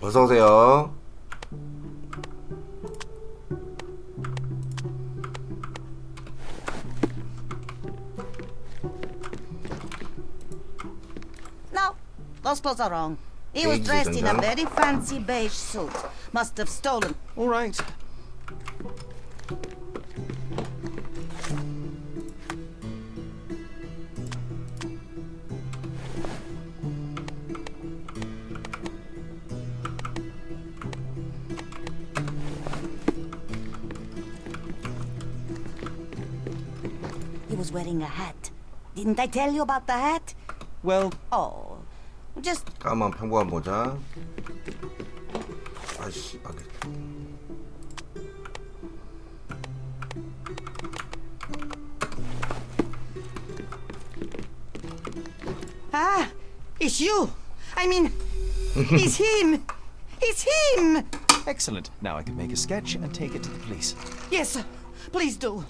어서 오세요. No, those clothes are wrong. He was dressed in a very fancy beige suit. Must have stolen. All right. He was wearing a hat. Didn't I tell you about the hat? Well, Oh, just 까만 평범한 모자. 아이씨, Ah, it's you. I mean, it's him. It's him. excellent. Now I can make a sketch and take it to the police. Yes, please do.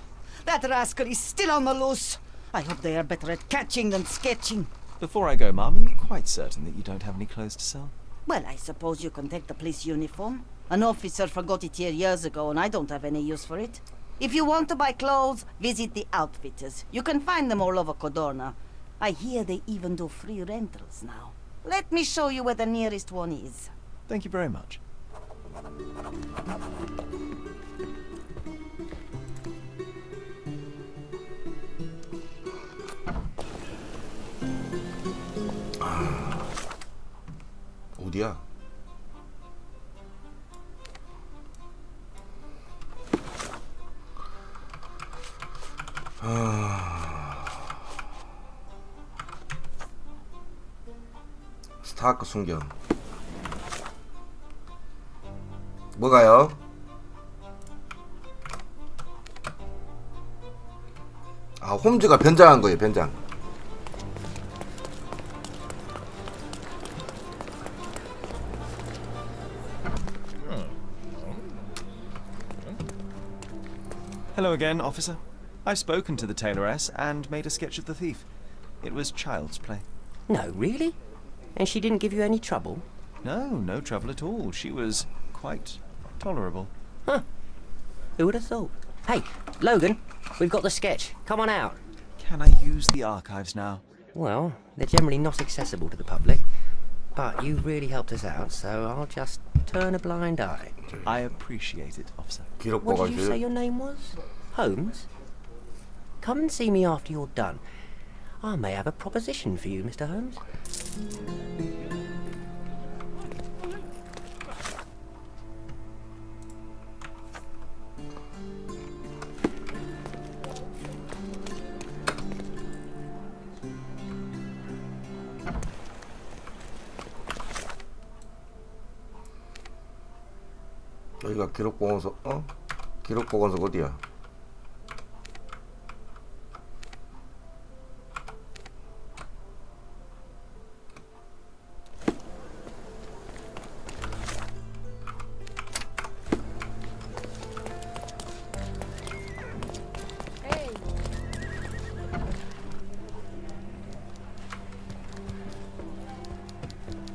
That rascal is still on the loose. I hope they are better at catching than sketching. Before I go, Mum, are you quite certain that you don't have any clothes to sell? Well, I suppose you can take the police uniform. An officer forgot it here years ago, and I don't have any use for it. If you want to buy clothes, visit the outfitters. You can find them all over Codorna. I hear they even do free rentals now. Let me show you where the nearest one is. Thank you very much. 어디야? 스타크 순경. 뭐가요? 아, 홈즈가 변장한 거예요, 변장. Hello again, officer. I've spoken to the tailoress and made a sketch of the thief. It was child's play. No, really? And she didn't give you any trouble? No trouble at all. She was quite tolerable. Huh. Who would have thought? Hey, Logan, we've got the sketch. Come on out. Can I use the archives now? Well, they're generally not accessible to the public. But you really helped us out, so I'll just turn a blind eye. I appreciate it, officer. 기록 What did you say 보관실. your name was? Holmes? Come and see me after you're done. I may have a proposition for you, Mr. Holmes. 여기가 기록보관소. 어? 기록보관소 어디야?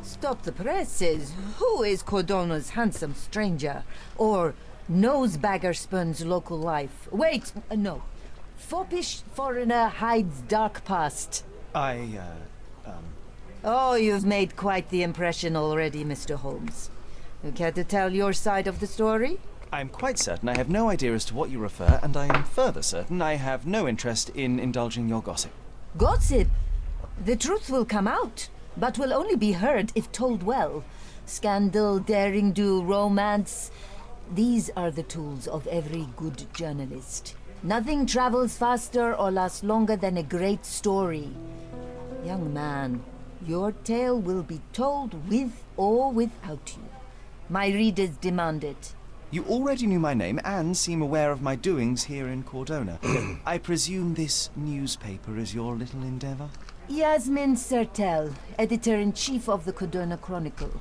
Stop the presses. Who is Codorna's handsome stranger? Or nosebagger spurns local life? Wait, no. Foppish foreigner hides dark past. Oh, you've made quite the impression already, Mr. Holmes. You care to tell your side of the story? I'm quite certain I have no idea as to what you refer, and I am further certain I have no interest in indulging your gossip. Gossip? The truth will come out, but will only be heard if told well. Scandal, daring-do, romance. These are the tools of every good journalist. Nothing travels faster or lasts longer than a great story. Young man, your tale will be told with or without you. My readers demand it. You already knew my name and seem aware of my doings here in Cordona. I presume this newspaper is your little endeavor? Yasmin Sertel, editor-in-chief of the Codorna Chronicle.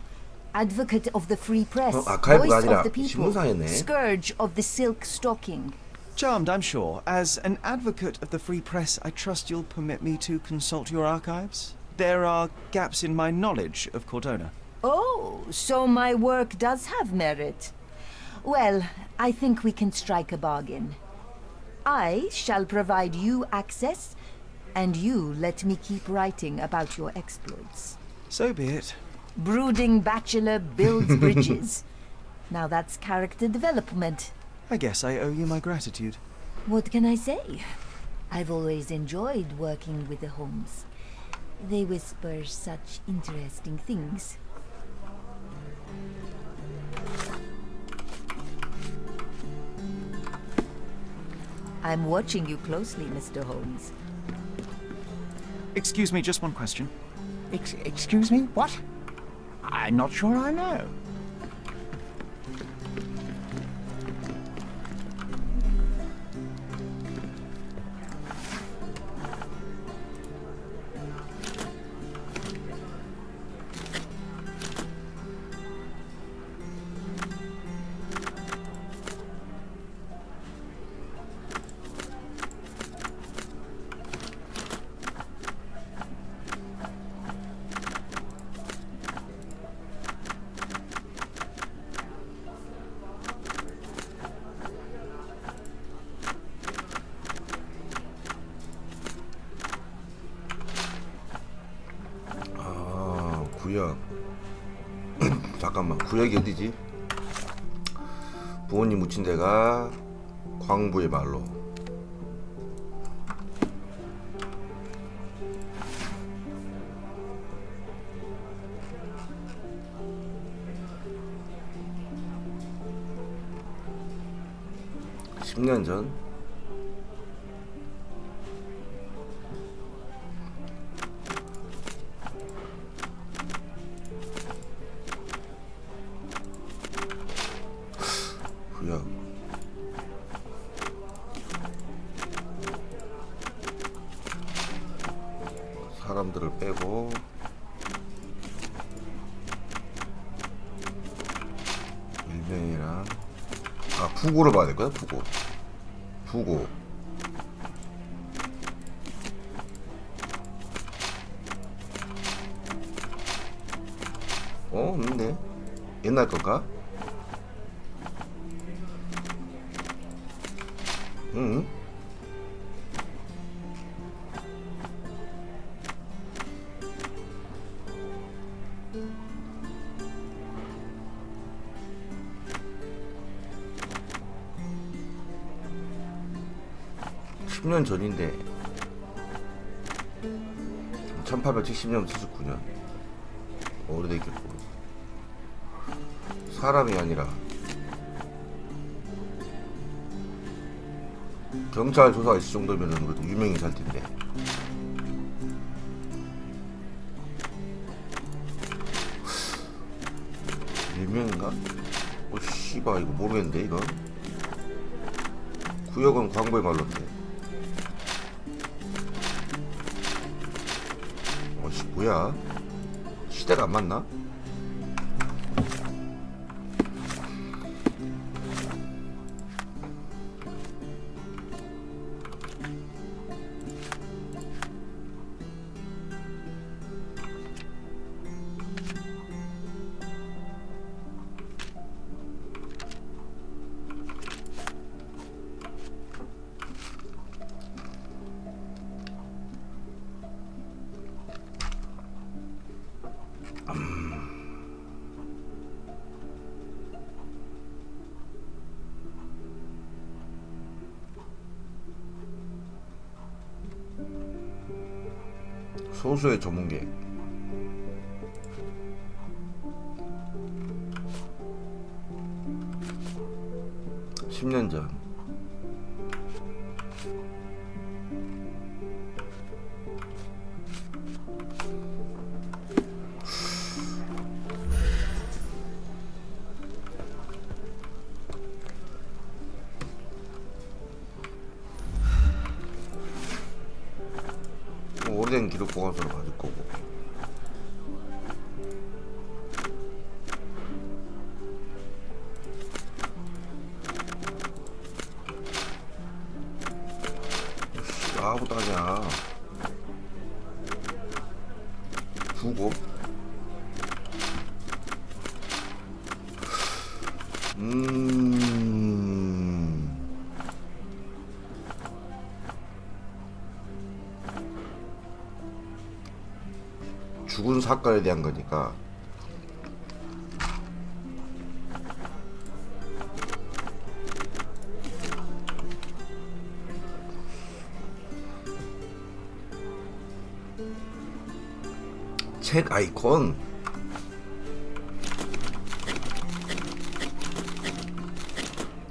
Advocate of the free press, 아카이브가 voice 아니라 of the people, 신문사였네. scourge of the silk stocking. Charmed, I'm sure. As an advocate of the free press, I trust you'll permit me to consult your archives? There are gaps in my knowledge of Cordona. Oh, so my work does have merit. Well, I think we can strike a bargain. I shall provide you access, and you let me keep writing about your exploits. So be it. Brooding bachelor builds bridges. Now that's character development. I guess I owe you my gratitude. What can I say? I've always enjoyed working with the Holmes. They whisper such interesting things. I'm watching you closely, Mr. Holmes. Excuse me, just one question. Excuse me, what? I'm not sure I know. 구역. 잠깐만, 구역이 어디지? 부모님 묻힌 데가 광부의 말로. (10년) 전. 구역. 사람들을 빼고 일명이랑 부고를 봐야 될 거야. 부고 없는데 옛날 건가? 응. (10년) 전인데 1870년 79년 오래됐겠고 사람이 아니라 경찰 조사가 있을 정도면은 그래도 유명인 살 텐데. 유명인가? 씨발 이거 모르겠는데 이거. 구역은 광고의 말로인데. 씨 뭐야? 시대가 안 맞나? 소수의 전문객. (10년) 전. 오래된 기록 보관서를 받을 거고. 아무것도 아니야. 부고 죽은 사건에 대한 거니까. 책 아이콘.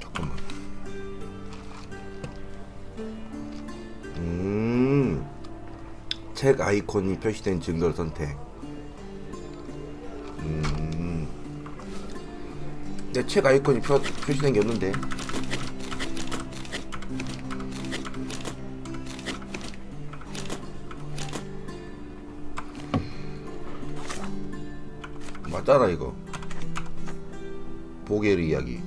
잠깐만. 책 아이콘이 표시된 증거를 선택. 내 책 아이콘이 표시된 게 없는데. 맞잖아 이거. 보게르 이야기.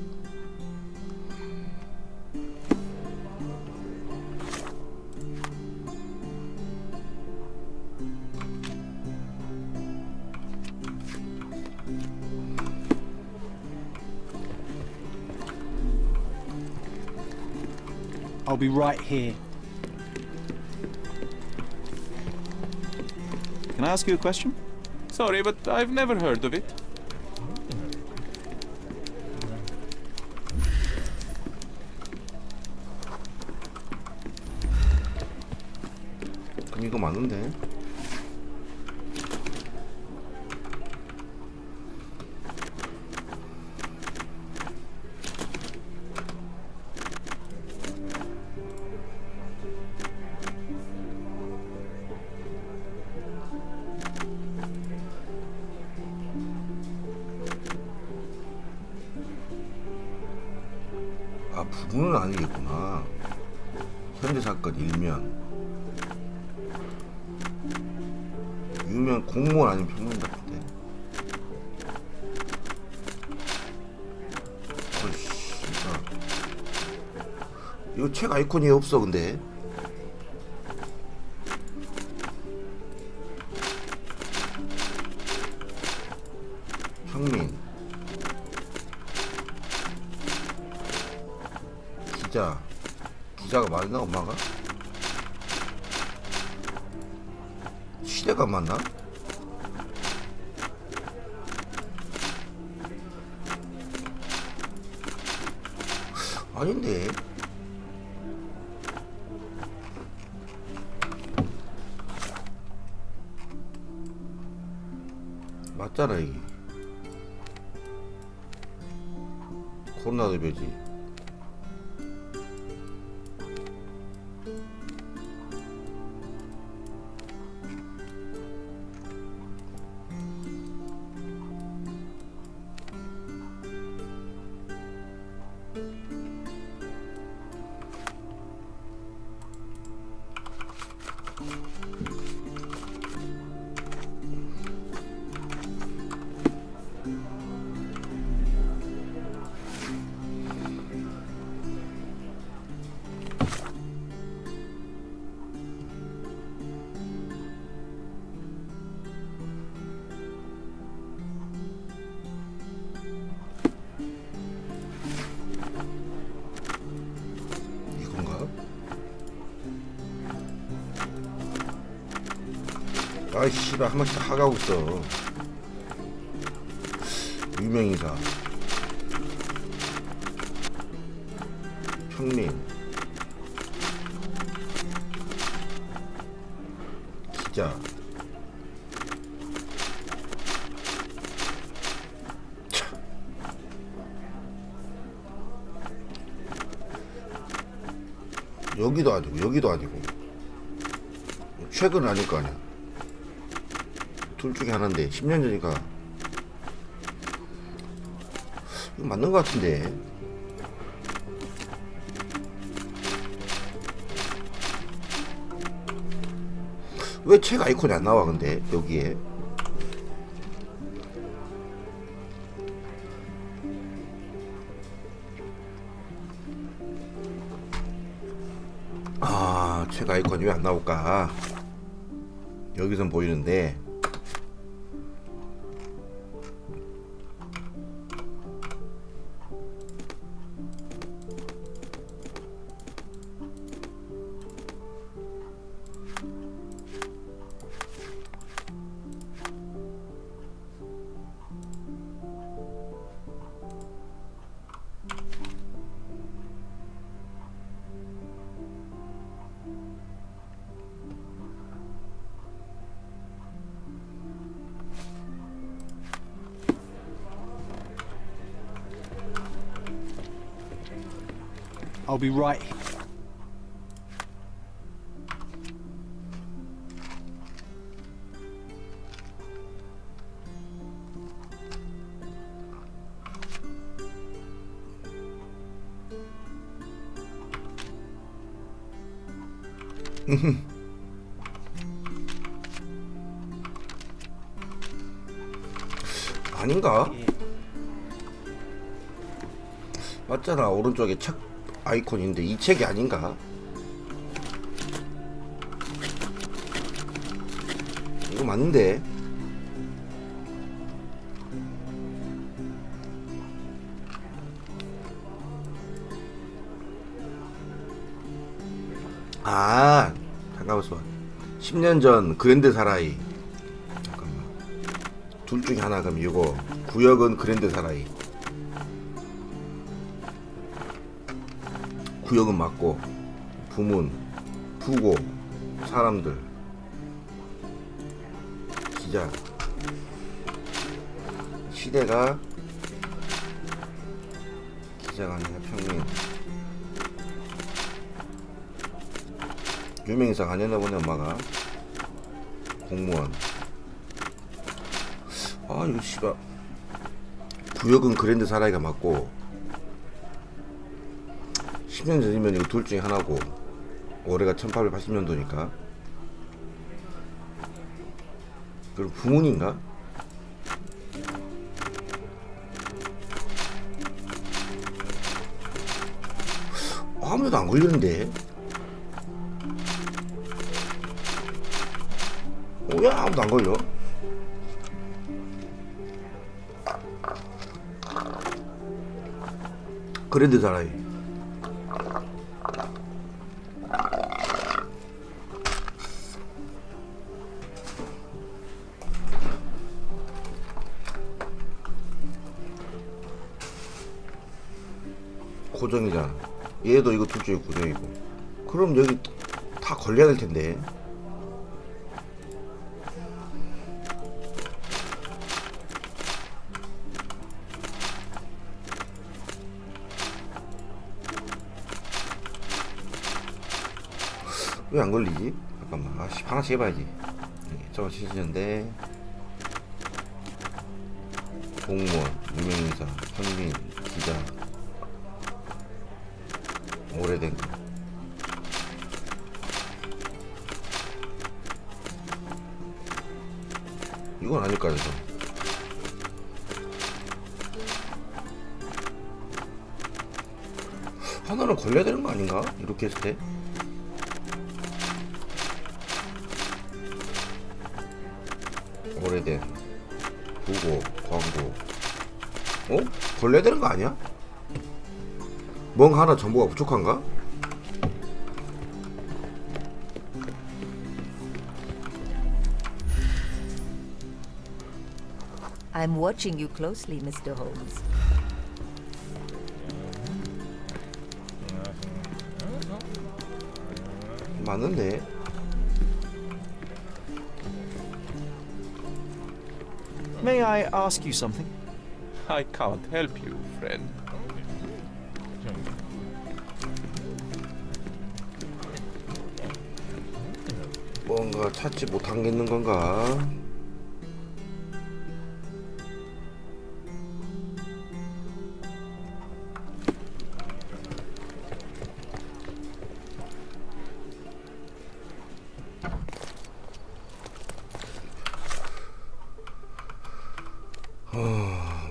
I'll be right here. Can I ask you a question? Sorry, but I've never heard of it. 그럼 이거 맞는데? 아, 부분은 아니겠구나. 현재 사건 일면. 유명 공무원 아니면 평론가 같은데. 어이씨, 진짜. 이거 책 아이콘이 없어, 근데. 평민. 기자가 맞나 엄마가? 시대가 맞나? 아닌데. 맞잖아 이게. 코로나도 벼지. 아이 씨발 한 번씩 하가고 있어. 유명인사 평민 기자 참. 여기도 아니고 최근 아닐 거 아니야. 둘 중에 하나인데 10년 전이니까 이거 맞는 것 같은데. 왜 책 아이콘이 안 나와 근데 여기에. 아, 책 아이콘이 왜 안 나올까. 여기선 보이는데. I'll be right. 아닌가? 맞잖아. 오른쪽에 책 아이콘인데 이 책이 아닌가? 이거 맞는데? 아, 잠깐만. 10년 전 그랜드 사라이. 잠깐만. 둘 중에 하나. 그럼 이거 구역은 그랜드 사라이. 구역은 맞고, 부문, 부고, 사람들, 기자, 시대가 기자가 아니라 평민, 유명인사가 아니었나 보네. 엄마가 공무원. 아 이거 씨발, 구역은 그랜드 사라이가 맞고 10년 전이면 이거 둘 중에 하나고, 올해가 1880년도니까 그리고 부문인가? 아무래도 안 걸리는데. 왜 아무도 안 걸려? 그랜드 사라이. 고정이잖아. 얘도 이거 둘 중에 고정이고. 그럼 여기 다 걸려야 될 텐데. 왜 안 걸리지? 잠깐만. 아씨, 하나씩 해봐야지. 저거 70년대 공무원, 유명인사, 평민, 기자, 오래된 거. 이건 아닐까 해서. 하나는 걸려야 되는 거 아닌가? 이렇게 했을 때. 오래된 부고, 광고. 어? 걸려야 되는 거 아니야? 뭔가 하나 정보가 부족한가? I'm watching you closely, Mr. Holmes. 맞는데. May I ask you something? I can't help you, friend. 뭔가 찾지 못한 게 있는 건가?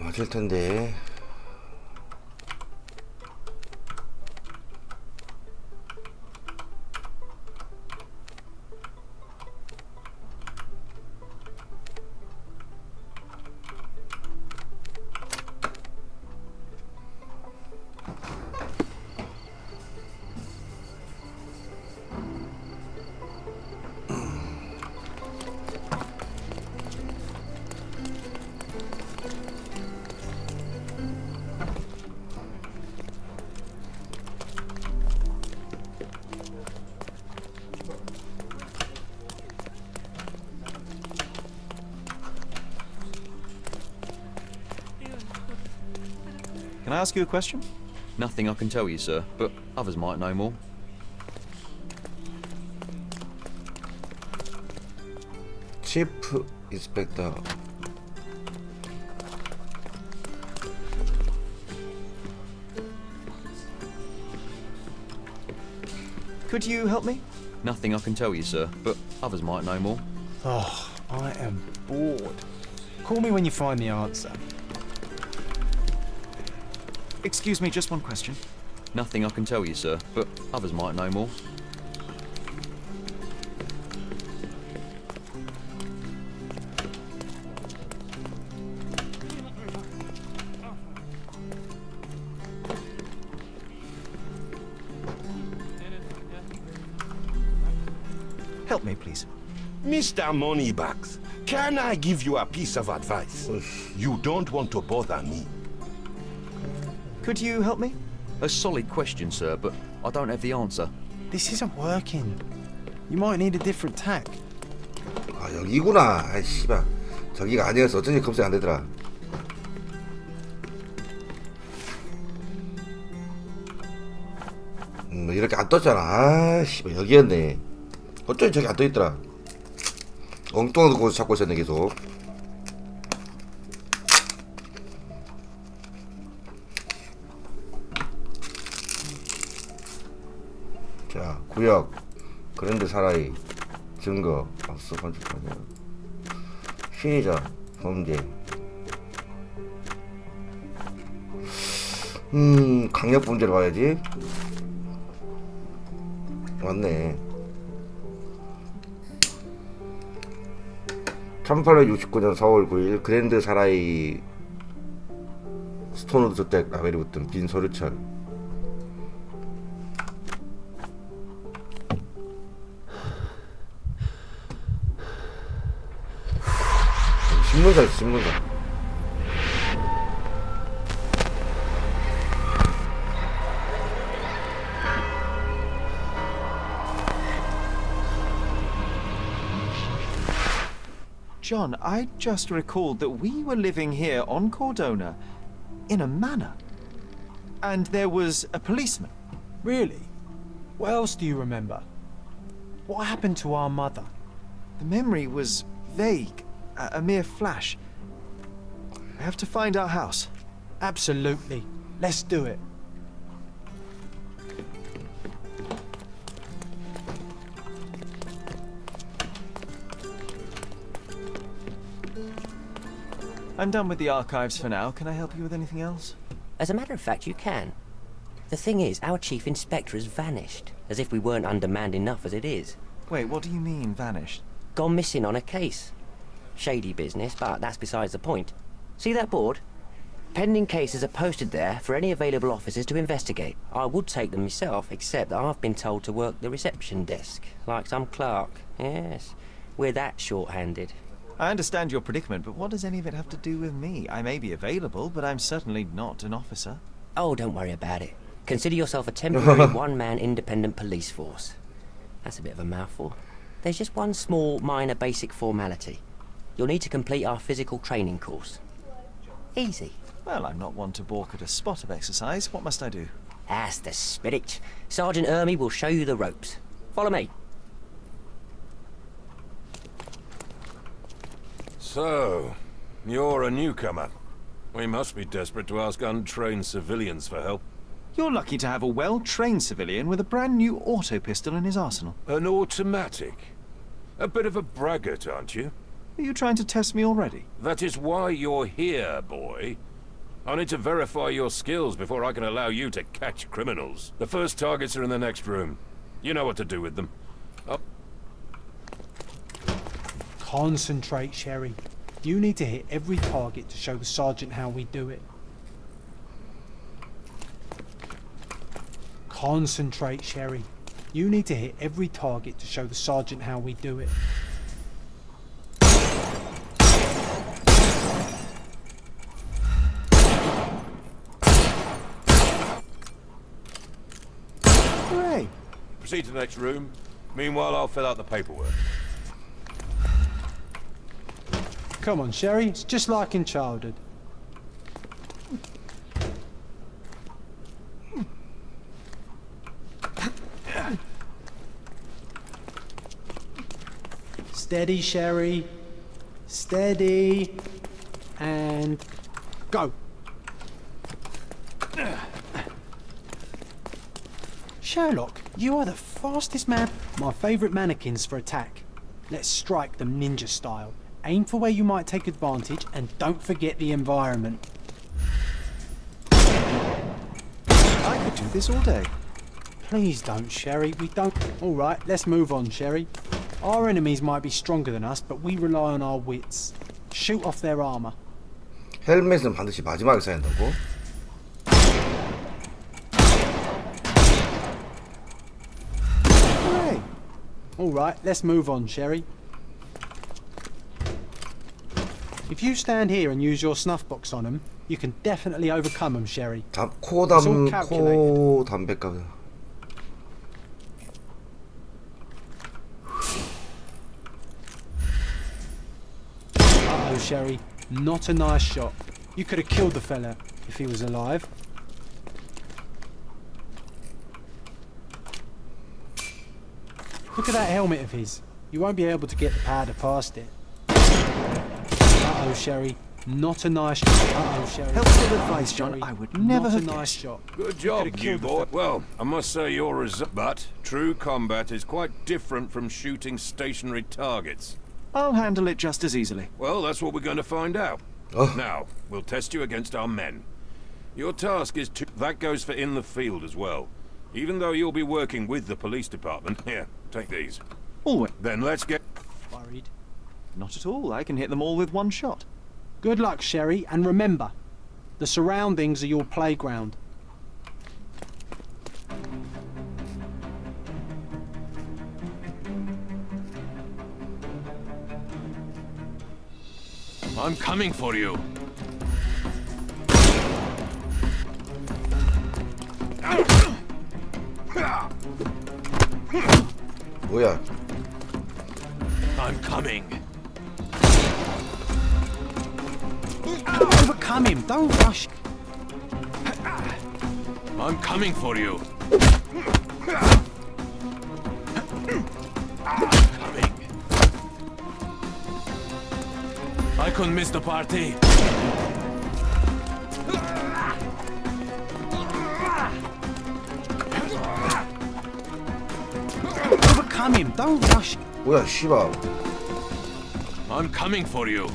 맞을 텐데. Can I ask you a question? Nothing I can tell you, sir, but others might know more. 치프 인스펙터. Could you help me? Nothing I can tell you, sir, but others might know more. Oh, I am bored. Call me when you find the answer. Excuse me, just one question. Nothing I can tell you, sir, but others might know more. Help me, please. Mr. Moneybags, can I give you a piece of advice? You don't want to bother me. Could you help me? A solid question, sir, but I don't have the answer. This isn't working. You might need a different tack. 아 여기구나. 아이 씨발. 저기가 아니었어. 어쩐지 검색 안 되더라. 이렇게 안 떴잖아. 아 씨발 여기였네. 어쩐지 저기 안 떠있더라. 엉뚱한 곳 찾고 있었네 계속. 자 구역 그랜드 사라이 증거 앞서 건축하냐 신의자 범죄 강력 범죄를 봐야지. 맞네. 1869년 4월 9일 그랜드 사라이 스톤우드 주택 라벨이 붙은 빈 서류철. 신문사 있어, 신문사. John, I just recalled that we were living here on Cordona in a manor. And there was a policeman. Really? What else do you remember? What happened to our mother? The memory was vague, a mere flash. I have to find our house. Absolutely. Let's do it. I'm done with the archives for now. Can I help you with anything else? As a matter of fact, you can. The thing is, our chief inspector has vanished, as if we weren't undermanned enough as it is. Wait, what do you mean, vanished? Gone missing on a case. Shady business, but that's besides the point. See that board? Pending cases are posted there for any available officers to investigate. I would take them myself, except that I've been told to work the reception desk, like some clerk. Yes, we're that short-handed. I understand your predicament, but what does any of it have to do with me? I may be available, but I'm certainly not an officer. Oh, don't worry about it. Consider yourself a temporary one-man independent police force. That's a bit of a mouthful. There's just one small, minor basic formality. You'll need to complete our physical training course. Easy. Well, I'm not one to balk at a spot of exercise. What must I do? That's the spirit. Sergeant Ermy will show you the ropes. Follow me. So, you're a newcomer. We must be desperate to ask untrained civilians for help. You're lucky to have a well-trained civilian with a brand new auto pistol in his arsenal. An automatic? A bit of a braggart, aren't you? Are you trying to test me already? That is why you're here, boy. I need to verify your skills before I can allow you to catch criminals. The first targets are in the next room. You know what to do with them. Up. Concentrate, Sherry. You need to hit every target to show the sergeant how we do it. Concentrate, Sherry. You need to hit every target to show the sergeant how we do it. Hooray! Proceed to the next room. Meanwhile, I'll fill out the paperwork. Come on, Sherry. It's just like in childhood. Steady, Sherry. Steady. And go. Sherlock, you are the fastest man. My favourite mannequins for attack. Let's strike them ninja style. Aim for where you might take advantage and don't forget the environment. I could do this all day. Please don't, Sherry. We don't... Alright, let's move on, Sherry. Our enemies might be stronger than us, but we rely on our wits. Shoot off their armour. 헬멧은 반드시 마지막에 써야 한다고? Hooray! Alright, let's move on, Sherry. If you stand here and use your snuff box on them, you can definitely overcome them, Sherry. 코 담배값. Uh-oh, Sherry. Not a nice shot. You could have killed the fella if he was alive. Look at that helmet of his. You won't be able to get the powder past it. Uh-oh, Sherry. Not a nice shot. Uh-oh, Sherry. Helpful advice, John. Sherry. I would never Not have a nice guessed. shot. Good job, could've you killed the boy. fe- Well, I must say your but true combat is quite different from shooting stationary targets. I'll handle it just as easily. Well, that's what we're going to find out. Oh. Now, we'll test you against our men. Your task is to... That goes for in the field as well. Even though you'll be working with the police department. Here, take these. Always. Then let's get... Worried. Not at all. I can hit them all with one shot. Good luck, Sherry, and remember, the surroundings are your playground. I'm coming for you. 뭐야? I'm coming. Overcome him, don't rush. I'm coming for you. Coming. I couldn't miss the party. Overcome him, don't rush. 뭐야, 씨발. I'm coming for you.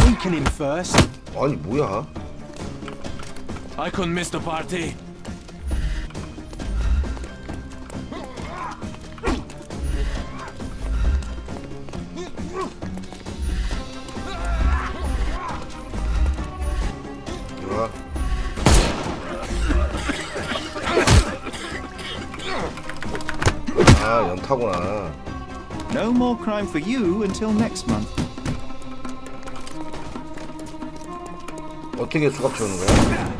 Weaken him first. 아니, 뭐야? I couldn't miss the party. 뭐야? 아, 연타구나. No more crime for you until next month. 어떻게 수갑 채우는 거야?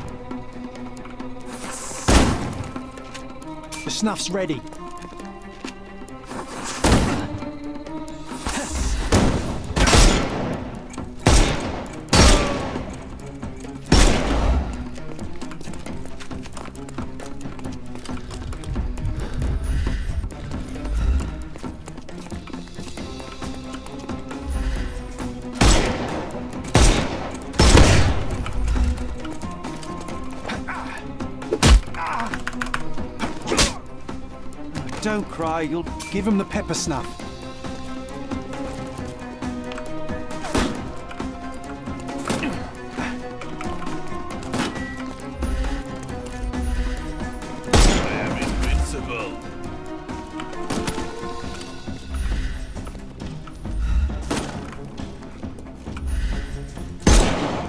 The snuff's ready. Don't cry, you'll give him the pepper snuff. I am invincible.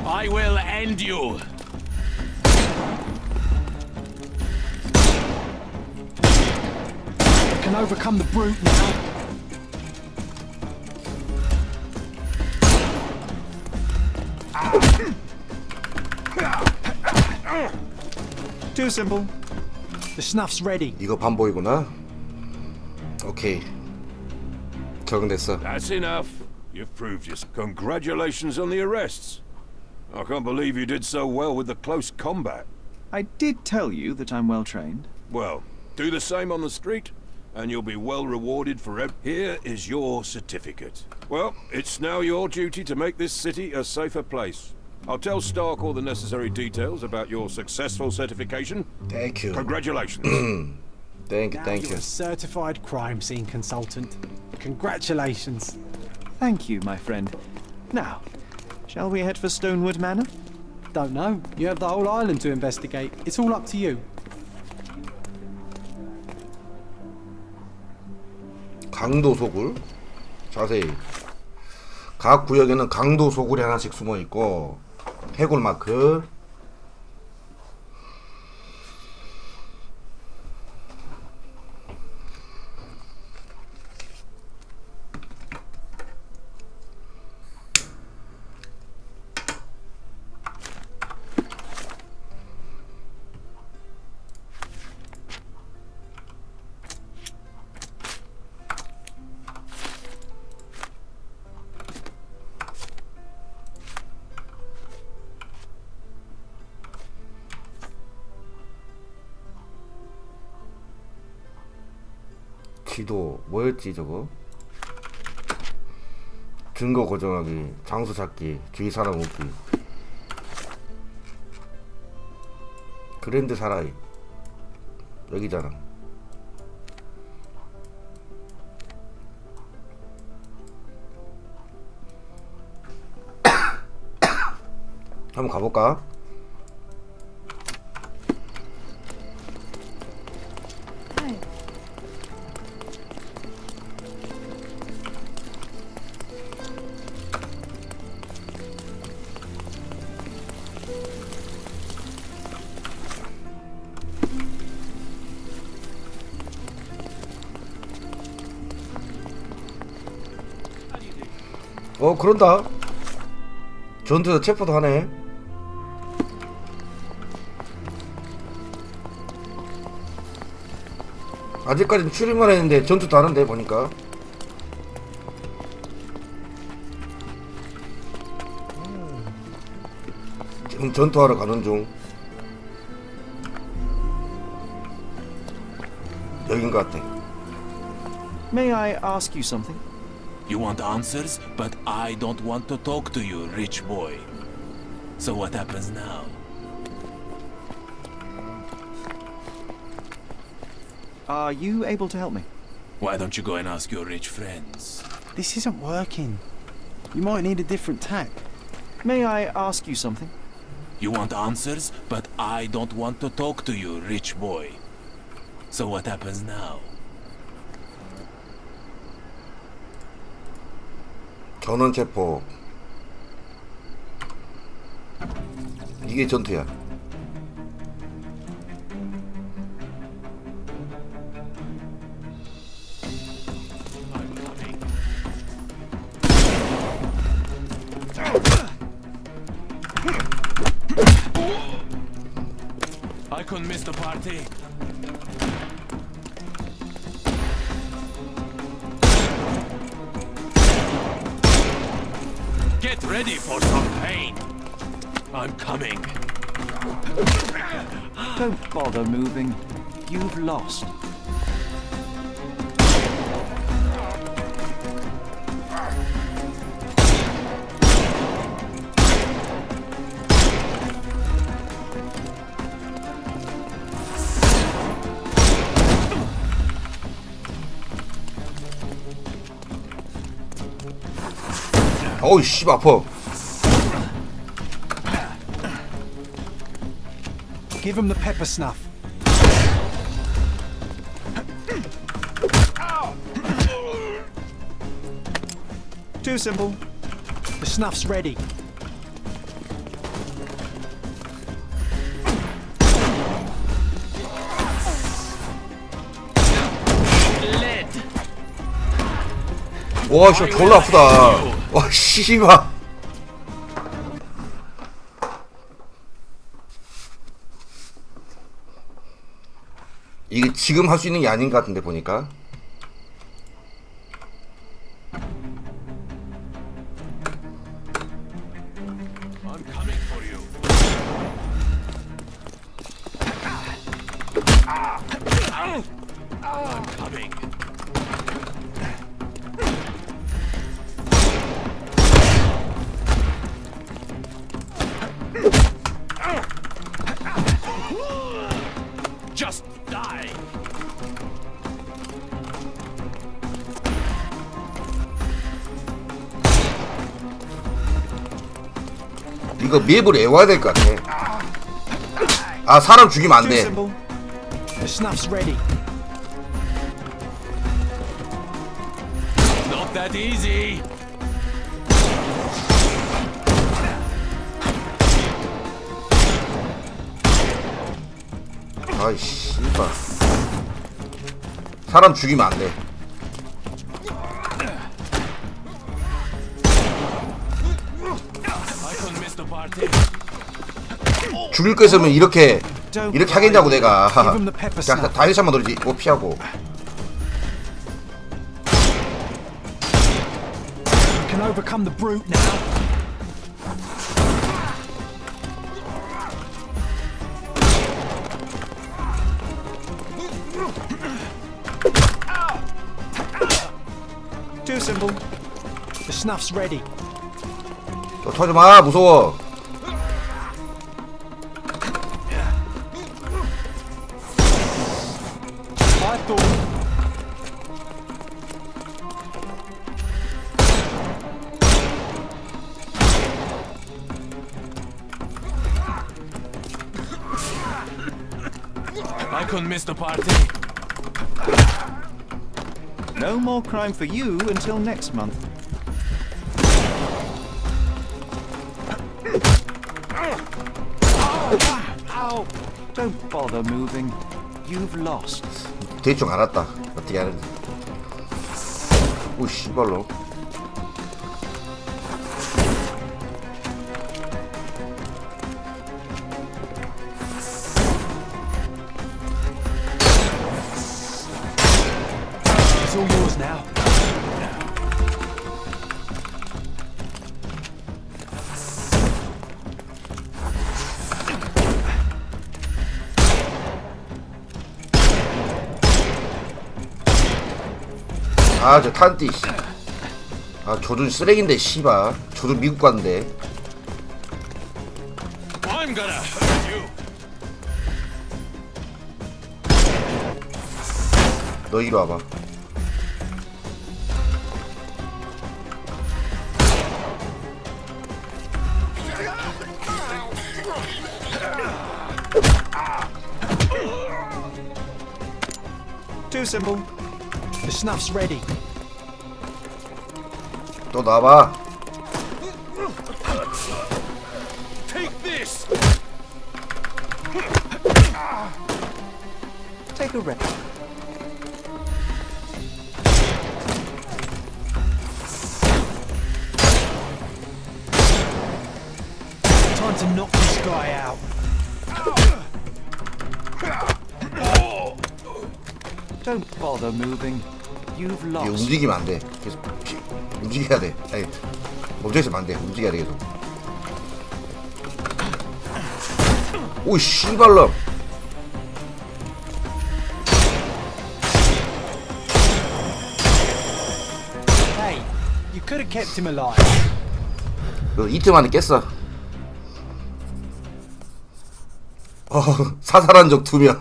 I will end you. Can overcome the brute now. Too simple. The snuff's ready. 이거 반보이구나. 오케이. 적응됐어. That's enough. You've proved yourself. Congratulations on the arrests. I can't believe you did so well with the close combat. I did tell you that I'm well trained. Well, do the same on the street, and you'll be well rewarded for Here is your certificate. Well, it's now your duty to make this city a safer place. I'll tell Stark all the necessary details about your successful certification. Thank you. Congratulations. Thank Now you. you're a certified crime scene consultant. Congratulations. Thank you, my friend. Now, shall we head for Stonewood Manor? Don't know. You have the whole island to investigate. It's all up to you. 강도 소굴. 자세히. 각 구역에는 강도 소굴이 하나씩 숨어 있고 해골 마크. 지도 뭐였지 저거? 증거 고정하기, 장소 찾기, 주위 사람 웃기. 그랜드 사라이 여기잖아. 한번 가볼까? 그런다. 전투에서 체포도 하네. 아직까지는 출입만 했는데 전투도 하는데 보니까. 지금 전투하러 가는 중. 여긴 것 같아. May I ask you something? You want answers, but I don't want to talk to you, rich boy. So what happens now? Are you able to help me? Why don't you go and ask your rich friends? This isn't working. You might need a different tack. May I ask you something? You want answers, but I don't want to talk to you, rich boy. So what happens now? 전원 체포. 이게 전투야. I couldn't miss the party. Get ready for some pain. I'm coming. Don't bother moving. You've lost. 어우 씨 아파. Give him the pepper snuff. Too simple. The snuff's ready. 와 씨 졸라 아프다. 와 씨발. 이게 지금 할 수 있는 게 아닌 것 같은데 보니까. coming for you. I'm coming. Just die. 이거 맵을 외워야 될 것 같아. 아 사람 죽이면 안 돼. The snuff's ready. Not that easy. 아이 씨발. 사람 죽이면 안 돼. I can miss the party. 죽일 거 있으면 이렇게 하겠냐고 내가. Give him the pepper 그냥 snuff. 다이샷만 노리지. 뭐 피하고. You can overcome the brute now. Too simple. The snuff's ready. 저 터지 마 무서워. I thought. I can miss the party. No more crime for you until next month. Ow! Don't bother moving. You've lost. 대충 알았다. 어떻게 하는지. 오 씨발로. It's all yours now. 아 저 탄띠. 아 조준 쓰레기인데 씨발. 조준 미국 갔는데. I'm gonna hurt you. 너 이리 와봐. Too simple. The snuff's ready. 또 나와봐. Take this. Take a rest. Time to knock this guy out. Don't bother moving. You've 얘 lost. 움직이면 안 돼. 계속 움직여야 돼. 아니 멈춰 있으면 안 돼. 움직여야 돼 계속. 오 씨발놈. Hey, you could have kept him alive. 너 이틀 만에 깼어. 사살한 적 2명.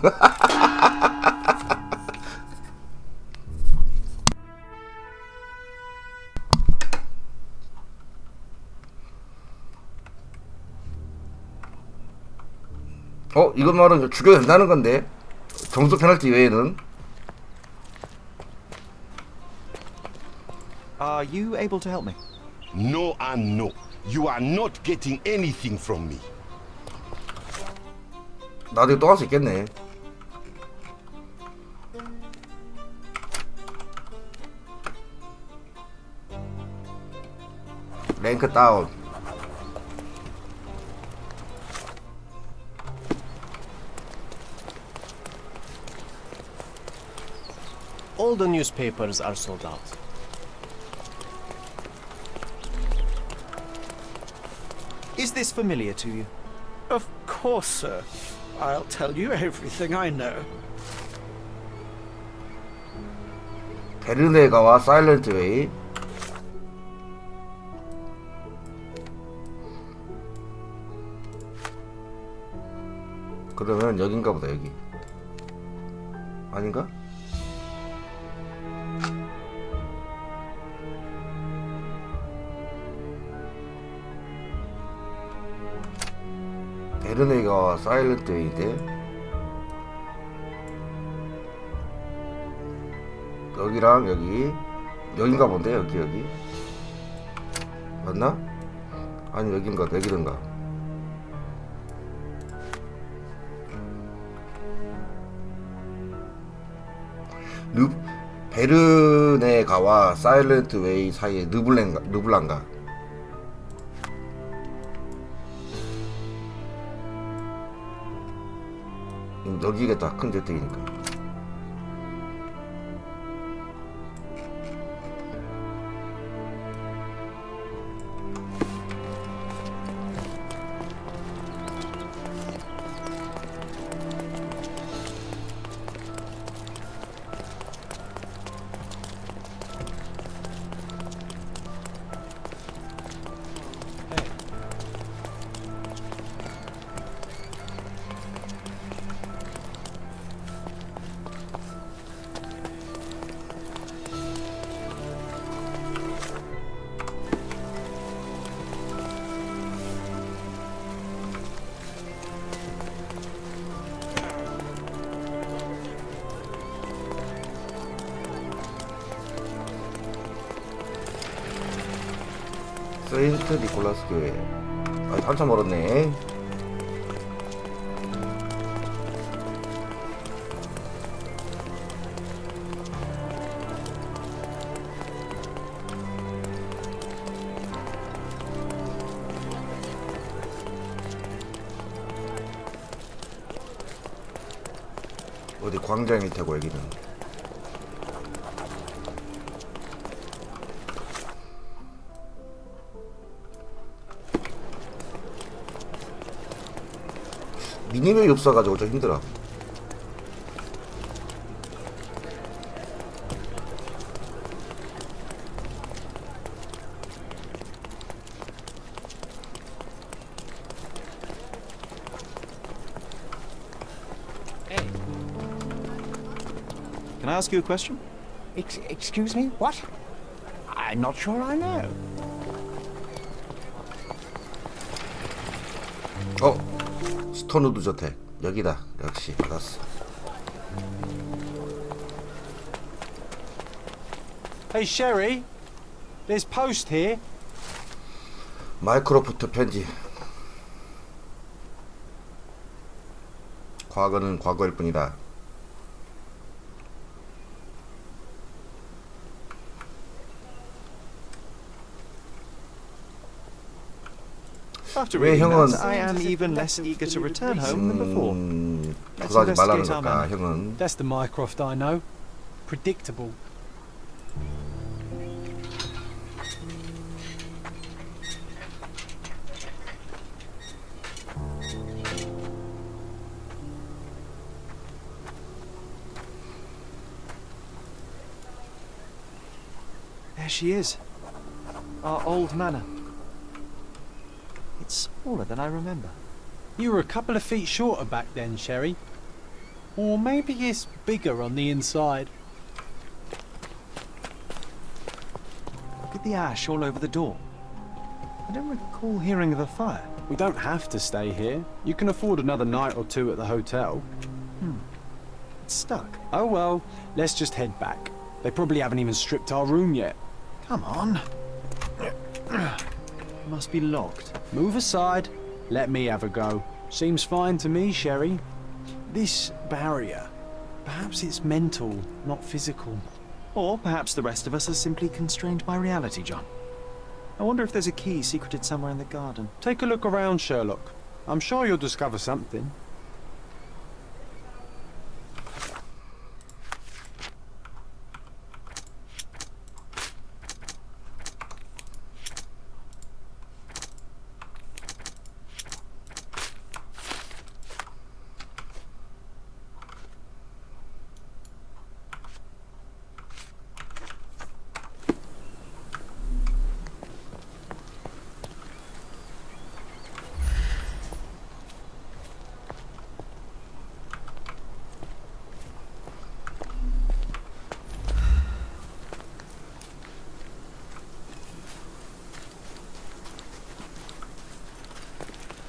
이건 말은 죽여도 된다는 건데. 정수 페널티 외에는. Are you able to help me? No and no. You are not getting anything from me. 나중에 또 할 수 있겠네. 랭크 다운. All the newspapers are sold out. Is this familiar to you? Of course, sir. I'll tell you everything I know. 베르네가와 사일런트 웨이. 그러면 여긴가 보다. 여기 아닌가? 베르네가와 사일런트 웨이인데 여기랑 여긴가 본데. 여기 맞나? 아니 여기든가. 베르네가와 사일런트 웨이 사이에 르블랑가. 여기겠다. 큰 대택이니까. 세인트 니콜라스 교회. 한참 멀었네. 어디 광장일 테고 여기는. 미니맵이 없어가지고 좀 힘들어. Can I ask you a question? Excuse me? What? I'm not sure I know. 스톤우드 저택 여기다. 역시 알았어. Hey, Sherry. There's post here. 마이크로프트 편지. 과거는 과거일 뿐이다. After 왜 reading 형은 that, I am even less eager to return home than before. 그거 하지 말라는 걸까, 형은? That's the Mycroft I know. Predictable. There she is. Our old manor. It's smaller than I remember. You were a couple of feet shorter back then, Sherry. Or maybe it's bigger on the inside. Look at the ash all over the door. I don't recall hearing of a fire. We don't have to stay here. You can afford another night or two at the hotel. It's stuck. Oh well, let's just head back. They probably haven't even stripped our room yet. Come on. Must be locked. Move aside. Let me have a go. Seems fine to me, Sherry. This barrier. Perhaps it's mental, not physical. Or perhaps the rest of us are simply constrained by reality, John. I wonder if there's a key secreted somewhere in the garden. Take a look around, Sherlock. I'm sure you'll discover something.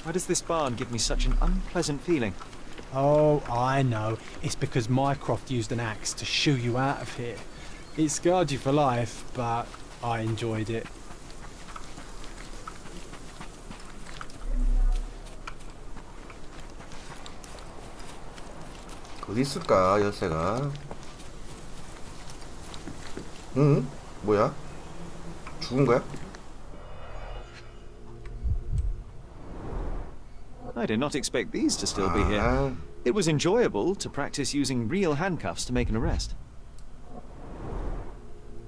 Why does this barn give me such an unpleasant feeling? Oh, I know. It's because Mycroft used an axe to shoo you out of here. It scarred you for life, but I enjoyed it. 어디 있을까 열쇠가? 응? 뭐야? 죽은 거야? I did not expect these to still be here. It was enjoyable to practice using real handcuffs to make an arrest.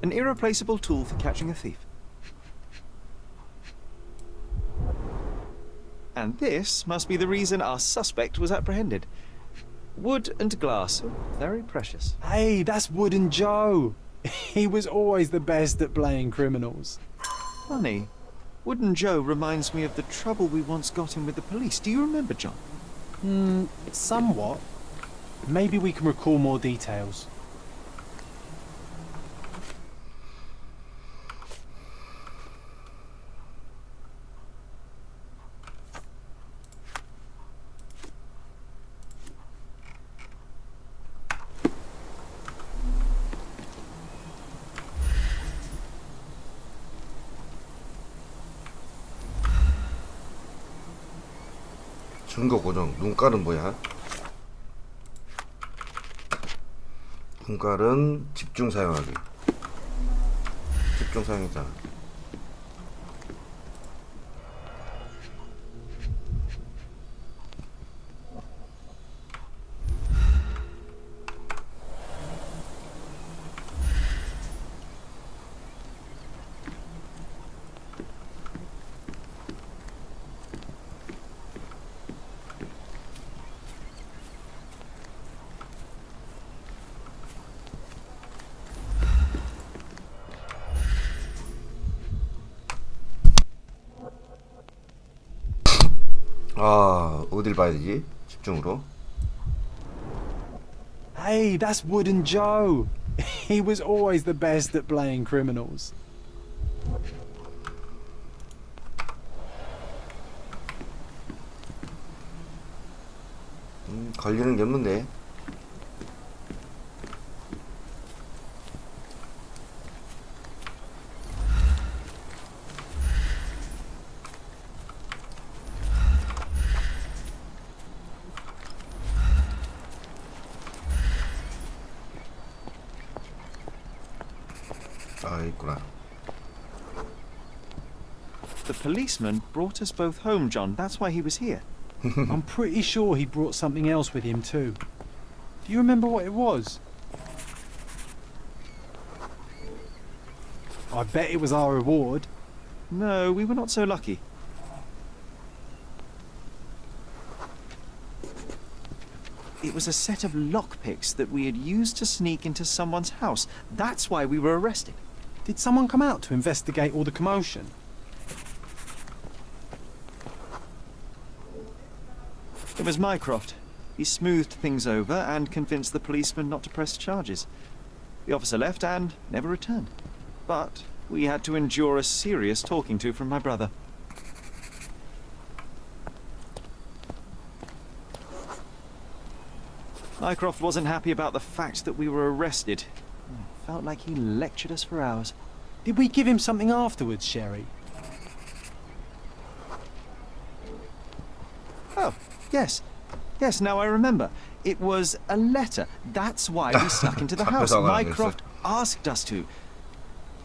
An irreplaceable tool for catching a thief. And this must be the reason our suspect was apprehended. Wood and glass, very precious. Hey, that's Wooden Joe. He was always the best at playing criminals. Funny. Wooden Joe reminds me of the trouble we once got in with the police. Do you remember, John? Somewhat. Maybe we can recall more details. 증거 고정. 눈깔은 뭐야? 눈깔은 집중 사용하기. 집중 사용이다. 어딜 봐야 되지? 집중으로. Hey, that's Wooden Joe. He was always the best at playing criminals. 걸리는 게 없는데. 있구나. The policeman brought us both home, John. That's why he was here. I'm pretty sure he brought something else with him too. Do you remember what it was? I bet it was our reward. No, we were not so lucky. It was a set of lockpicks that we had used to sneak into someone's house. That's why we were arrested. Did someone come out to investigate all the commotion? It was Mycroft. He smoothed things over and convinced the policeman not to press charges. The officer left and never returned. But we had to endure a serious talking to from my brother. Mycroft wasn't happy about the fact that we were arrested. Felt like he lectured us for hours. Did we give him something afterwards, Sherry? Oh, yes. Yes, now I remember. It was a letter. That's why we snuck into the house. Mycroft asked us to.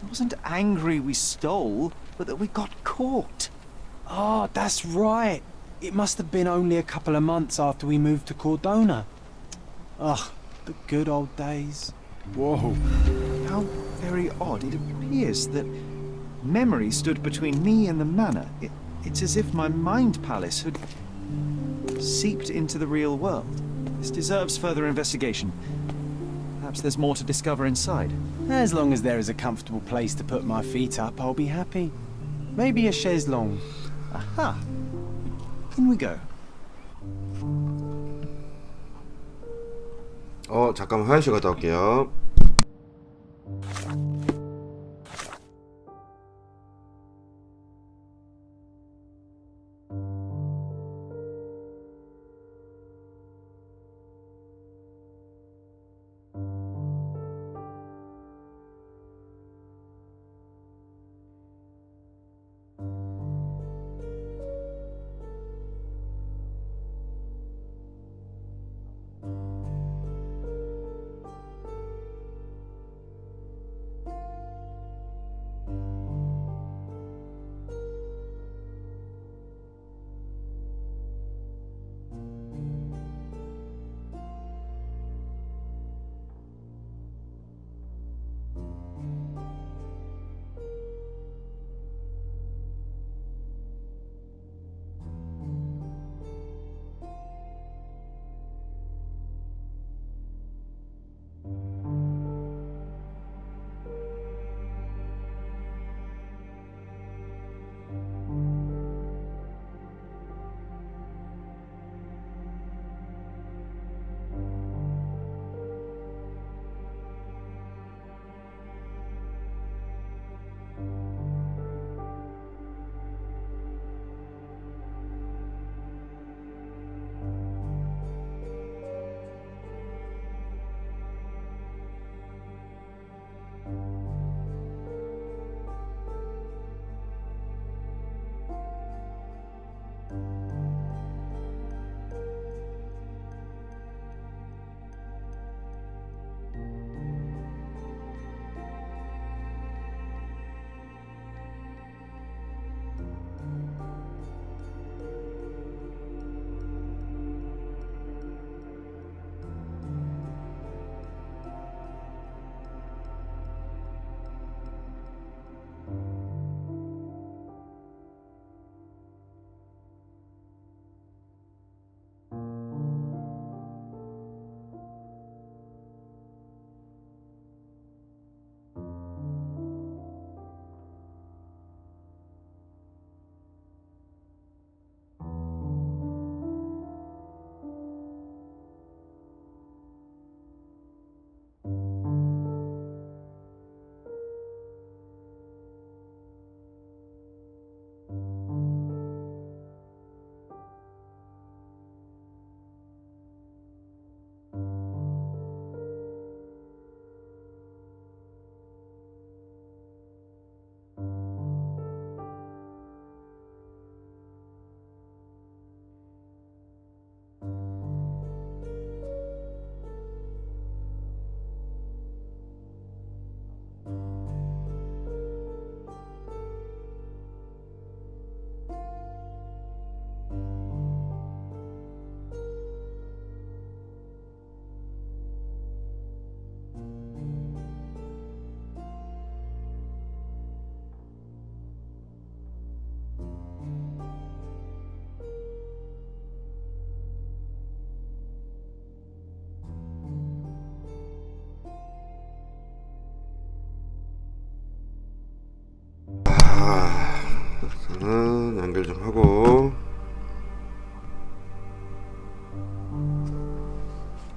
He wasn't angry we stole, but that we got caught. Oh, that's right. It must have been only a couple of months after we moved to Cordona. Ugh, the good old days. Whoa. How very odd. It appears that memory stood between me and the manor. It's as if my mind palace had seeped into the real world. This deserves further investigation. Perhaps there's more to discover inside. As long as there is a comfortable place to put my feet up, I'll be happy. Maybe a chaise longue. Aha. In we go. 잠깐만 화장실 갔다 올게요.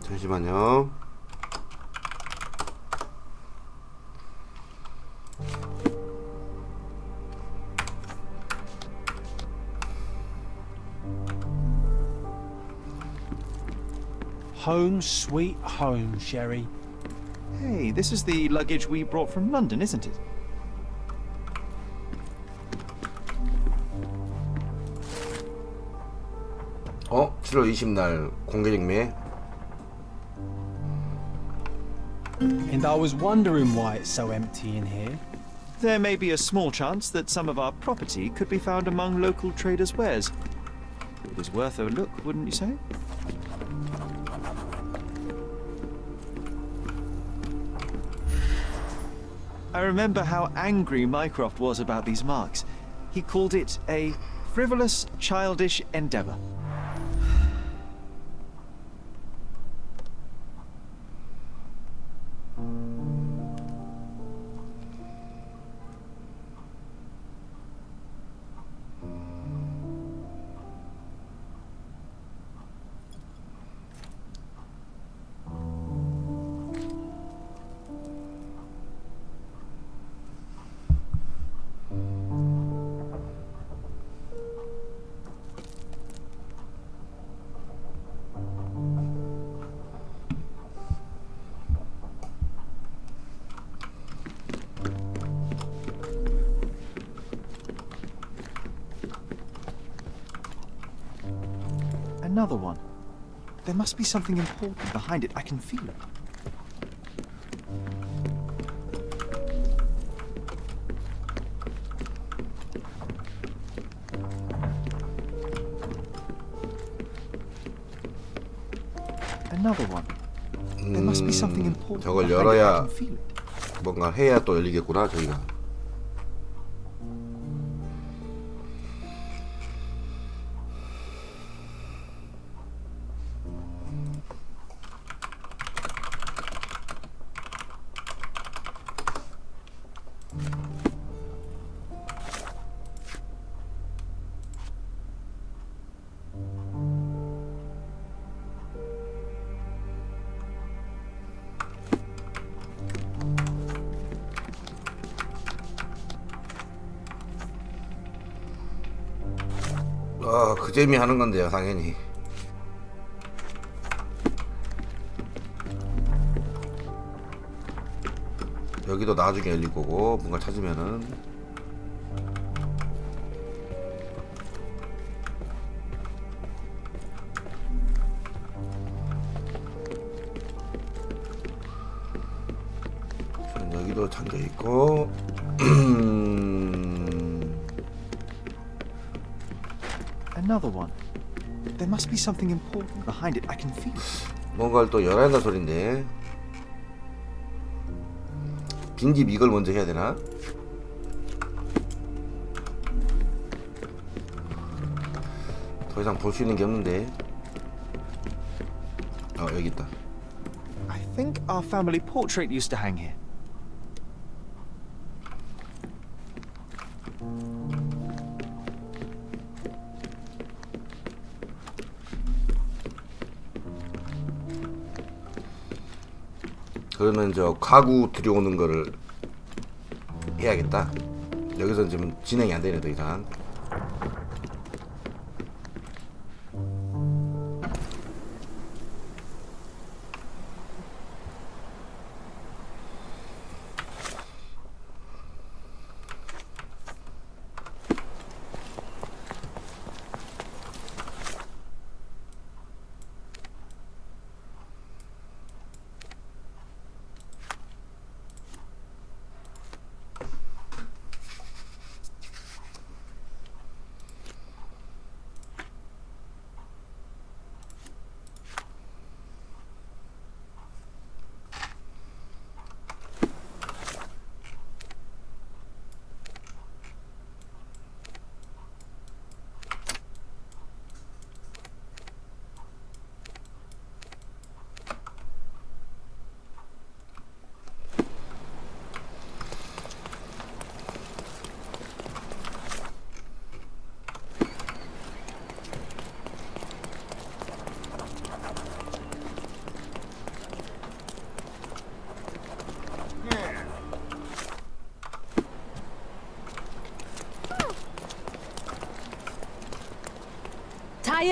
잠시만요. Home sweet home, Sherry. Hey, this is the luggage we brought from London, isn't it? 어? 7월 20날 공개정매. And I was wondering why it's so empty in here. There may be a small chance that some of our property could be found among local traders' wares. It is worth a look, wouldn't you say? I remember how angry Mycroft was about these marks. He called it a frivolous, childish endeavour. Another one. There must be something important behind it. I can feel it. Another one. There must be something important 저걸 behind it. I 열어야 can feel it. 뭔가 해야 또 열리겠구나 저희가. 그 재미 하는 건데요, 당연히. 여기도 나중에 열릴 거고, 뭔가 찾으면은. 여기도 잠겨 있고. Another one. There must be something important behind it. I can feel it. 뭔가를 또 열어야 한다 소린데. 빈집 이걸 먼저 해야 되나? 더 이상 볼 수 있는 게 없는데. 여기 있다. I think our family portrait used to hang here. 그러면 저 가구 들여오는 거를 해야겠다. 여기서 지금 진행이 안 되네 더 이상.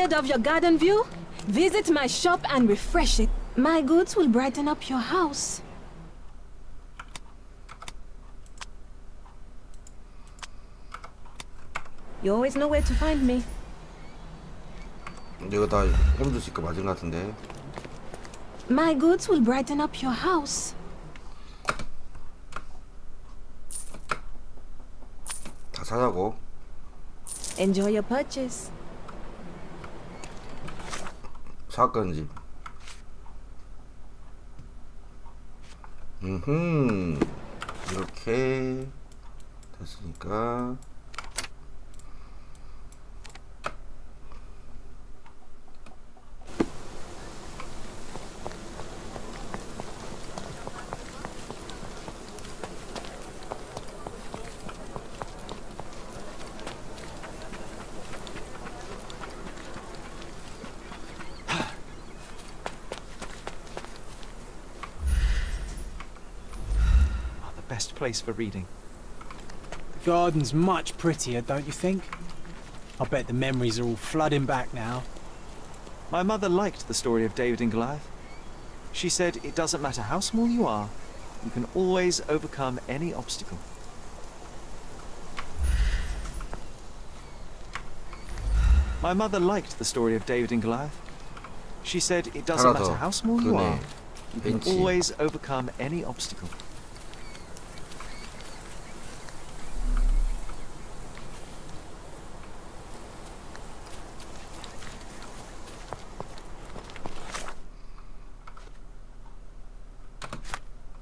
Tired of your garden view? Visit my shop and refresh it. My goods will brighten up your house. You always know where to find me. 이거 다 홈즈 씨거 맞은 것 같은데. My goods will brighten up your house. 다 사자고. Enjoy your purchase. 사건 집. 이렇게 됐으니까. Best place for reading. The garden's much prettier, don't you think? I bet the memories are all flooding back now. My mother liked the story of David and Goliath. She said it doesn't matter how small you are, you can always overcome any obstacle. My mother liked the story of David and Goliath. She said it doesn't matter how small you are, you can always overcome any obstacle.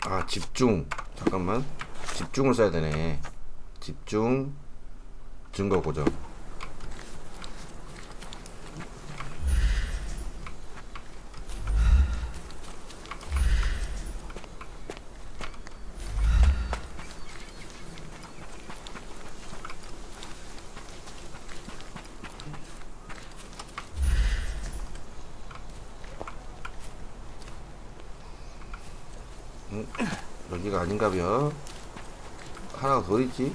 아, 집중. 잠깐만. 집중을 써야 되네. 집중. 증거 고정. 여기가 아닌가벼. 하나가 더 있지?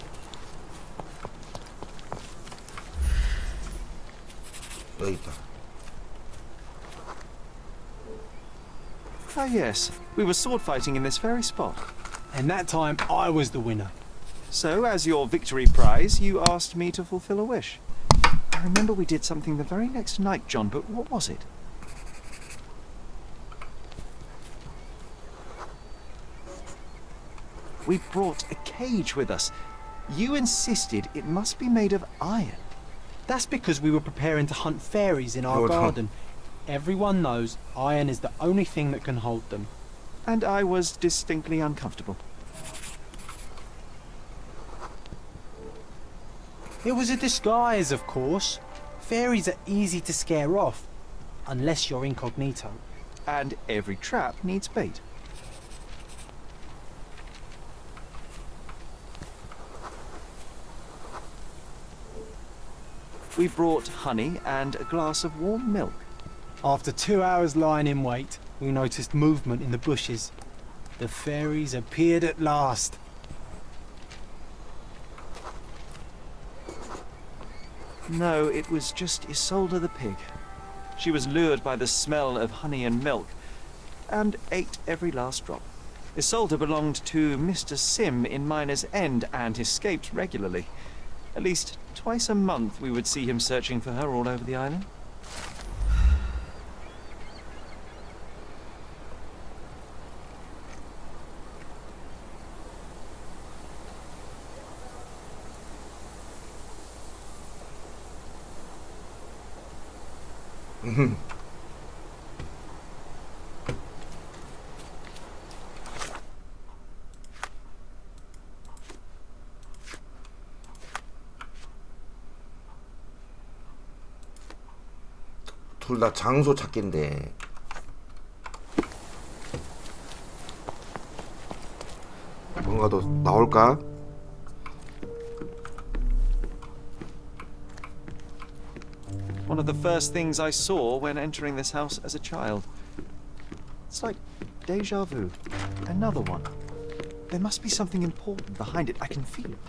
여기 있다. Ah yes, we were sword fighting in this very spot. And that time I was the winner. So, as your victory prize, you asked me to fulfill a wish. I remember we did something the very next night, John, but what was it? We brought a cage with us. You insisted it must be made of iron. That's because we were preparing to hunt fairies in our garden. Everyone knows iron is the only thing that can hold them. And I was distinctly uncomfortable. It was a disguise, of course. Fairies are easy to scare off, unless you're incognito. And every trap needs bait. We brought honey and a glass of warm milk. After 2 hours lying in wait, we noticed movement in the bushes. The fairies appeared at last. No, it was just Isolde the pig. She was lured by the smell of honey and milk, and ate every last drop. Isolde belonged to Mr. Sim in Miner's End and escaped regularly. At least twice a month we would see him searching for her all over the island. 둘 다 장소 찾기인데. 뭔가 더 나올까? One of the first things I saw when entering this house as a child. It's like deja vu. Another one. There must be something important behind it. I can feel it.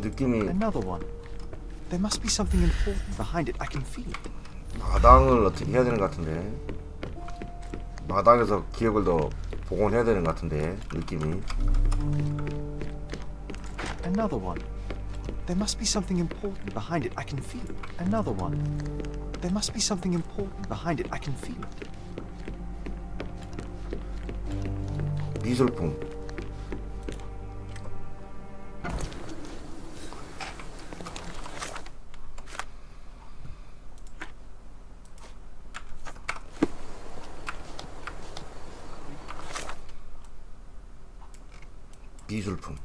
느낌이 Another one. There must be something important behind it. I can feel it. 마당을 어떻게 해야 되는 것 같은데. 마당에서 기억을 더 복원해야 되는 것 같은데 느낌이. Another one. There must be something important behind it. I can feel it. Another one. There must be something important behind it. I can feel it. 미술품. 미술품.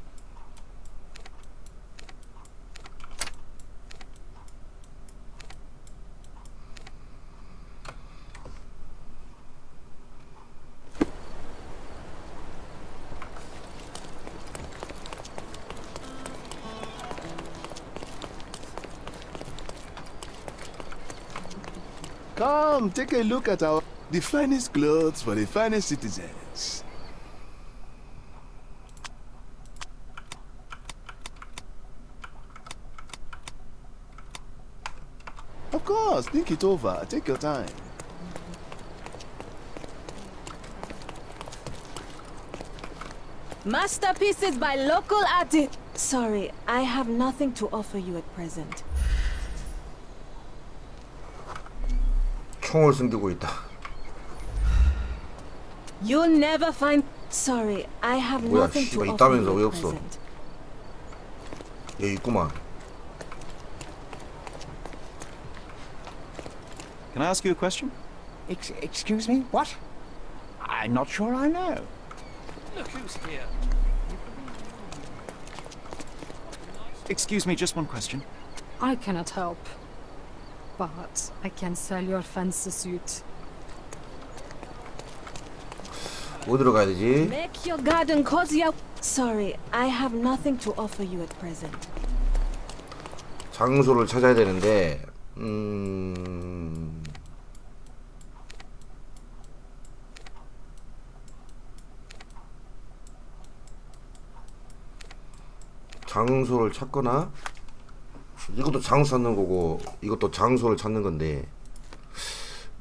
Come, take a look at the finest clothes for the finest citizens. Of course, think it over. Take your time. Masterpieces by local artists. Sorry, I have nothing to offer you at present. 총을 숨기고 있다. You'll never find. Sorry, I have 뭐야, nothing to 씨발 offer 있다면서 you 왜 at 없어? present. 여기 있구만. Can I ask you a question? Excuse me? What? I'm not sure I know. Look who's here. Excuse me, just one question. I cannot help. But I can sell your fancy suit. 어디로 가야 되지? Make your garden cozier. Sorry, I have nothing to offer you at present. 장소를 찾아야 되는데 장소를 찾거나 이것도 장소 찾는 거고 이것도 장소를 찾는 건데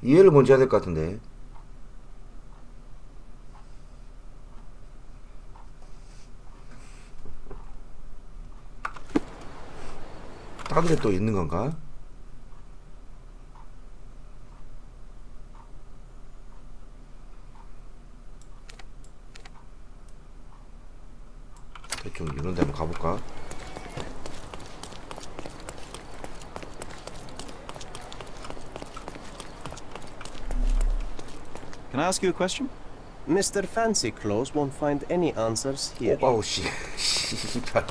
이해를 먼저 해야 될 것 같은데. 다른 데 또 있는 건가? 대충 이런 데 한번 가볼까? Can I ask you a question? Mr. Fancy Clothes won't find any answers here. 오바오 씨. 씨발.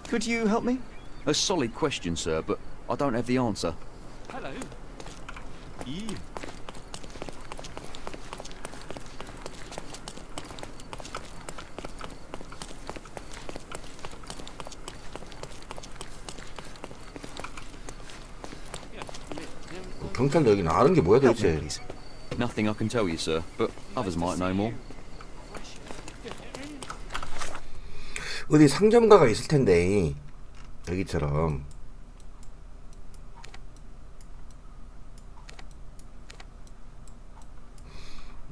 Could you help me? A solid question, sir, but I don't have the answer. Hello. 경찰도 여기는 아는 게 뭐야 도대체? Nothing I can tell you, sir, but others might know more. 어디 상점가가 있을 텐데 여기처럼.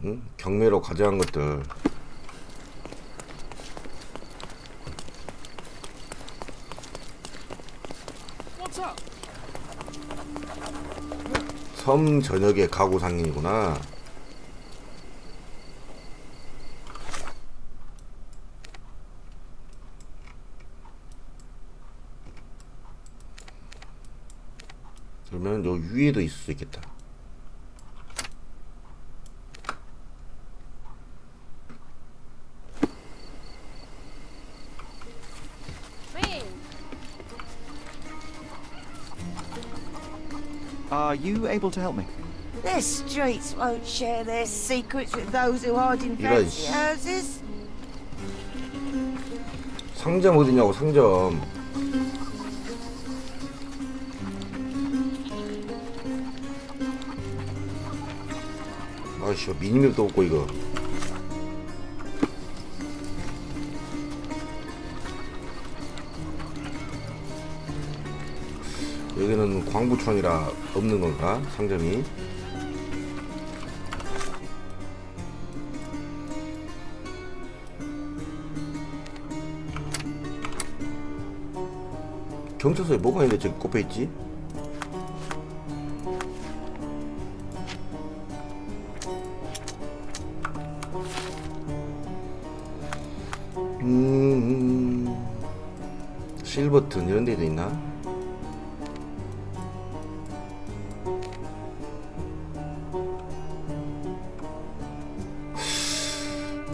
응? 경매로 가져간 것들. 섬 전역의 가구 상인이구나. 그러면 요 위에도 있을 수 있겠다. Are you able to help me? Their streets won't share their secrets with those who hide in fancy houses. 상점 어디냐고, 상점. 아이씨, 미니맵도 없고 이거. 여기는 광부촌이라 없는 건가? 상점이. 경찰서에 뭐가 있는데 저기 꼽혀 있지? 실버튼 이런 데도 있나?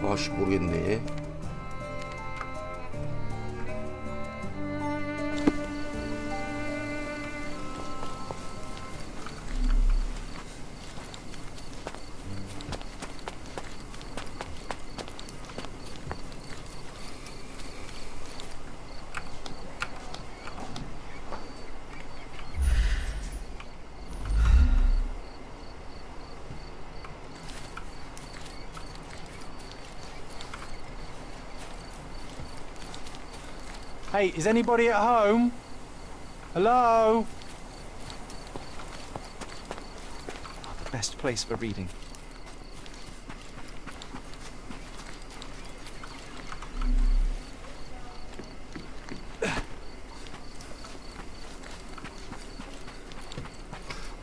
아씨 모르겠네. Hey, is anybody at home? Hello? The best place for reading.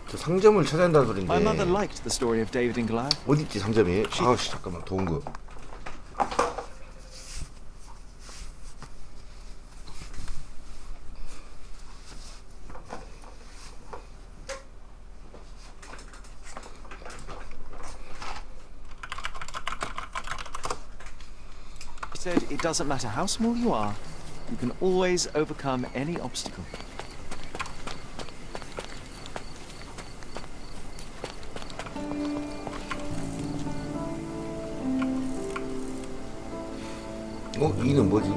저 상점을 찾아야 한다는 소린데. My mother liked the story of David and Goliath. 어디 있지 상점이? 아씨 잠깐만 더운 거. She said it doesn't matter how small you are, you can always overcome any obstacle. 이는 뭐지?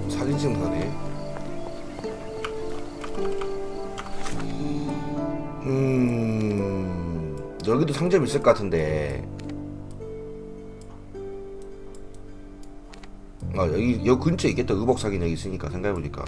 사진 찍는다네. 여기도 상점 있을 것 같은데. 아 여기 근처에 있겠다. 의복사긴 여기 있으니까 생각해보니까.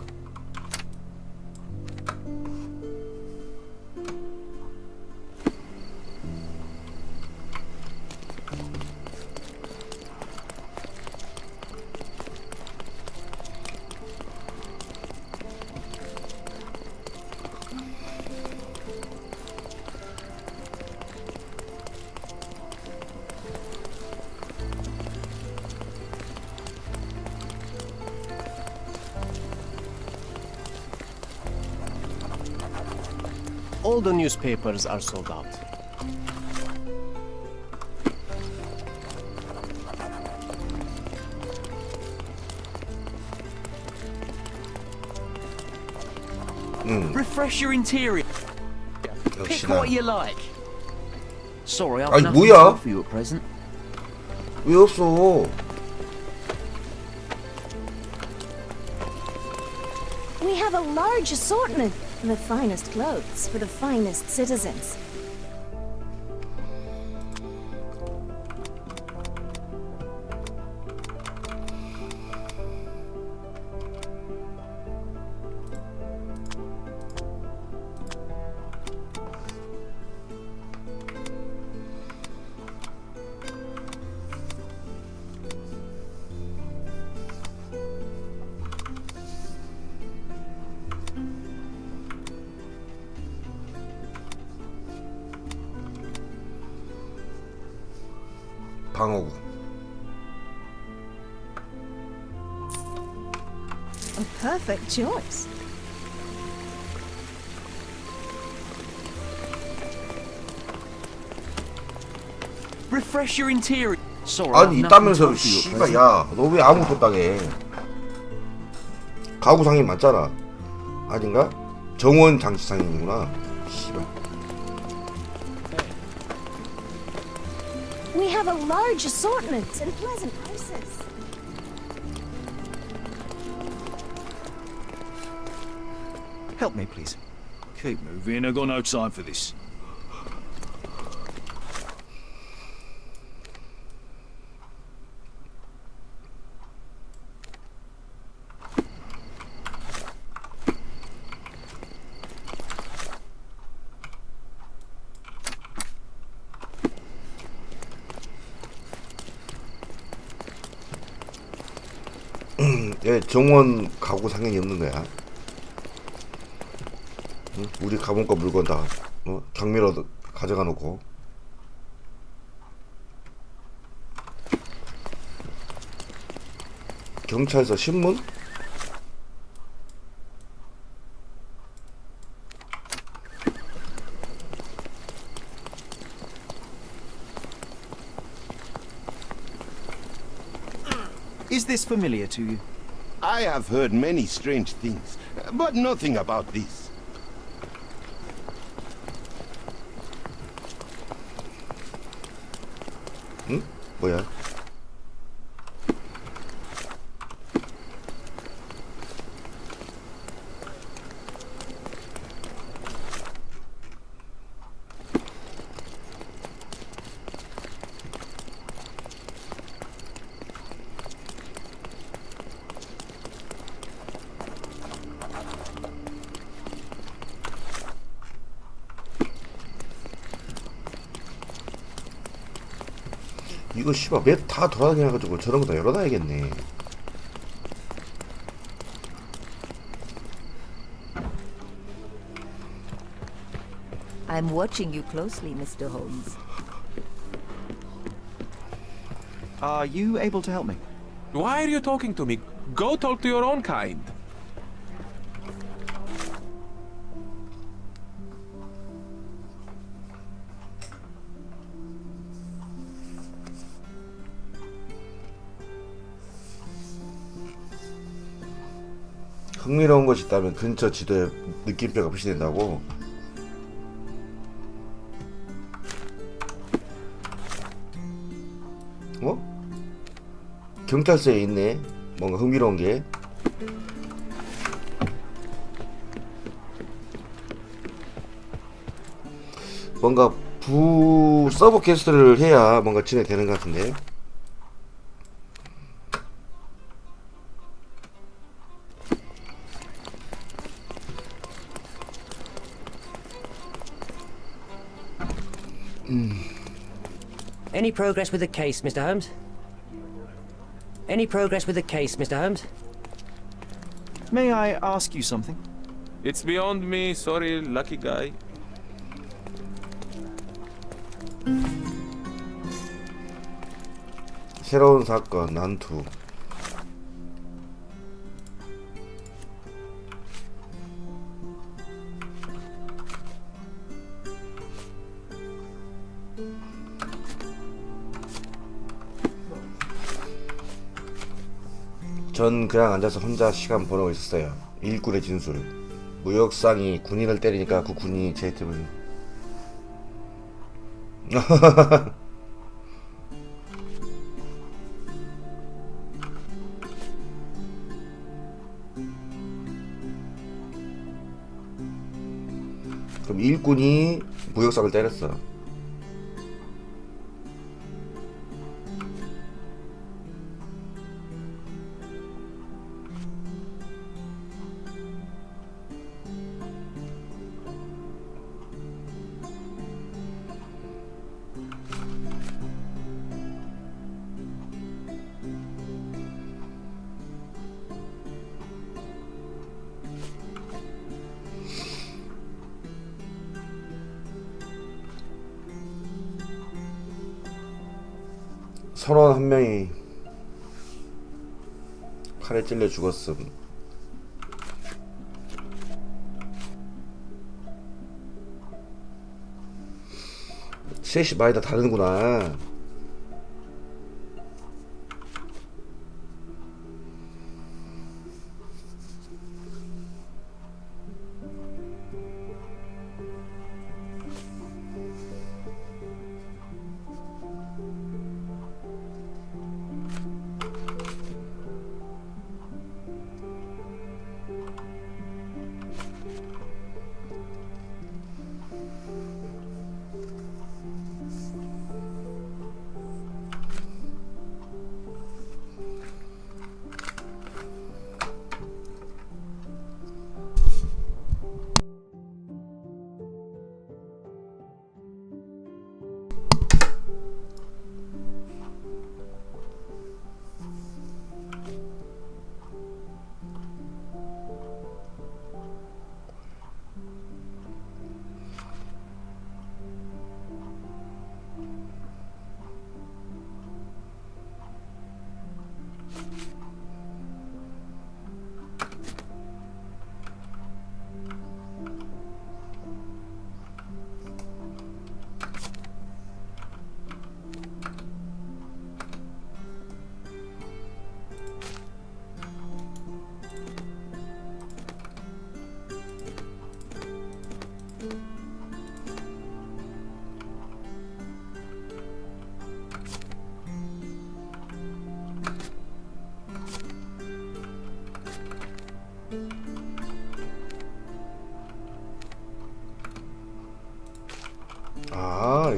All the newspapers are sold out. Refresh your interior. Pick what you like. Sorry, I've 아니 nothing 뭐야? to offer you at present. 왜 없어? We have a large assortment. The finest clothes for the finest citizens. 방어구. A perfect choice. Refresh your interior. Sorry, 아니 I've nothing to 있다면서 offer you at 씨발 present. 야 너 왜 아무것도 없다게? 가구 상인 맞잖아. 아닌가? 정원 장치 상인이구나. 씨발. We have a large assortment and pleasant prices. Help me, please. Keep moving, I've got no time for this. 예, 정원 가구 상인이 없는 거야. 응? 우리 가본거 물건 다 경매로 가져가 놓고. 경찰서 신문? Is this familiar to you? I have heard many strange things, but nothing about this. 응? 뭐야? 이거 씨발 맵 다 돌아다녀가지고 저런 거 다 열어놔야겠네. I'm watching you closely, Mr. Holmes. Are you able to help me? Why are you talking to me? Go talk to your own kind. 흥미로운 것이 있다면 근처 지도에 느낌표가 표시된다고? 경찰서에 있네. 뭔가 흥미로운 게. 뭔가 서버 퀘스트를 해야 뭔가 진행되는 것 같은데. Any progress with the case, Mr. Holmes? Any progress with the case, Mr. Holmes? May I ask you something? It's beyond me, sorry, lucky guy. 새로운 사건 난투. 전 그냥 앉아서 혼자 시간 보내고 있었어요. 일꾼의 진술. 무역상이 군인을 때리니까 그 군인이 제 팀을 그럼 일꾼이 무역상을 때렸어. 선원 한 명이 칼에 찔려 죽었음. 셋이 많이 다 다르구나.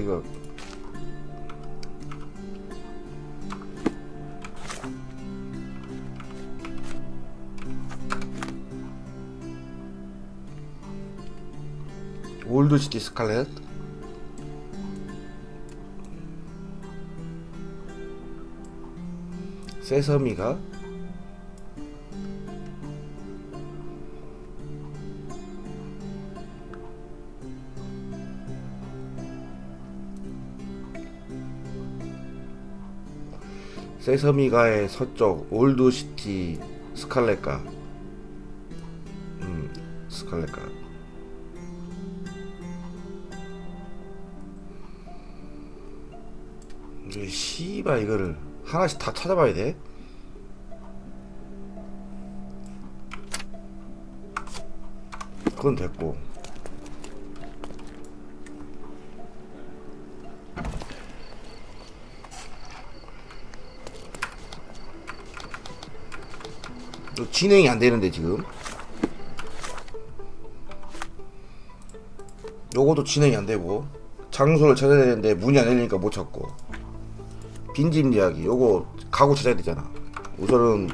이거 올드시티 스칼렛. 세서미가 세서미가의 서쪽 올드시티 스칼렛가. 스칼렛가. 이제 씨발 이거를 하나씩 다 찾아봐야 돼. 그건 됐고. 또 진행이 안 되는데 지금. 요것도 진행이 안 되고. 장소를 찾아야 되는데 문이 안 열리니까 못 찾고. 빈집 이야기 요거 가구 찾아야 되잖아. 우선은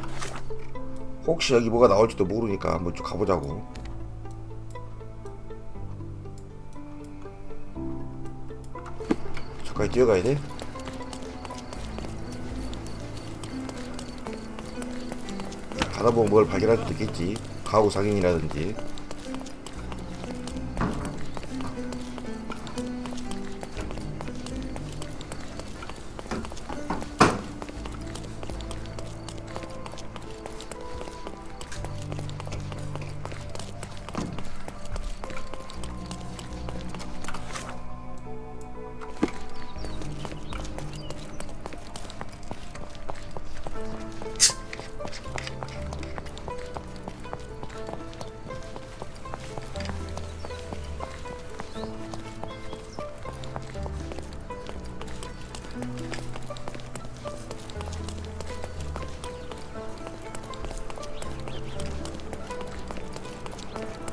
혹시 여기 뭐가 나올지도 모르니까 한번 쭉 가보자고. 저까지 뛰어가야 돼? 가다보면 뭘 발견할 수도 있겠지. 가구 상인이라든지.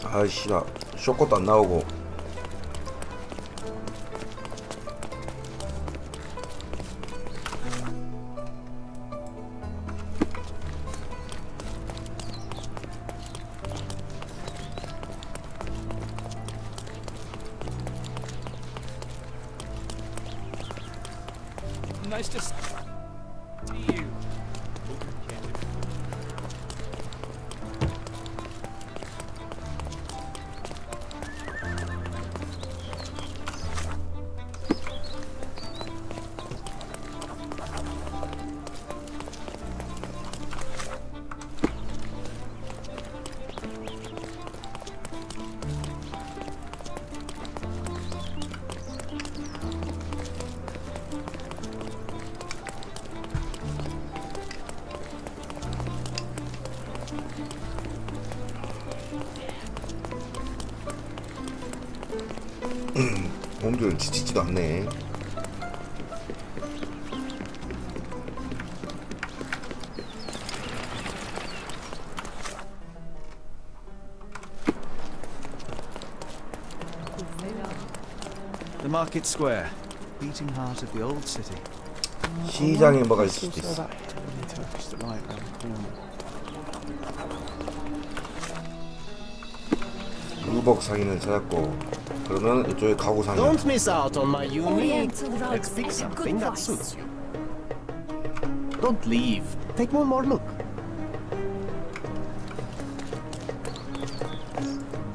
아이씨, 나 쇼컷도 안 나오고. Nice to see you. 홈즈를 지치지도 않네. The market square, beating heart of the old city. 시장에 뭐가 있을 수도 있어. 루벅 상인을 찾았고, 그러면 이쪽에 가구 상인. Don't miss out on my unique. Oriental rugs Let's pick at a something good that price. suits you. Don't leave. Take one more look.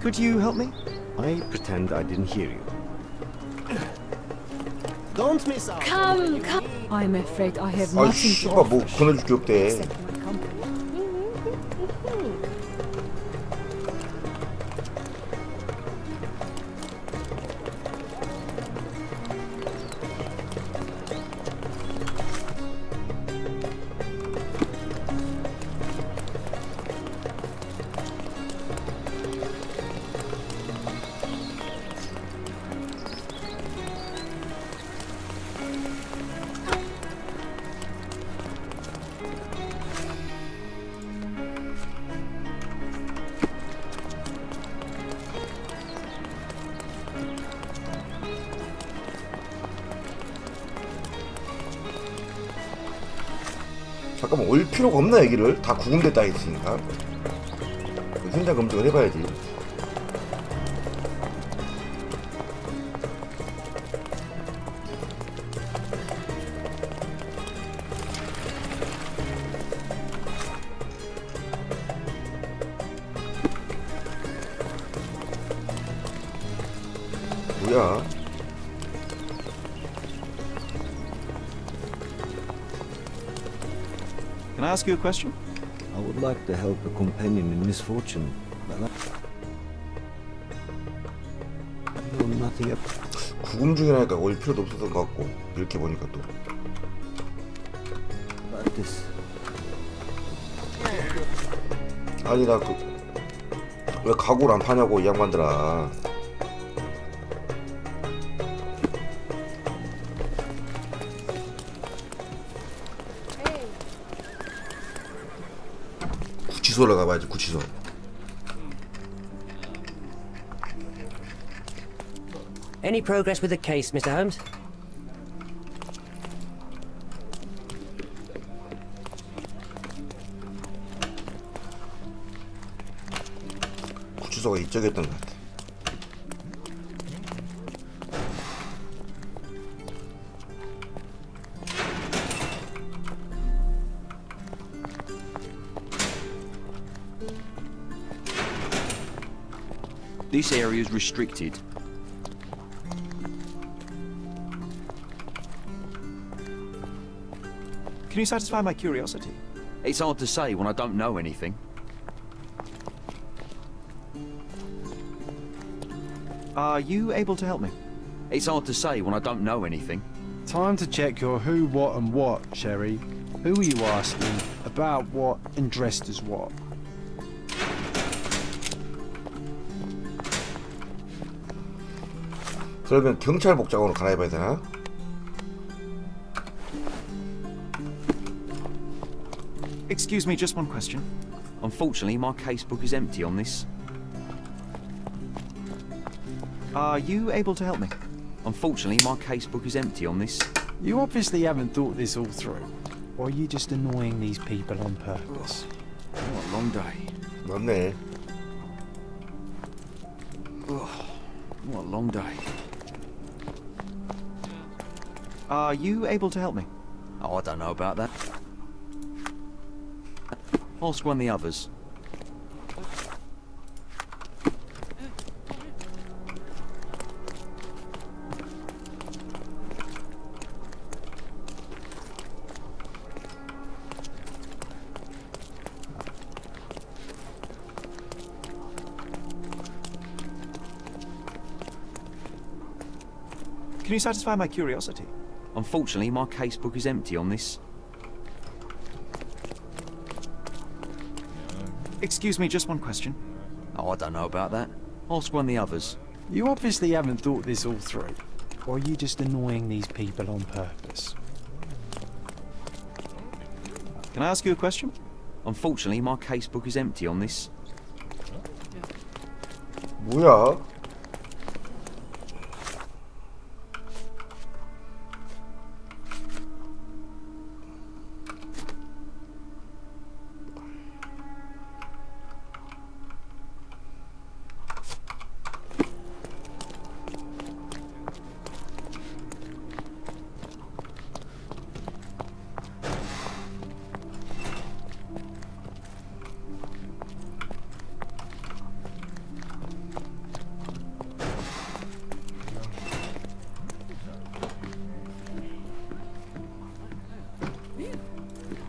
Could you help me? I pretend I didn't hear you. Don't miss out. Come, come. I'm afraid I have 아, nothing to 씨발 offer. 뭐 보내줄 게 없대. Except my company. 잠깐만 올 필요가 없나 여기를? 다 구금됐다 했으니까 현장 검증을 해봐야지. 뭐야? Can I ask you a question? I would like to help a companion in misfortune, but I know nothing about. 구금 중이라니까 올 필요도 없었던 것 같고 이렇게 보니까 또. But this. 아니 나 그 왜 가구를 안 파냐고 이 양반들아. 구치소로 가봐야지 구치소. Any progress with the case, Mr. Holmes? 구치소가 이쪽이었던 것 같아. This area is restricted. Can you satisfy my curiosity? It's hard to say when I don't know anything. Are you able to help me? It's hard to say when I don't know anything. Time to check your who, what and what, Sherry. Who are you asking, about what and dressed as what? 그러면 경찰 복장으로 갈아입어야 되나? Excuse me, just one question. Unfortunately, my casebook is empty on this. Are you able to help me? Unfortunately, my casebook is empty on this. You obviously haven't thought this all through. Or are you just annoying these people on purpose? What a long day. 맞네. What a long day. Are you able to help me? Oh, I don't know about that. Ask one of the others. Can you satisfy my curiosity? Unfortunately, my casebook is empty on this. Excuse me, just one question. Oh, I don't know about that. Ask one of the others. You obviously haven't thought this all through. Or are you just annoying these people on purpose? Can I ask you a question? Unfortunately, my casebook is empty on this. 뭐야?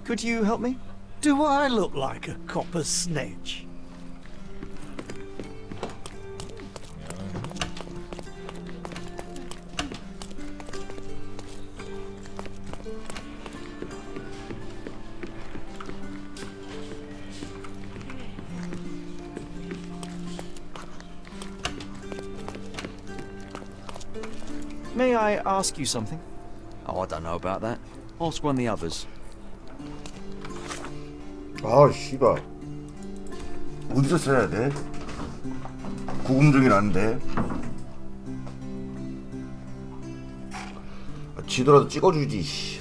Could you help me? Do I look like a copper snitch? May I ask you something? Oh, I don't know about that. Ask one of the others. 아 씨발 어디서 써야 돼? 구금 중이라는데. 지더라도 찍어주지.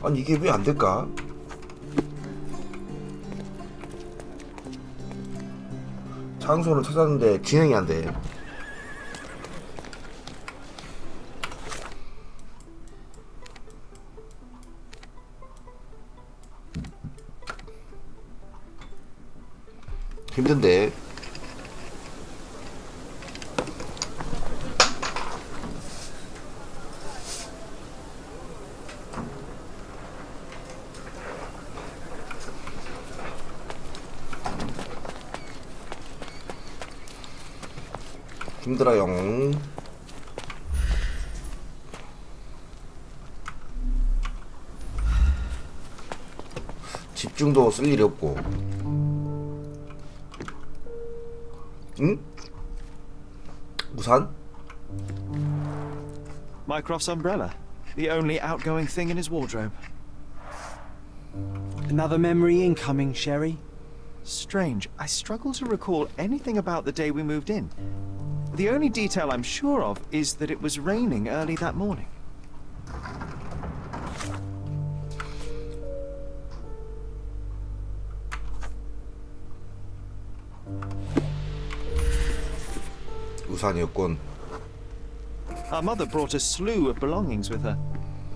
아니 이게 왜 안 될까? 장소를 찾았는데 진행이 안 돼. 힘든데. 힘들어요. 집중도 쓸 일이 없고. 응? 우산? Mycroft's umbrella. The only outgoing thing in his wardrobe. Another memory incoming, Sherry. Strange. I struggle to recall anything about the day we moved in. The only detail I'm sure of is that it was raining early that morning. 우산이었군. Our mother brought a slew of belongings with her.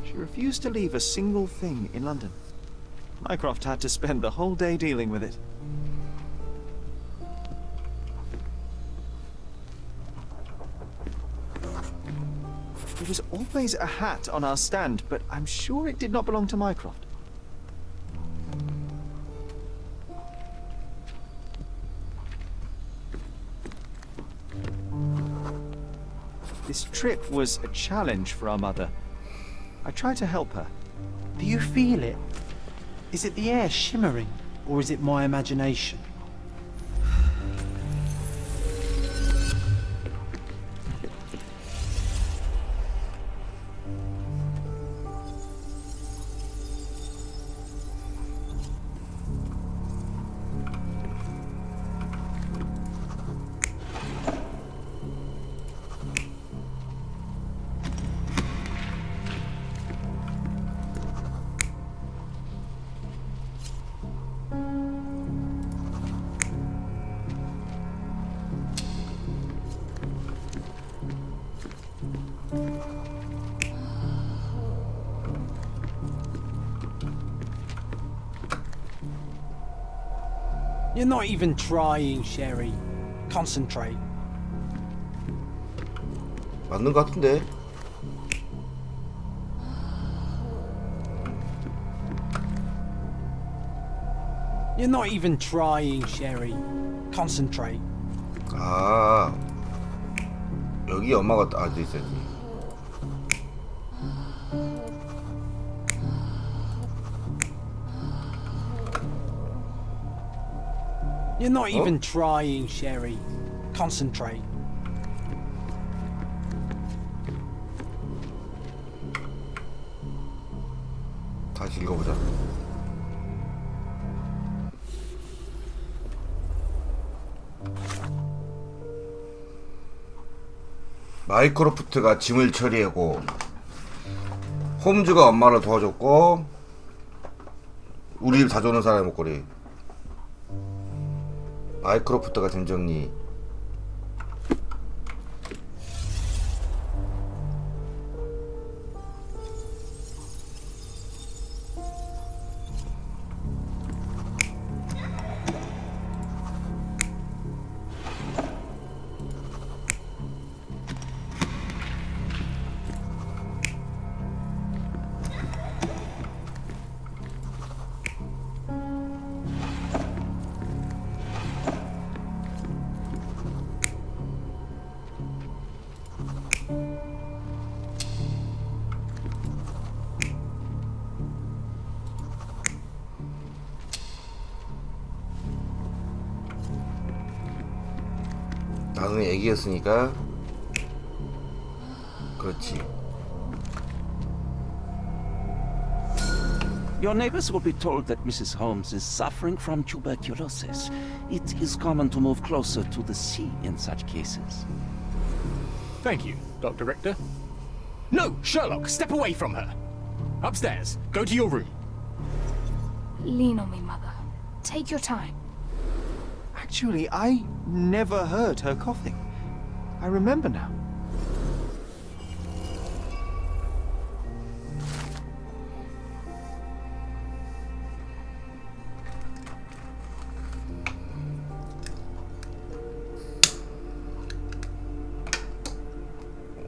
She refused to leave a single thing in London. Mycroft had to spend the whole day dealing with it. There was always a hat on our stand, but I'm sure it did not belong to Mycroft. This trip was a challenge for our mother. I tried to help her. Do you feel it? Is it the air shimmering, or is it my imagination? You're not even trying, Sherry. Concentrate. 맞는 것 같은데. You're not even trying, Sherry. Concentrate. 아, 여기 엄마가 앉아 있어야지. You're not even trying, Sherry. Concentrate. 다시 읽어보자. 마이크로프트가 짐을 처리하고 홈즈가 엄마를 도와줬고 우리를 자주 오는 사람의 목걸이. 마이크로프트가 짐 정리. 나는 애기였으니까 그렇지. Your neighbors will be told that Mrs. Holmes is suffering from tuberculosis. It is common to move closer to the sea in such cases. Thank you, Dr. Richter. No, Sherlock, step away from her. Upstairs. Go to your room. Lean on me, Mother. Take your time. Actually, I never heard her coughing. I remember now.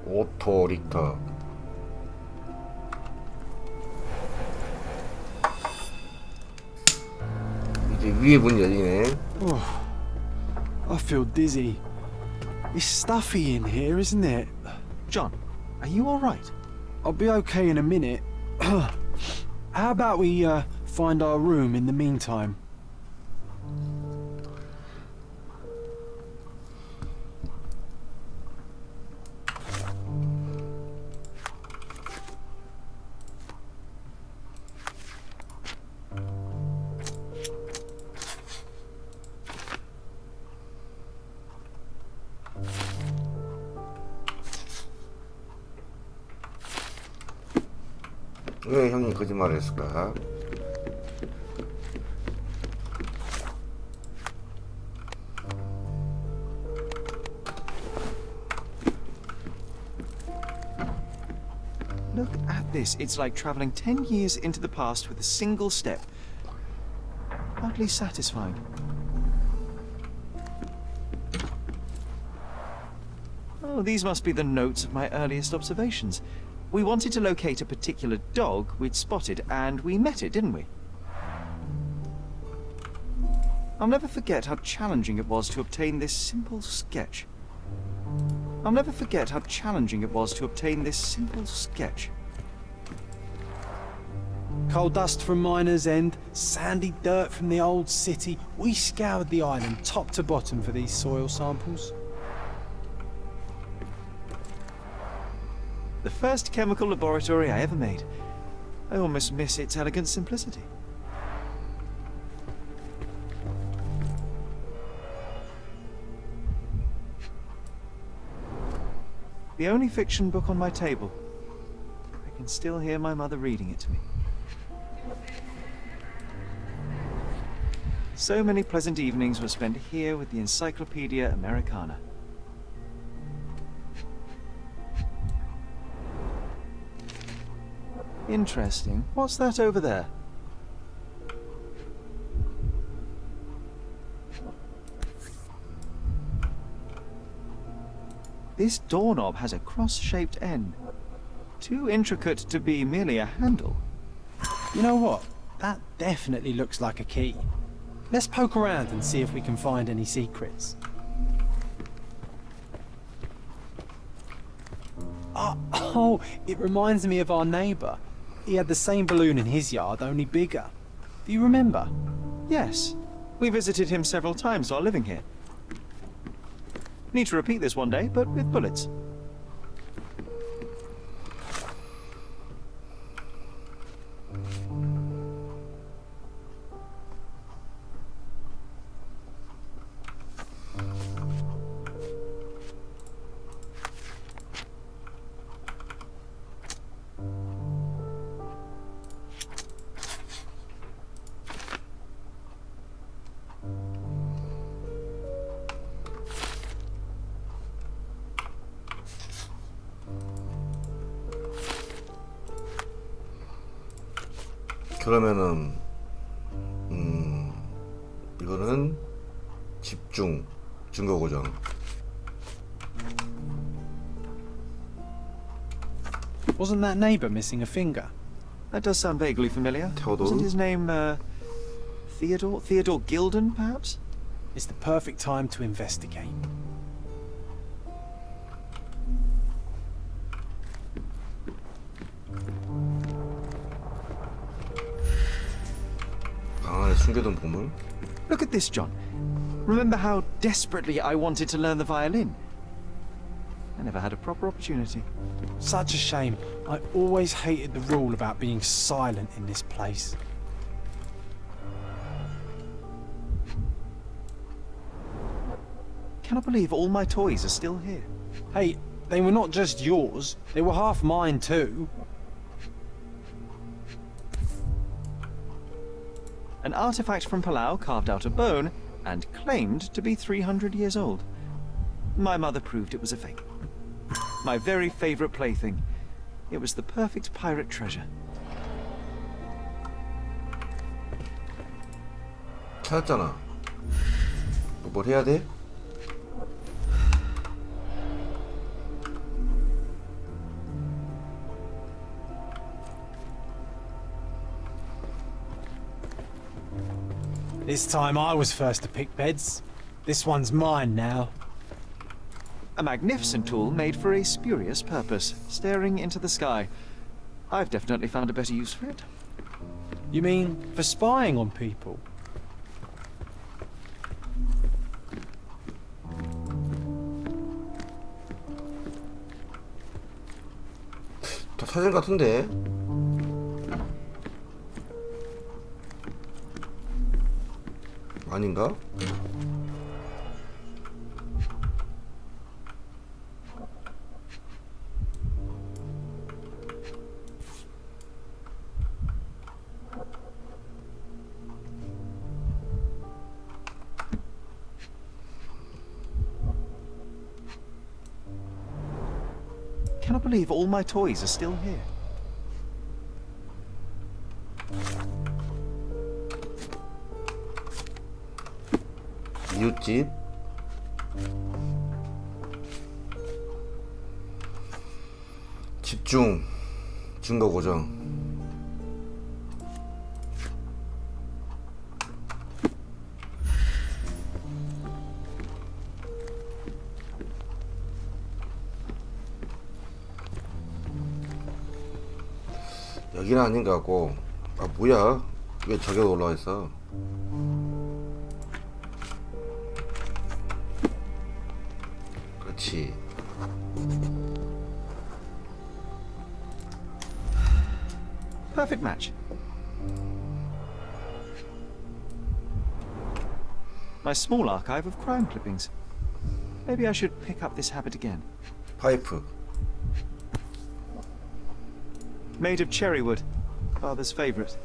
오토리터. 이제 위에 문 열리네. I feel dizzy. It's stuffy in here, isn't it? John, are you all right? I'll be okay in a minute. How about we find our room in the meantime? 왜 형이 거짓말을 했을까? Look at this. It's like traveling 10 years into the past with a single step. Oddly satisfying. Oh, these must be the notes of my earliest observations. We wanted to locate a particular dog we'd spotted, and we met it, didn't we? I'll never forget how challenging it was to obtain this simple sketch. I'll never forget how challenging it was to obtain this simple sketch. Coal dust from Miner's End, sandy dirt from the old city. We scoured the island top to bottom for these soil samples. The first chemical laboratory I ever made. I almost miss its elegant simplicity. The only fiction book on my table. I can still hear my mother reading it to me. So many pleasant evenings were spent here with the Encyclopedia Americana. Interesting. What's that over there? This doorknob has a cross-shaped end. Too intricate to be merely a handle. You know what? That definitely looks like a key. Let's poke around and see if we can find any secrets. Oh, it reminds me of our neighbour. He had the same balloon in his yard, only bigger. Do you remember? Yes. We visited him several times while living here. Need to repeat this one day, but with bullets. 그러면은 이거는 집중 증거 고정. Wasn't that neighbour missing a finger? That does sound vaguely familiar. Theodore? Wasn't his name Theodore? Theodore Gilden, perhaps? It's the perfect time to investigate. 방 안에 숨겨둔 보물? Look at this, John. Remember how desperately I wanted to learn the violin? I never had a proper opportunity. Such a shame. I always hated the rule about being silent in this place. Cannot believe all my toys are still here. Hey, they were not just yours. They were half mine too. An artifact from Palau carved out of bone and claimed to be 300 years old. My mother proved it was a fake. My very favorite plaything. It was the perfect pirate treasure. 찾았잖아. 뭘 해야 돼? This time I was first to pick beds. This one's mine now. A magnificent tool made for a spurious purpose, staring into the sky. I've definitely found a better use for it. You mean for spying on people? 다 사진 같은데? 아닌가? Cannot believe all my toys are still here. 이웃집 집중 증거 고정 여기는 아닌 것 같고 아 뭐야 왜 저기 올라와 있어 그렇지 Perfect match. My small archive of crime clippings. Maybe I should pick up this habit again. 파이프 Made of cherry wood. Father's favorite.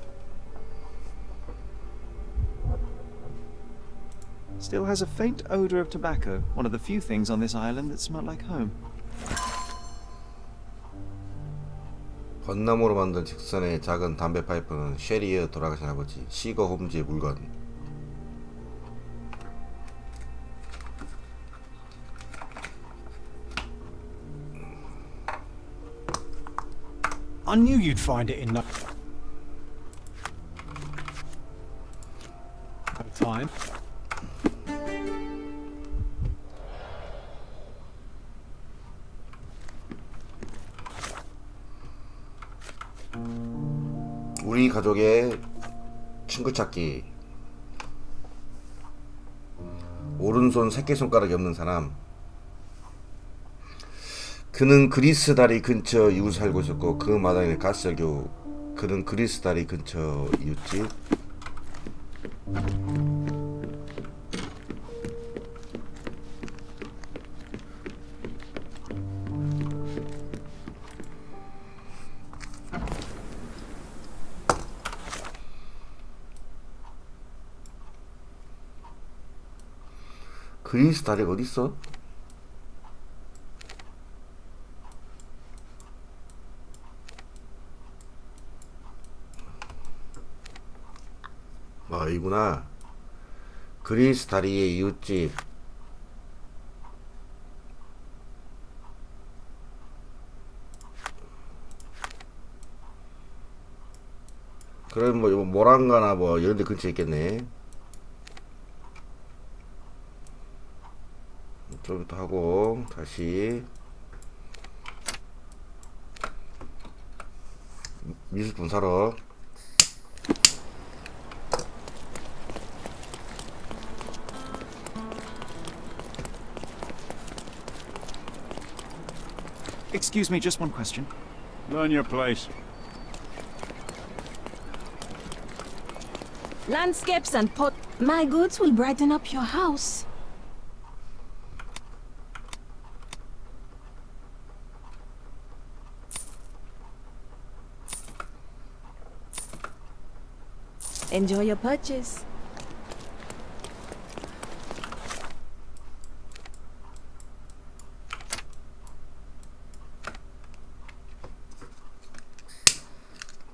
Still has a faint odor of tobacco. One of the few things on this island that smell like home. 벚나무로 만든 직선의 작은 담배 파이프는 쉐리의 돌아가신 아버지 시거 홈즈의 물건. I knew you'd find it in no time. 우리 가족의 친구 찾기. 오른손 새끼손가락이 없는 사람. 그는 그리스 다리 근처 이웃 살고 있었고 그 마당에 가스열교. 그는 그리스 다리 근처 이웃집. 그리스 다리가 어딨어? 아 이구나. 그리스 다리의 이웃집. 그럼 뭐 모란가나 뭐 이런 데 근처에 있겠네. 이쪽부터 하고 다시 미술품 사러. Excuse me, just one question. Learn your place. Landscapes and pot. My goods will brighten up your house. Enjoy your purchase.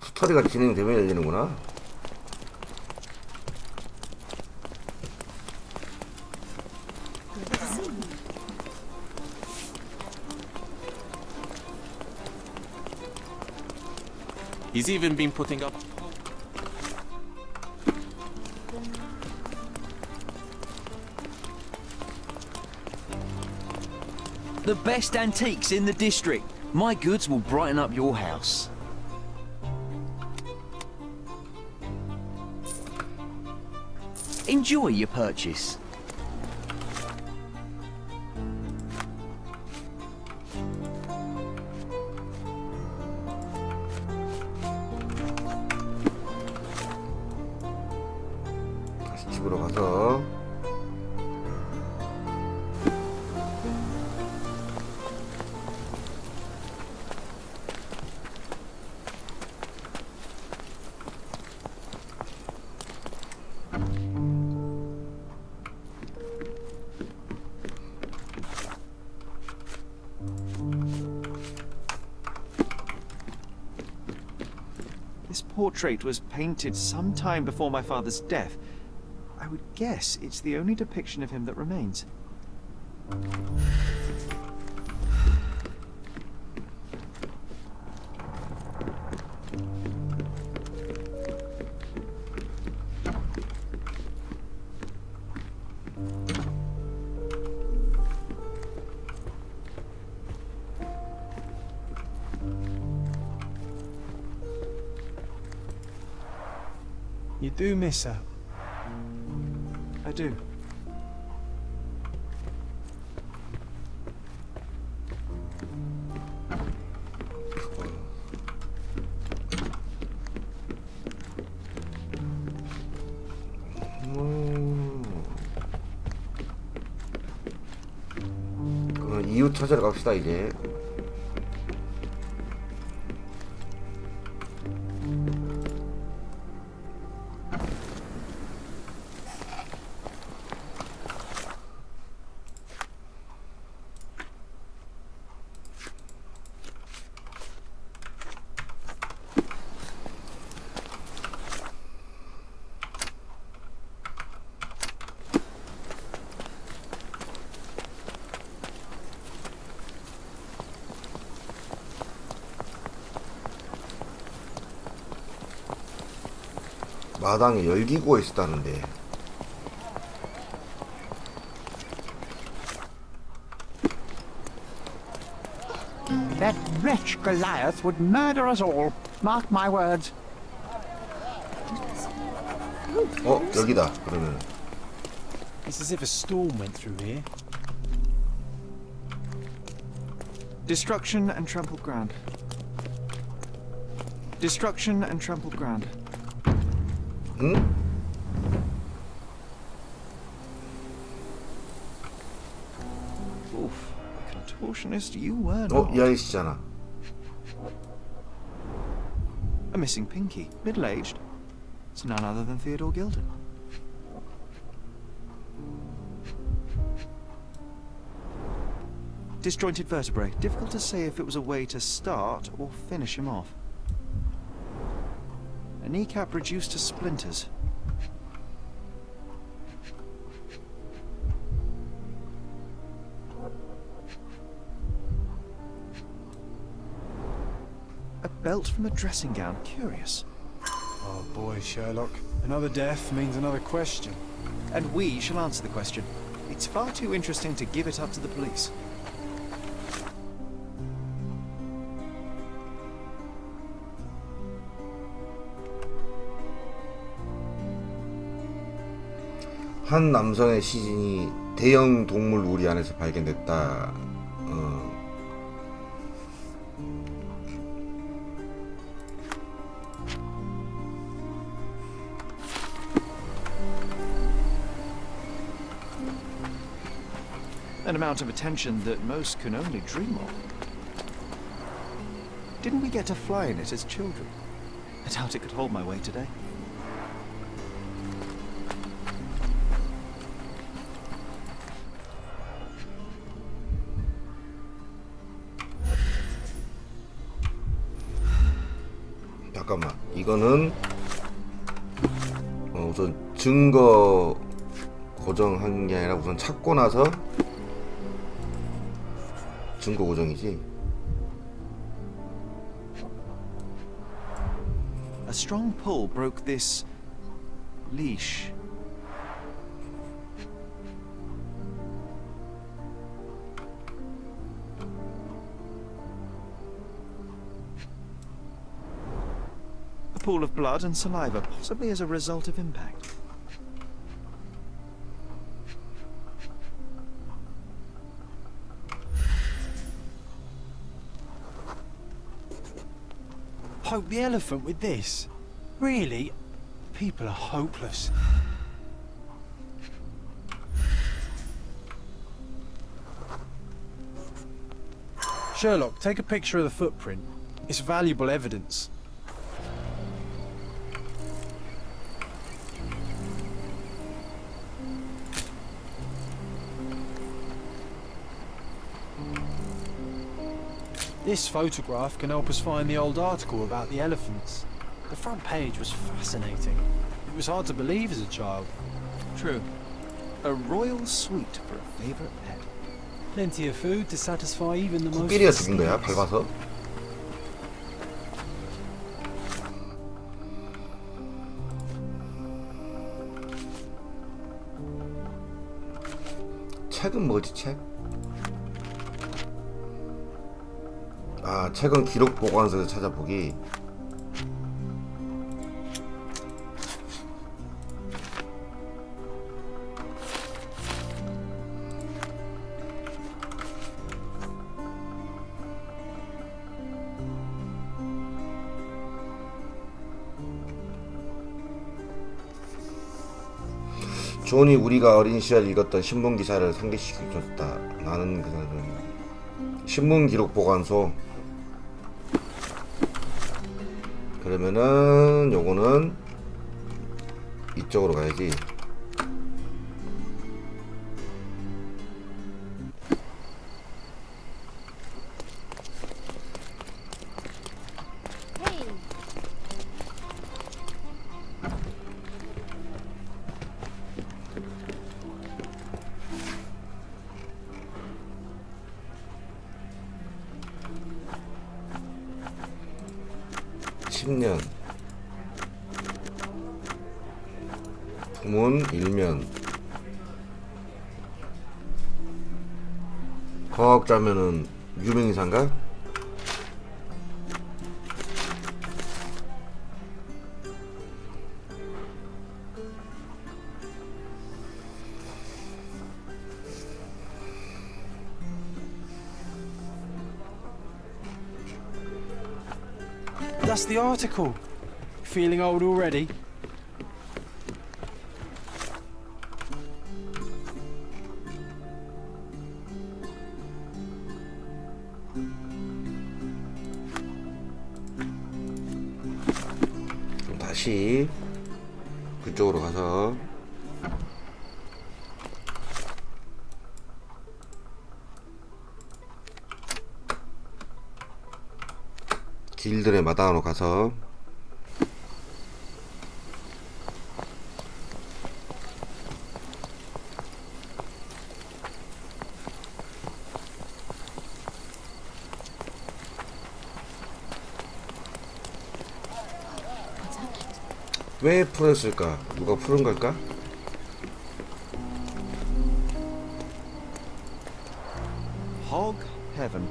스토리가 진행되면 열리는구나. He's even been putting up. The best antiques in the district. My goods will brighten up your house. Enjoy your purchase. 다시 집으로 가서 This portrait was painted some time before my father's death. I would guess it's the only depiction of him that remains. You do miss her. I do. 그럼 이웃 찾으러 갑시다 이제. 마당에 열기구가 있었다는데. That wretch Goliath would murder us all. Mark my words. 여기다. 그러면 It's as if a storm went through here. Destruction and trampled ground. Destruction and trampled ground. 응? Oof, contortionist you were not. 이 아저씨잖아. A missing pinky, middle-aged. It's none other than Theodore Gilden. Disjointed vertebrae. Difficult to say if it was a way to start or finish him off. A kneecap reduced to splinters. A belt from a dressing gown. Curious. Oh boy, Sherlock. Another death means another question. And we shall answer the question. It's far too interesting to give it up to the police. 한 남성의 시신이 대형 동물 우리 안에서 발견됐다. An amount of attention that most can only dream of. Didn't we get to fly in it as children? I doubt it could hold my weight today. 잠깐만, 이거는 우선 증거 고정한 게 아니라 우선 찾고 나서 증거 고정이지. A strong pull broke this leash. A pool of blood and saliva, possibly as a result of impact. Poke the elephant with this? Really? People are hopeless. Sherlock, take a picture of the footprint. It's valuable evidence. This photograph can help us find the old article about the elephants. The front page was fascinating. It was hard to believe as a child. True. A royal suite for a favorite pet. Plenty of food to satisfy even the most... 코끼리가 죽인 거야, 밟아서? 책은 뭐지, 책? 아, 책은 기록 보관소에서 찾아보기. 존이 우리가 어린 시절 읽었던 신문 기사를 상기시켜줬다. 나는 그날은 신문 기록 보관소. 그러면은 요거는 이쪽으로 가야지. 부문 일면. 과학자면은 유명인사인가? That's the article. Feeling old already? 다시 그쪽으로 가서 길들의 마당으로 가서 왜 풀었을까? 누가 푸른 걸까? Hog heaven.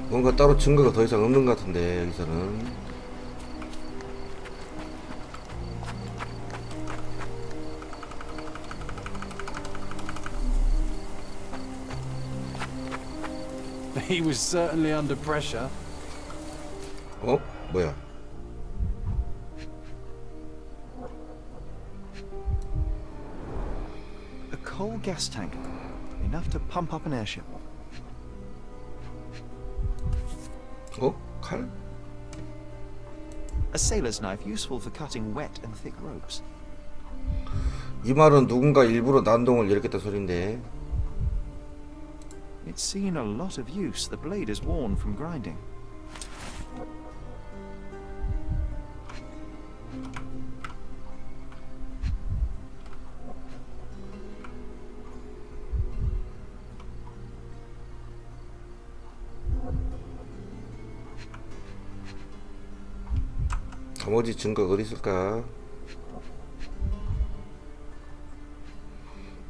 뭔가 따로 증거가 더 이상 없는 것 같은데 여기서는. He was certainly under pressure. 어? 뭐야? A coal gas tank. Enough to pump up an airship. 어? 칼? A sailor's knife useful for cutting wet and thick ropes. 이 말은 누군가 일부러 난동을 일으켰다 소린데. It's seen a lot of use. The blade is worn from grinding. 나머지 증거가 어디 있을까?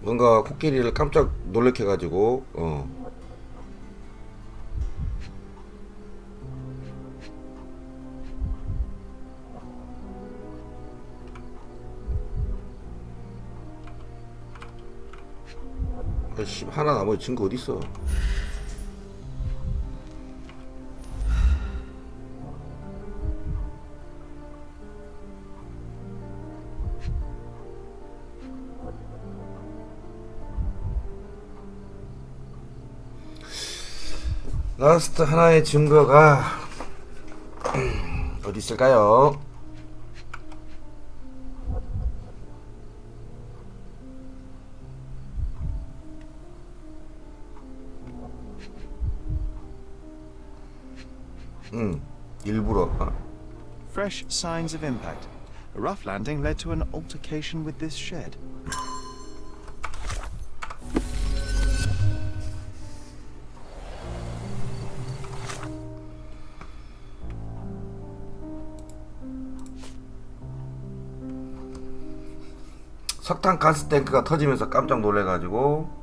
뭔가 코끼리를 깜짝 놀래켜가지고 아이씨, 하나 나머지 증거 어디 있어? 라스트 하나의 증거가 어디 있을까요? 일부러. Fresh signs of impact. A rough landing led to an altercation with this shed. 석탄 가스 탱크가 터지면서 깜짝 놀래가지고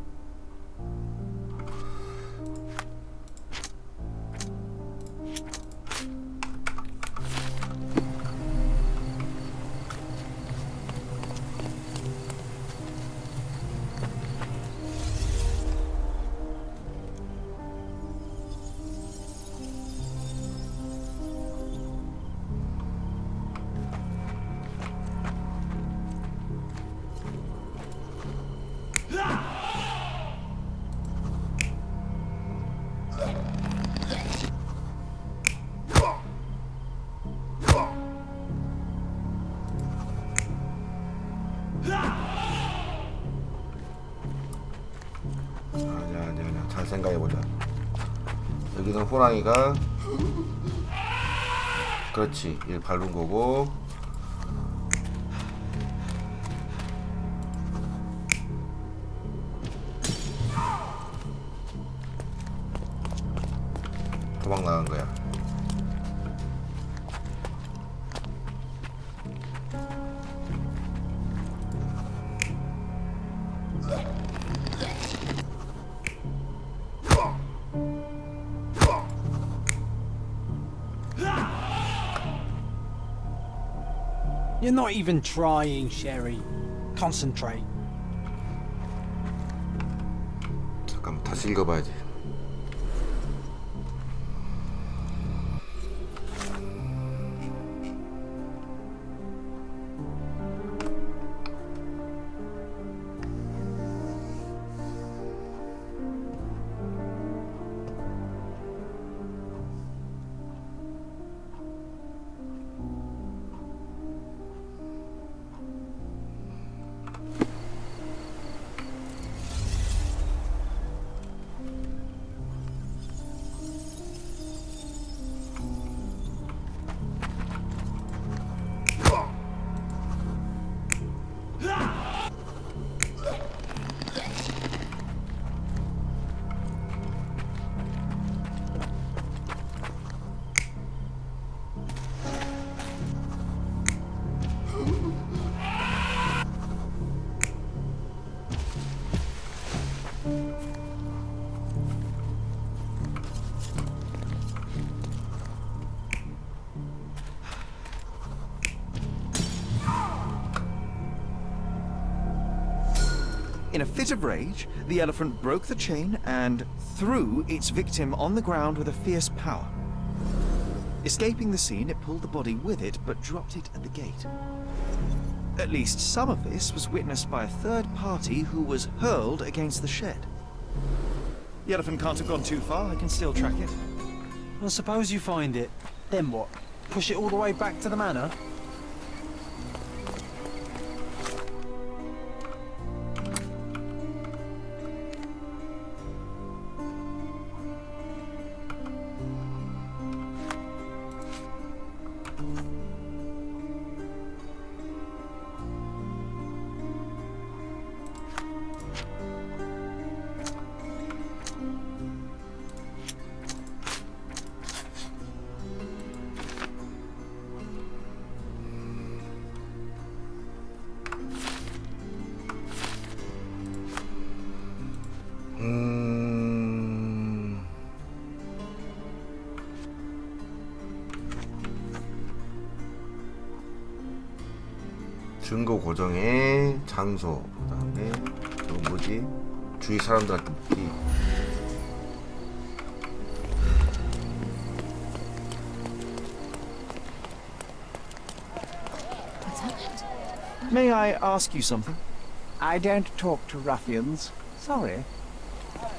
아니야 잘 생각해보자. 여기는 호랑이가 그렇지 얘 밟은 거고 도망 나간 거야. You're not even trying, Sherry. Concentrate. 잠깐만 다시 읽어봐야지. In a fit of rage, the elephant broke the chain and threw its victim on the ground with a fierce power. Escaping the scene, it pulled the body with it, but dropped it at the gate. At least some of this was witnessed by a third party who was hurled against the shed. The elephant can't have gone too far, I can still track it. Well, suppose you find it. Then what? Push it all the way back to the manor? 증거 고정의 장소, 그다음에 이건 뭐지? 주위 사람들한테 묻기. May I ask you something? I don't talk to ruffians. Sorry.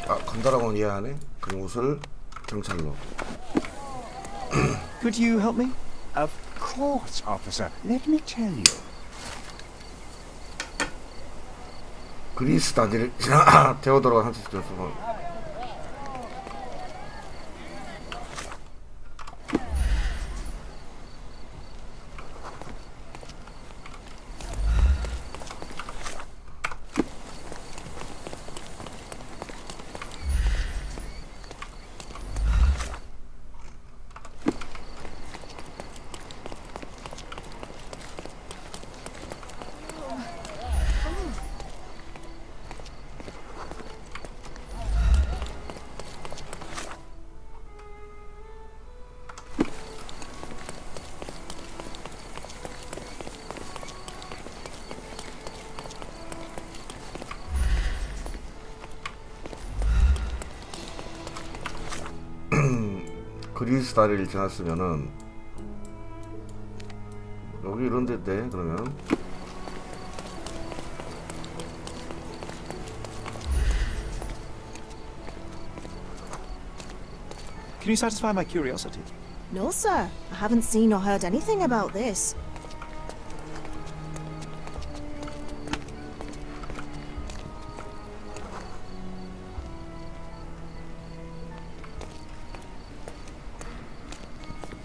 아, 간다라고는 이해하네. 그 옷을 경찰로. Could you help me? Of course, officer. Let me tell you. 그리스 단지를 데오도로가 한치였어. 그리스 다리를 지났으면은 여기 이런 데인데 그러면 Can you satisfy my curiosity? No, sir. I haven't seen or heard anything about this.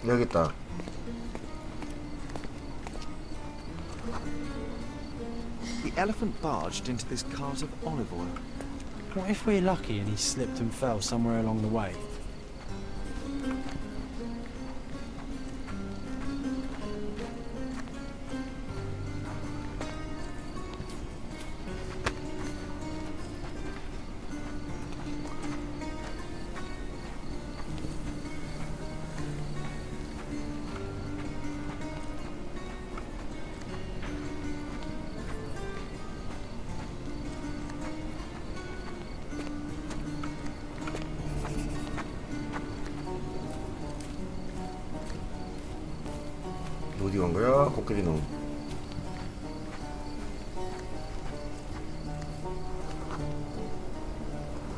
여기 있다. The elephant barged into this cart of olive oil. What if we're lucky and he slipped and fell somewhere along the way? 어디 간 거야? 코끼리 놈.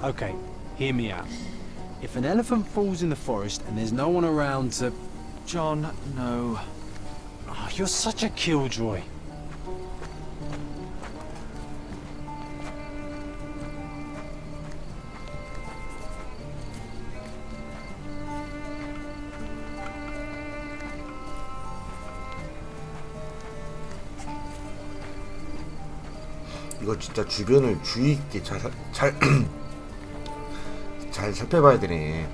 Okay, hear me out. If an elephant falls in the forest and there's no one around to... John, no. Oh, you're such a killjoy. 이거 진짜 주변을 주의 있게 잘 살펴봐야 되네.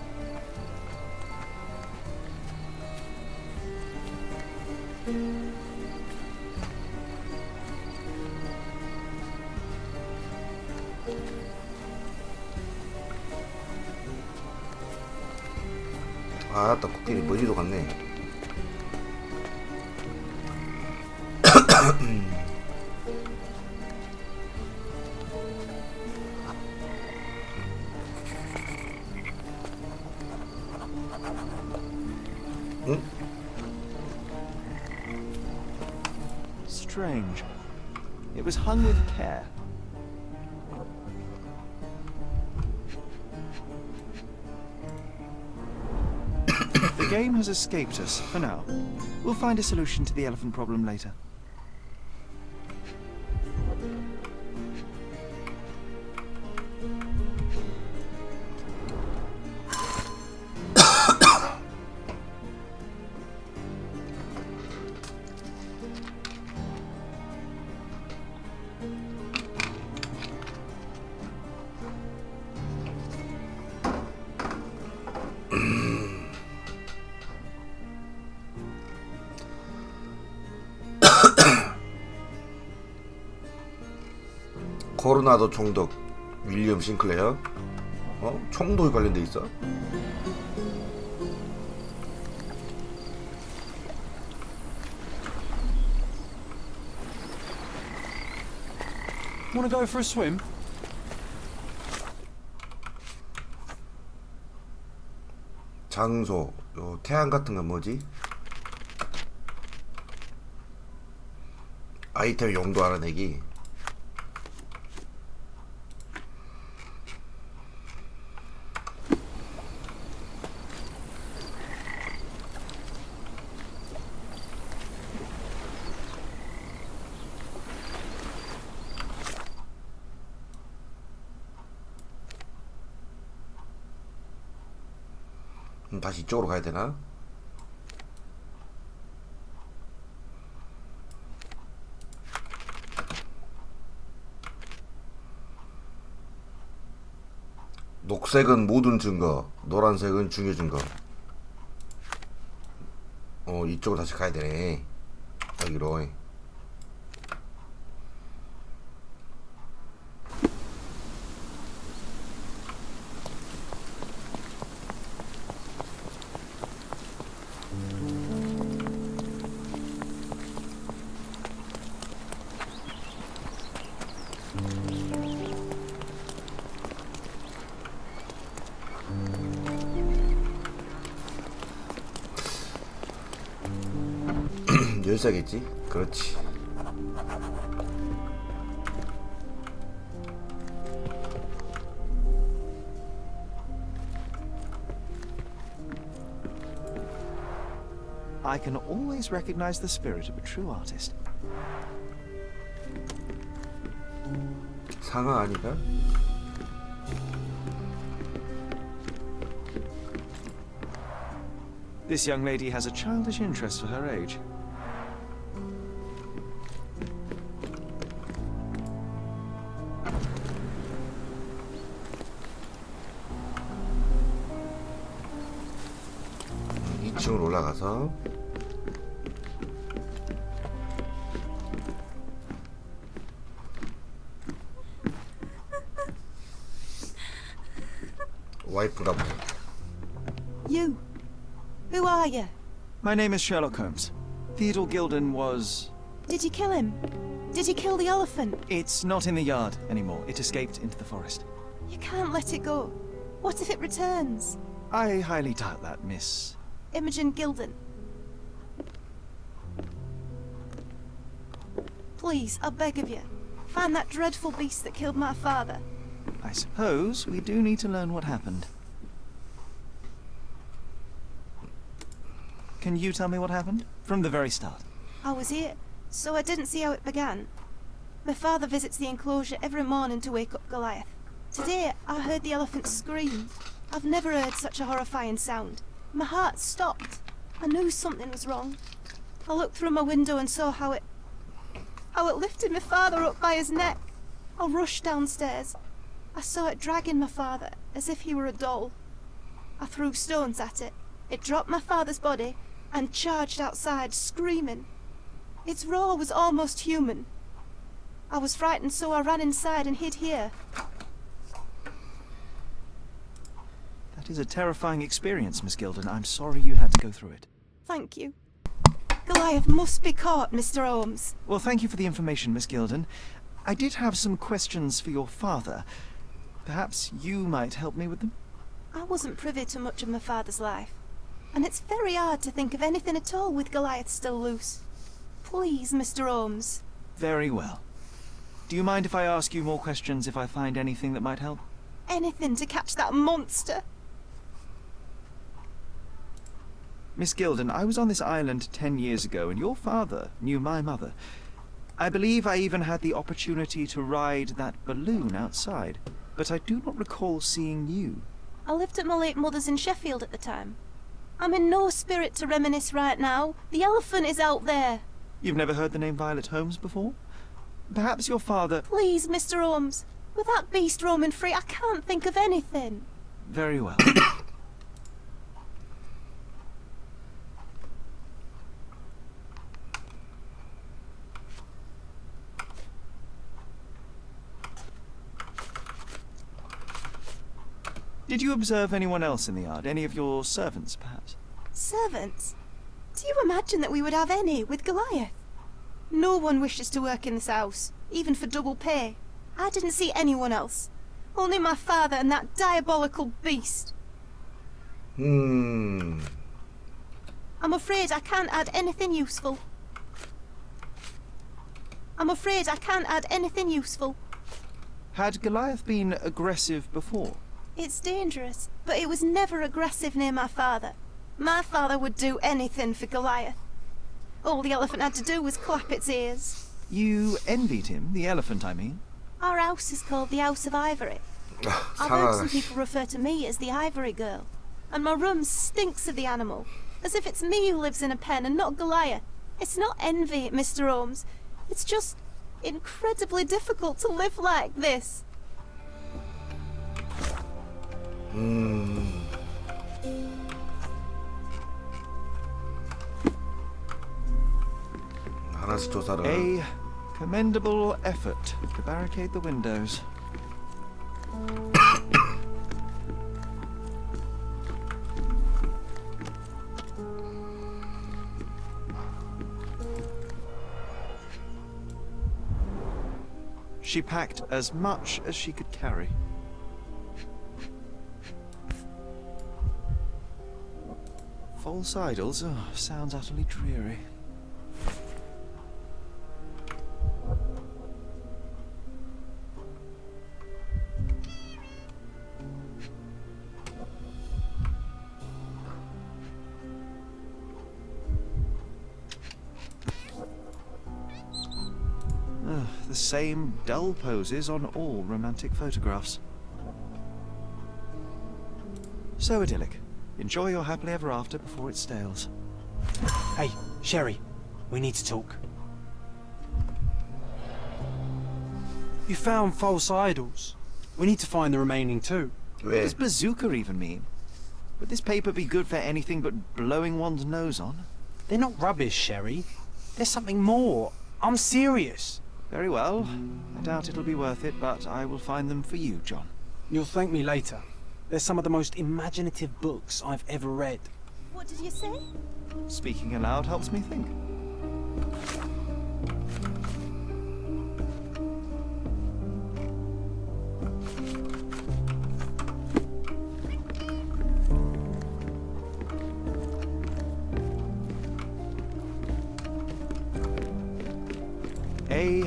아, 나 코끼리 머리도 갔네. 응? Strange. It was hung with care. game has escaped us for now. We'll find a solution to the elephant problem later. 코로나도 총독 윌리엄 싱클레어? 총독이 관련돼 있어? Wanna go for a swim? 장소, 요 태양 같은 건 뭐지? 아이템 용도 알아내기. 다시 이쪽으로 가야 되나? 녹색은 모든 증거, 노란색은 중요 증거. 이쪽으로 다시 가야 되네. 여기로. 열쇠겠지? 그렇지. I can always recognize the spirit of a true artist. 상아 아닌가? This young lady has a childish interest for her age. 층으로 올라가서 와이프가 You. Who are you? My name is Sherlock Holmes. Theodore Gilden was... Did you kill him? Did you kill the elephant? It's not in the yard anymore. It escaped into the forest. You can't let it go. What if it returns? I highly doubt that, Miss... Imogen Gilden. Please, I beg of you, find that dreadful beast that killed my father. I suppose we do need to learn what happened. Can you tell me what happened? From the very start. I was here, so I didn't see how it began. My father visits the enclosure every morning to wake up Goliath. Today, I heard the elephant scream. I've never heard such a horrifying sound. My heart stopped. I knew something was wrong. I looked through my window and saw how it lifted my father up by his neck. I rushed downstairs. I saw it dragging my father as if he were a doll. I threw stones at it. It dropped my father's body and charged outside, screaming. Its roar was almost human. I was frightened, so I ran inside and hid here. That is a terrifying experience, Miss Gilden. I'm sorry you had to go through it. Thank you. Goliath must be caught, Mr. Holmes. Well, thank you for the information, Miss Gilden. I did have some questions for your father. Perhaps you might help me with them? I wasn't privy to much of my father's life, and it's very hard to think of anything at all with Goliath still loose. Please, Mr. Holmes. Very well. Do you mind if I ask you more questions if I find anything that might help? Anything to catch that monster. Miss Gilden, I was on this island 10 years ago, and your father knew my mother. I believe I even had the opportunity to ride that balloon outside, but I do not recall seeing you. I lived at my late mother's in Sheffield at the time. I'm in no spirit to reminisce right now. The elephant is out there. You've never heard the name Violet Holmes before? Perhaps your father... Please, Mr. Holmes. With that beast roaming free, I can't think of anything. Very well. Did you observe anyone else in the yard? Any of your servants, perhaps? Servants? Do you imagine that we would have any with Goliath? No one wishes to work in this house, even for double pay. I didn't see anyone else. Only my father and that diabolical beast. I'm afraid I can't add anything useful. Had Goliath been aggressive before? It's dangerous, but it was never aggressive near my father. My father would do anything for Goliath. All the elephant had to do was clap its ears. You envied him, the elephant, I mean? Our house is called the House of Ivory. I've heard some people refer to me as the Ivory Girl. And my room stinks of the animal, as if it's me who lives in a pen and not Goliath. It's not envy, Mr. Holmes. It's just incredibly difficult to live like this. A commendable effort to barricade the windows. She packed as much as she could carry. False idols? Oh, sounds utterly dreary. The same dull poses on all romantic photographs. So idyllic. Enjoy your happily ever after before it stales. Hey, Sherry, we need to talk. You found false idols. We need to find the remaining two. What does bazooka even mean? Would this paper be good for anything but blowing one's nose on? They're not rubbish, Sherry. There's something more. I'm serious. Very well. I doubt it'll be worth it, but I will find them for you, John. You'll thank me later. They're some of the most imaginative books I've ever read. What did you say? Speaking aloud helps me think. A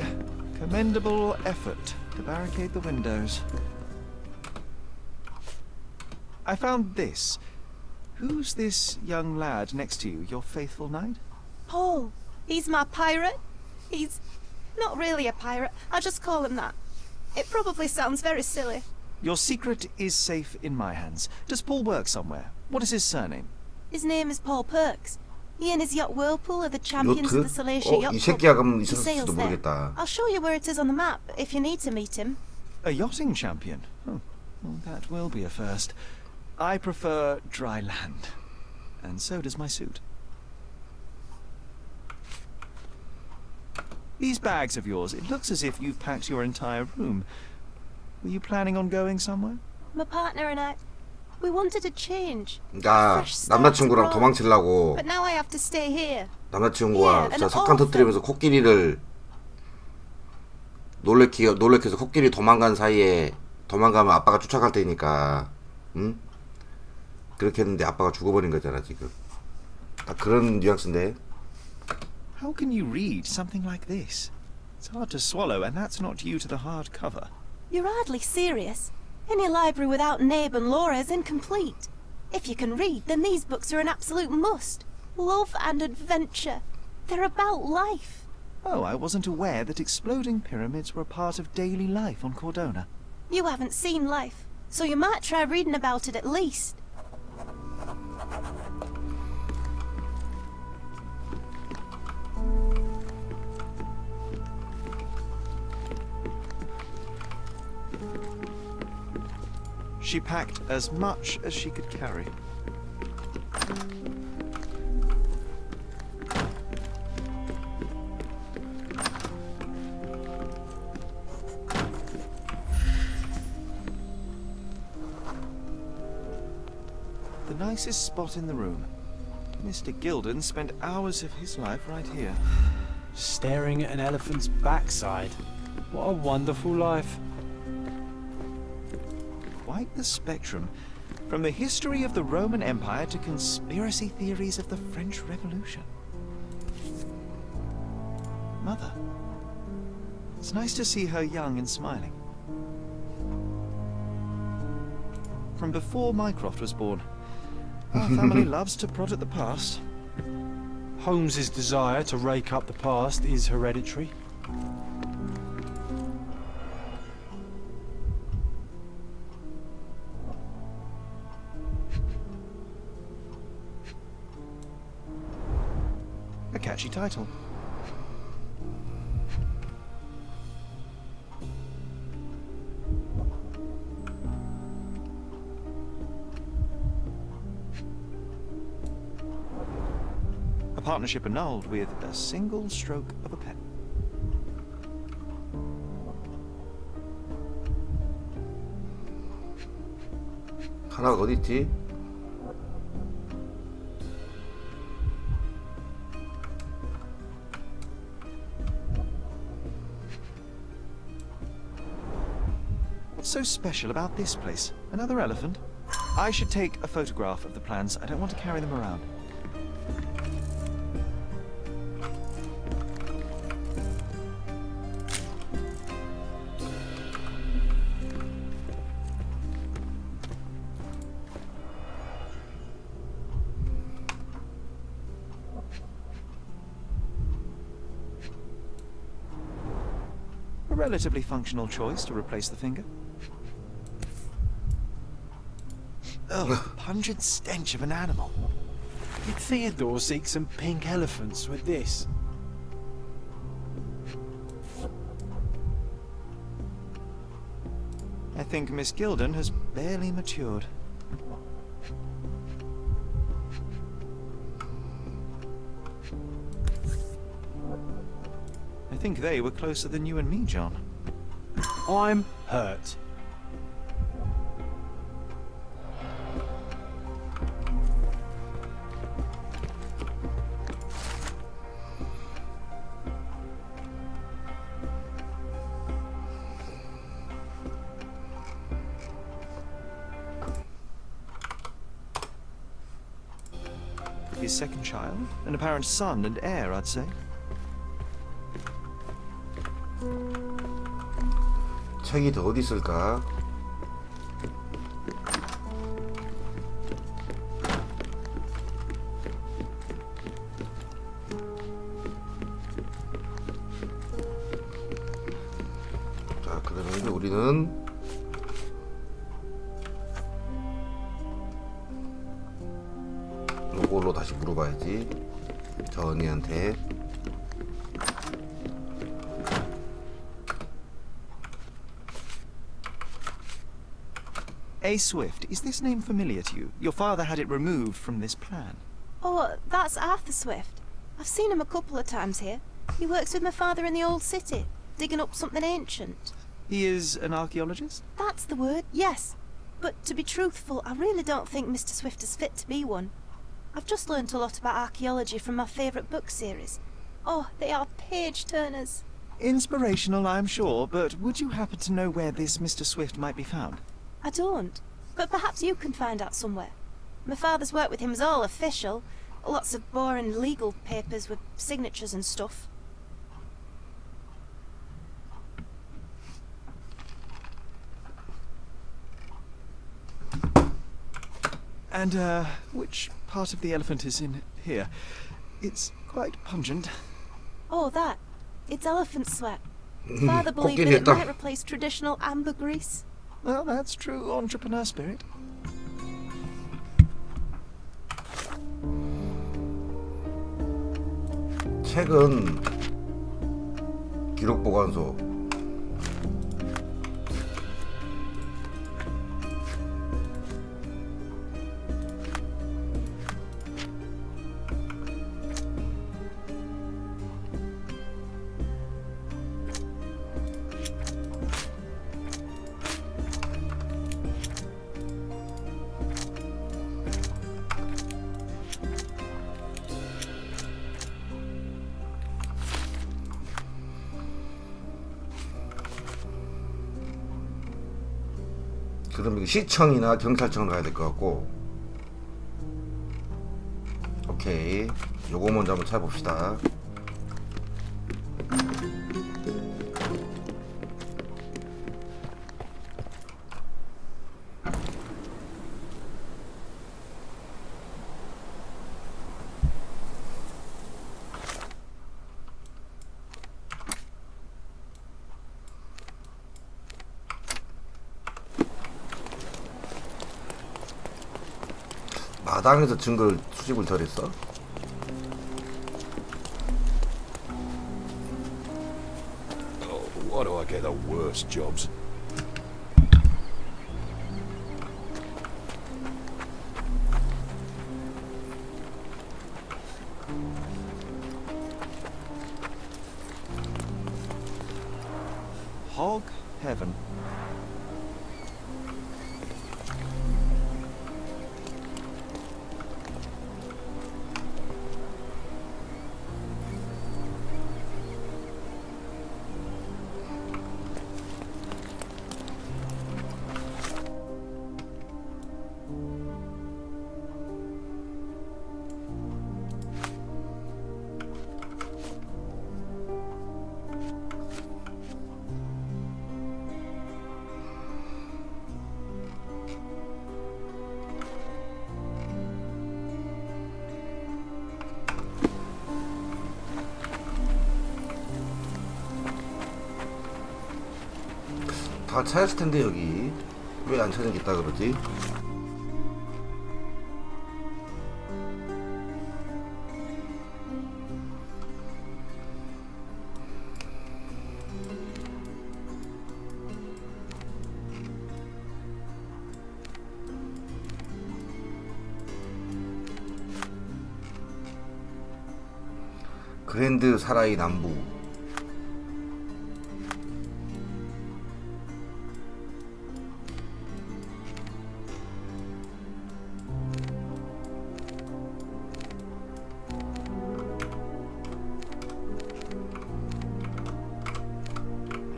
commendable effort to barricade the windows. I found this. Who's this young lad next to you, your faithful knight? Paul. He's my pirate. He's not really a pirate. I'll just call him that. It probably sounds very silly. Your secret is safe in my hands. Does Paul work somewhere? What is his surname? His name is Paul Perks. He and his yacht Whirlpool are the champions of the Salacia yacht 이 club. 새끼야 그럼 He 있었을지도 sails there. 모르겠다. I'll show you where it is on the map if you need to meet him. A yachting champion? Oh, well, that will be a first. I prefer dry land. And so does my suit. These bags of yours, it looks as if you've packed your entire room. Were you planning on going somewhere? My partner and I, we wanted a change. 그러니까 남자친구랑 도망치려고 But now I have to stay here. 남자친구가 진짜 석탄 터뜨리면서 코끼리를 놀래켜서 코끼리 도망간 사이에 도망가면 아빠가 쫓아갈 테니까 응? 그렇게 했는데 아빠가 죽어버린 거잖아 지금. 다 그런 뉘앙스인데. How can you read something like this? It's hard to swallow, and that's not due to the hard cover. You're hardly serious. Any library without Nabe and Laura is incomplete. If you can read, then these books are an absolute must. Love and adventure. They're about life. Oh, I wasn't aware that exploding pyramids were a part of daily life on Cordona. You haven't seen life, so you might try reading about it at least. She packed as much as she could carry. The nicest spot in the room. Mr. Gilden spent hours of his life right here. Staring at an elephant's backside. What a wonderful life. Quite the spectrum. From the history of the Roman Empire to conspiracy theories of the French Revolution. Mother. It's nice to see her young and smiling. From before Mycroft was born. Our family loves to prod at the past. Holmes's desire to rake up the past is hereditary. A catchy title. A partnership annulled with a single stroke of a pen. 하나가 어디 있지? What's so special about this place? Another elephant? I should take a photograph of the plans. I don't want to carry them around. A relatively functional choice to replace the finger. Oh, the pungent stench of an animal. Did Theodore seek some pink elephants with this? I think Miss Gilden has barely matured. I think they were closer than you and me, John. I'm hurt. His second child, an apparent son and heir, I'd say. 책이 더 어디 있을까? 자, 그러면 이제 우리는 요걸로 다시 물어봐야지. 저 언니한테. A. Swift, is this name familiar to you? Your father had it removed from this plan. Oh, that's Arthur Swift. I've seen him a couple of times here. He works with my father in the old city, digging up something ancient. He is an archaeologist? That's the word, yes. But to be truthful, I really don't think Mr. Swift is fit to be one. I've just learnt a lot about archaeology from my favourite book series. Oh, they are page-turners. Inspirational, I'm sure, but would you happen to know where this Mr. Swift might be found? I don't, but perhaps you can find out somewhere. My father's work with him is all official. Lots of boring legal papers with signatures and stuff. And which part of the elephant is in here? It's quite pungent. Oh, that. It's elephant sweat. Father believed that it might replace traditional ambergris. Well, that's true entrepreneur spirit. 책은 기록 보관소. 그럼 시청이나 경찰청으로 가야 될 것 같고. 오케이, 요거 먼저 한번 찾아봅시다. 마당에서 증거를 수집을 덜 했어? Oh, why do I get the worst jobs? Hog heaven. 다 찾았을 텐데 여기 왜 안 찾아겠다 그러지? 그랜드 사라이 남부.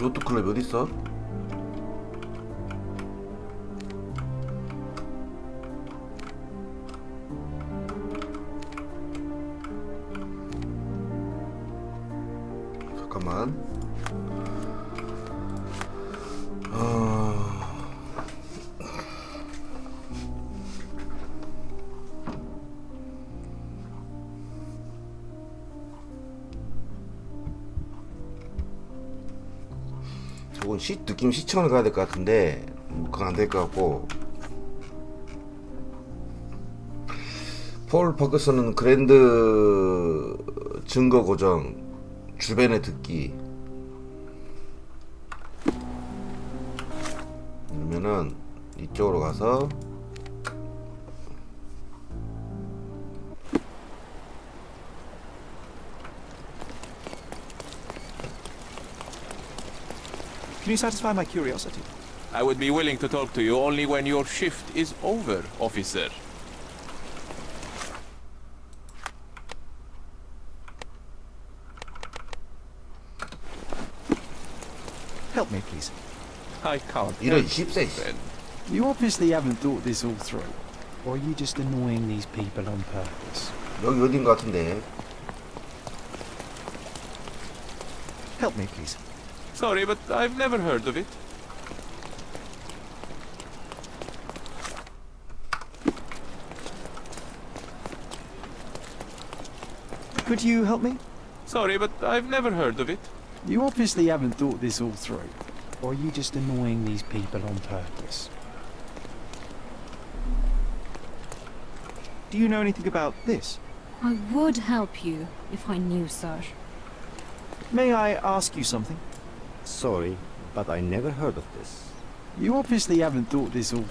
요트클럽 어딨어? 잠깐만. 저건 느낌 시청을 가야 될 것 같은데 그건 안 될 것 같고. 폴 퍼커슨은 그랜드 증거 고정 주변에 듣기. 그러면은 이쪽으로 가서 Can you satisfy my curiosity? I would be willing to talk to you only when your shift is over, officer. Help me, please. I can't. 이런 10세. You obviously haven't thought this all through. Or are you just annoying these people on purpose? 여기 어딘 것 같은데. Help me, please. Sorry, but I've never heard of it. Could you help me? Sorry, but I've never heard of it. You obviously haven't thought this all through. Or are you just annoying these people on purpose? Do you know anything about this? I would help you if I knew, sir. May I ask you something? Sorry, but I never heard of this. You obviously haven't thought this all...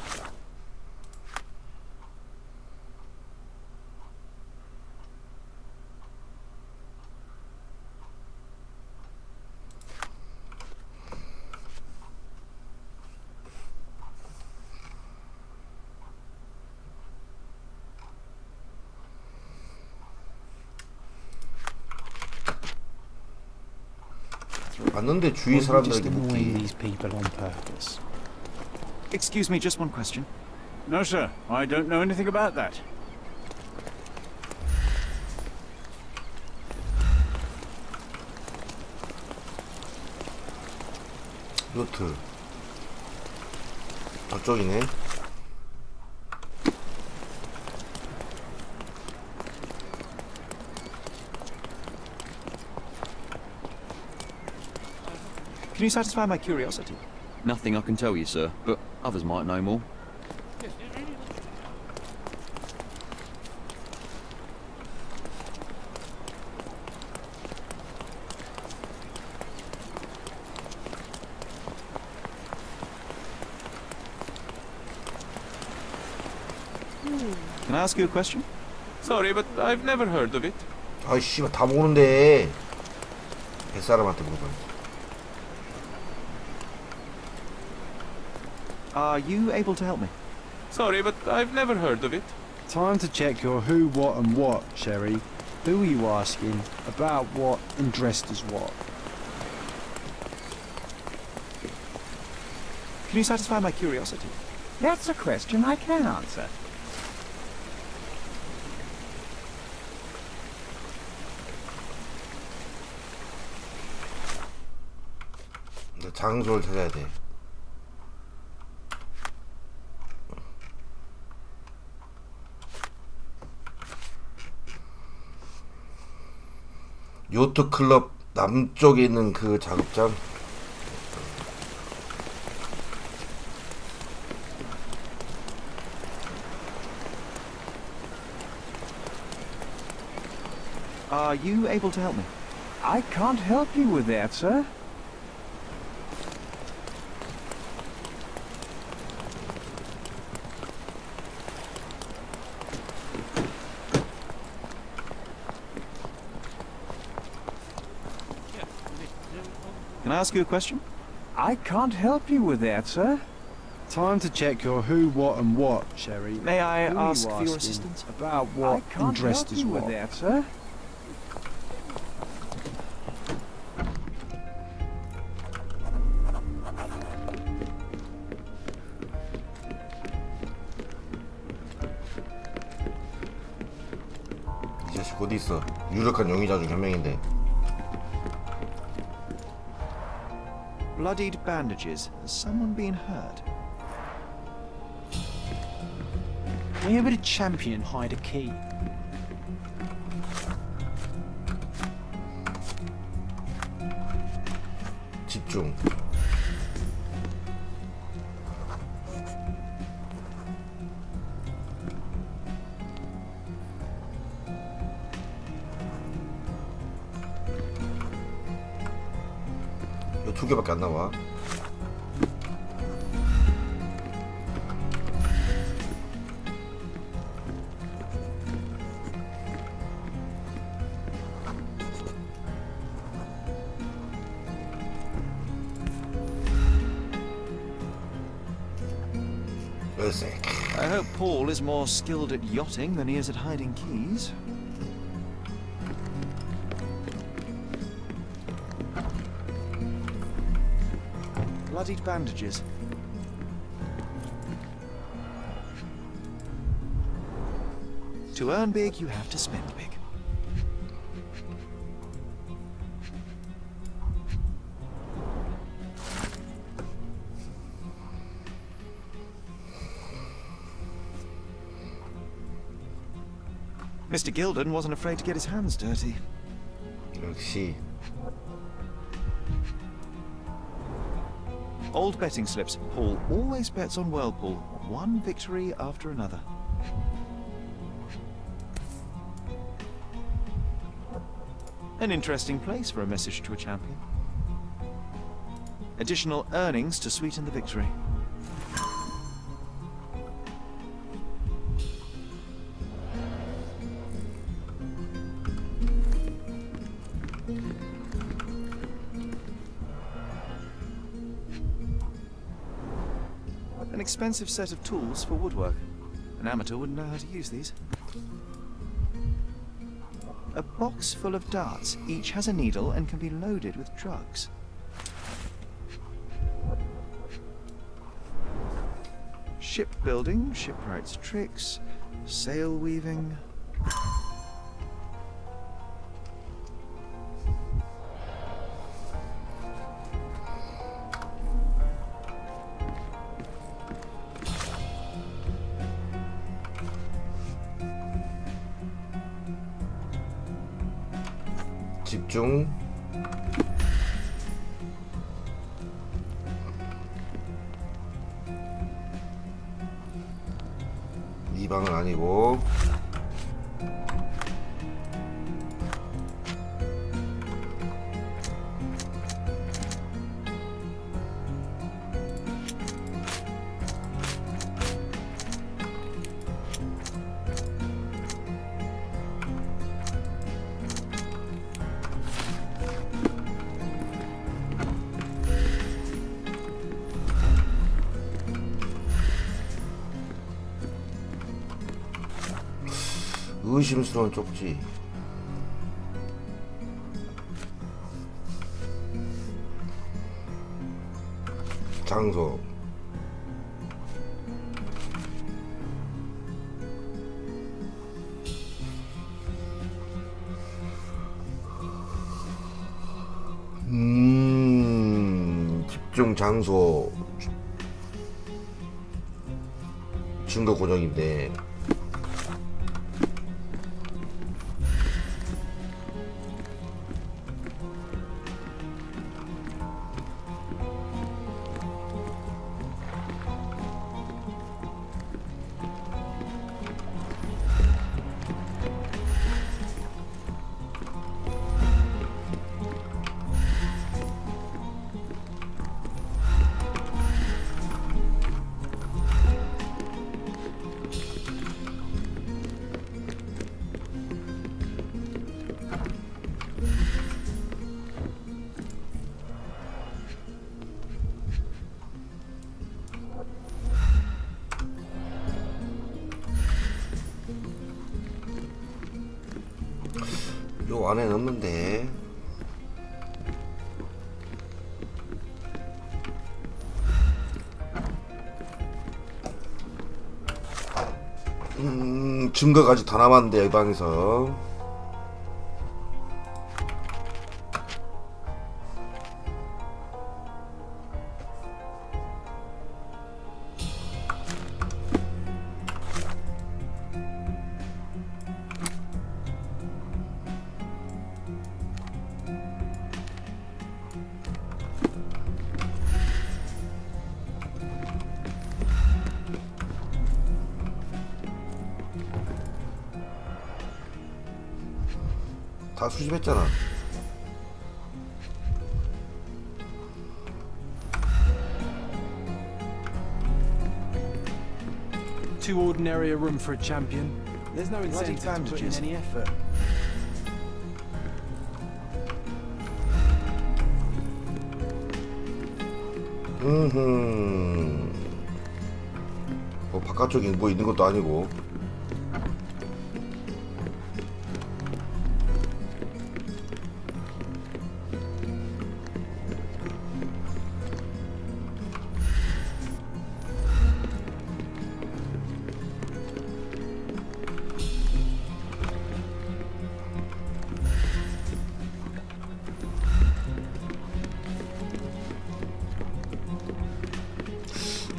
봤는데 주위 사람들에게 묻기. these people on purpose. Excuse me, just one question. No, sir. I don't know anything about that. 요트. 저쪽이네. Can you satisfy my curiosity? Nothing I can tell you, sir, but others might know more. Can I ask you a question? Sorry, but I've never heard of it. 아이 씨발 다 모르는데 뱃사람한테 물어봐. Are you able to help me? Sorry, but I've never heard of it. Time to check your who, what and what, Sherry. Who are you asking, about what and dressed as what? Can you satisfy my curiosity? That's a question I can answer. 장소를 찾아야 돼. 요트 클럽 남쪽에 있는 그 작업장. Are you able to help me? I can't help you with that, sir. Can I ask you a question? I can't help you with that, sir. Time to check your who, what and what, Sherry. May I Who are you ask for your asking, assistance? about I what and can't dressed help as you what? with that, sir. 이 자식 어디 있어? 유력한 용의자 중 한 명인데. Bloodied bandages. Has someone been hurt? Where would a champion hide a key? 집중. 이거 2개밖에 안 나와. I hope Paul is more skilled at yachting than he is at hiding keys. Bloodied bandages. To earn big, you have to spend big. Mr. Gilden wasn't afraid to get his hands dirty. 역시. Old betting slips. Paul always bets on Whirlpool. One victory after another. An interesting place for a message to a champion. Additional earnings to sweeten the victory. An expensive set of tools for woodwork. An amateur wouldn't know how to use these. A box full of darts. Each has a needle and can be loaded with drugs. Shipbuilding, shipwright's tricks, sail weaving. 집중. 이 방은 아니고. 의심스러운 쪽지. 장소. 집중 장소. 증거 고정인데. 요 안에 넣는데. 증거가 아직 다 남았는데 이 방에서. 다 수집했잖아. Too ordinary a room for a champion. There's no incentive to put in any effort. 뭐 바깥쪽에 뭐 있는 것도 아니고.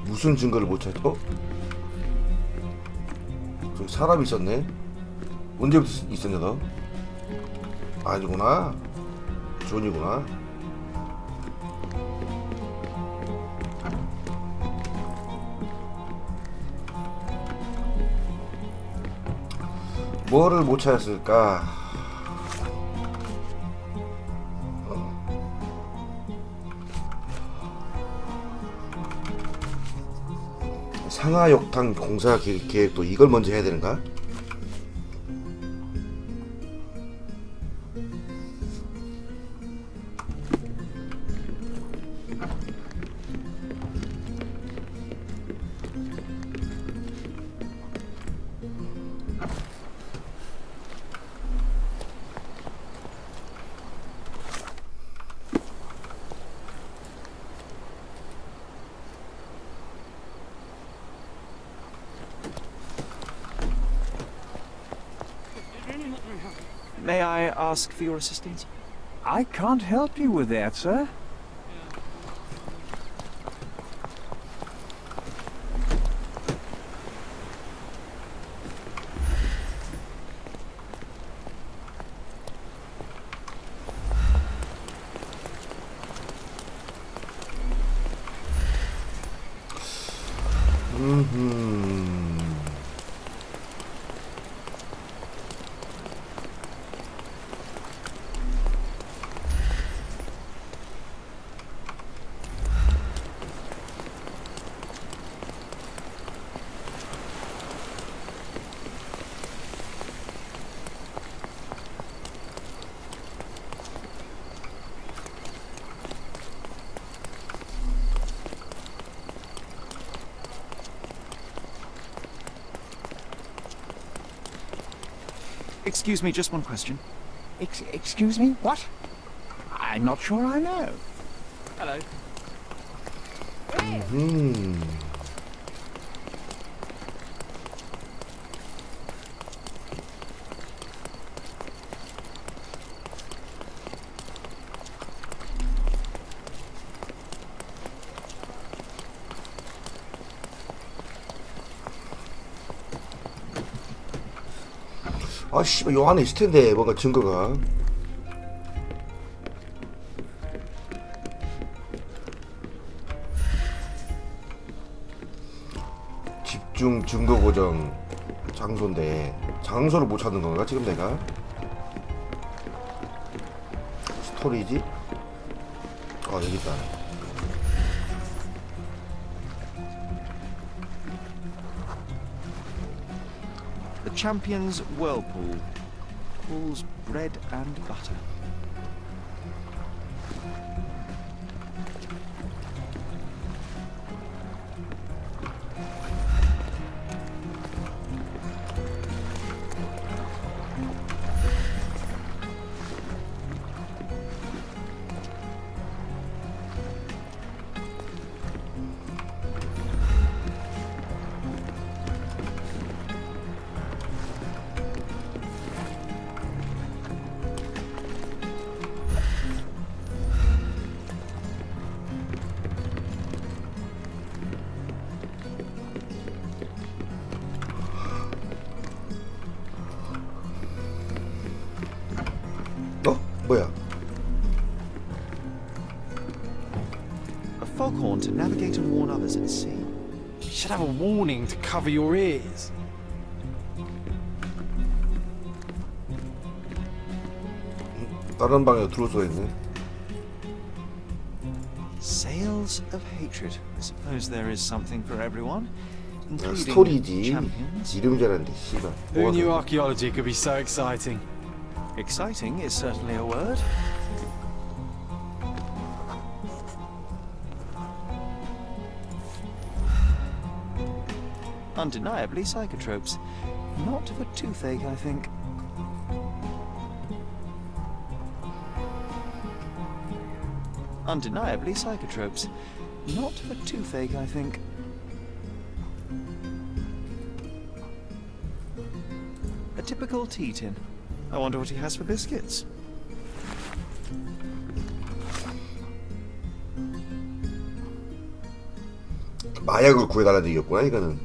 무슨 증거를 못 찾어? 저기 사람이 있었네. 언제부터 있었냐 너? 아니구나. 존이구나. 뭐를 못 찾았을까? 상하욕탕 공사 계획도 이걸 먼저 해야 되는가? May I ask for your assistance? I can't help you with that, sir. Excuse me, just one question. Excuse me? What? I'm not sure I know. Hello. 아 씨발 요 안에 있을 텐데 뭔가 증거가. 집중 증거 고정 장소인데 장소를 못 찾는 건가 지금 내가? 스토리지? 아 여기 있다. The Champion's Whirlpool. Pools bread and butter. 뭐야? A foghorn to navigate and warn others at sea. You should have a warning to cover your ears. 다른 방에 들어올 수가 있네. Sails of hatred. I suppose there is something for everyone. including 스토리지. champions. 이름 잘하는데 씨발. Who knew archaeology could be so exciting? Exciting is certainly a word. Undeniably psychotropes. Not for toothache, I think. Undeniably psychotropes. Not for toothache, I think. A typical tea tin. I wonder what he has for biscuits. 마약을 구해달라는 얘기였구나 이거는.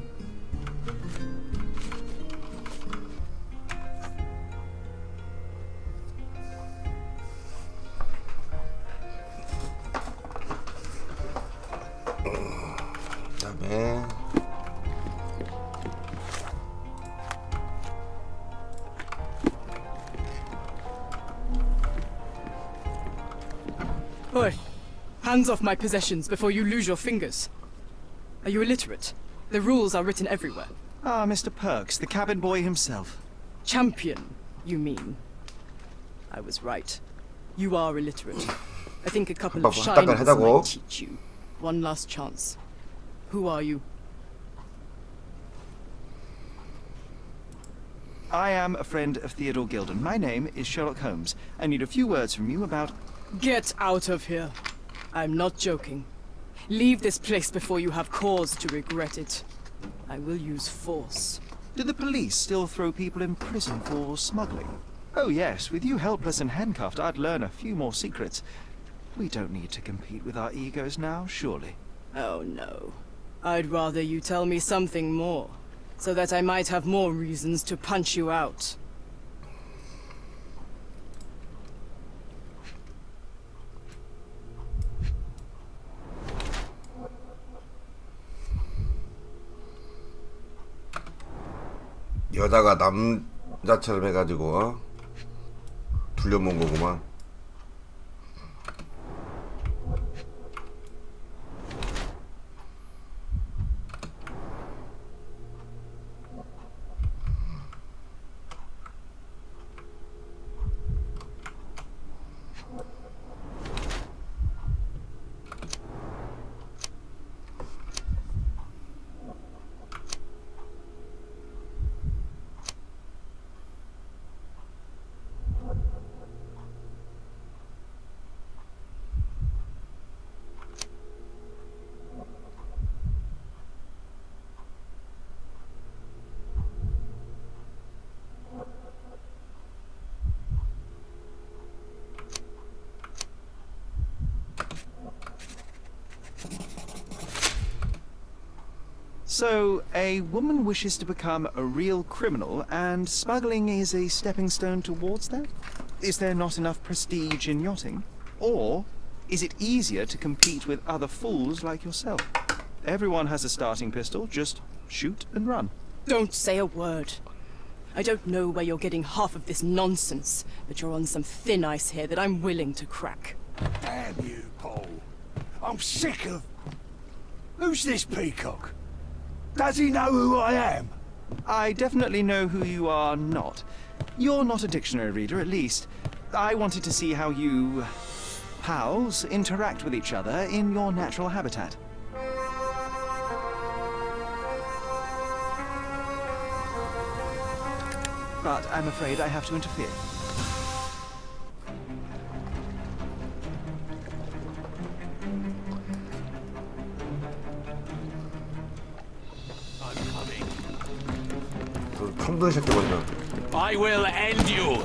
Oi, hands off my possessions before you lose your fingers. Are you illiterate? The rules are written everywhere. Ah, Mr. Perks, the cabin boy himself. Champion, you mean? I was right. You are illiterate. I think a couple of shiners might teach you. One last chance. Who are you? I am a friend of Theodore Gilden. My name is Sherlock Holmes. I need a few words from you about... Get out of here. I'm not joking. Leave this place before you have cause to regret it. I will use force. Do the police still throw people in prison for smuggling? Oh yes, with you helpless and handcuffed, I'd learn a few more secrets. We don't need to compete with our egos now, surely. Oh no. I'd rather you tell me something more, so that I might have more reasons to punch you out. 여자가 남자처럼 해가지고 둘려본 거구만. So, a woman wishes to become a real criminal, and smuggling is a stepping stone towards that? Is there not enough prestige in yachting? Or is it easier to compete with other fools like yourself? Everyone has a starting pistol, just shoot and run. Don't say a word. I don't know where you're getting half of this nonsense, but you're on some thin ice here that I'm willing to crack. Damn you, Paul. I'm sick of... Who's this peacock? Does he know who I am? I definitely know who you are not. You're not a dictionary reader, at least. I wanted to see how you... pals interact with each other in your natural habitat. But I'm afraid I have to interfere. I will end you.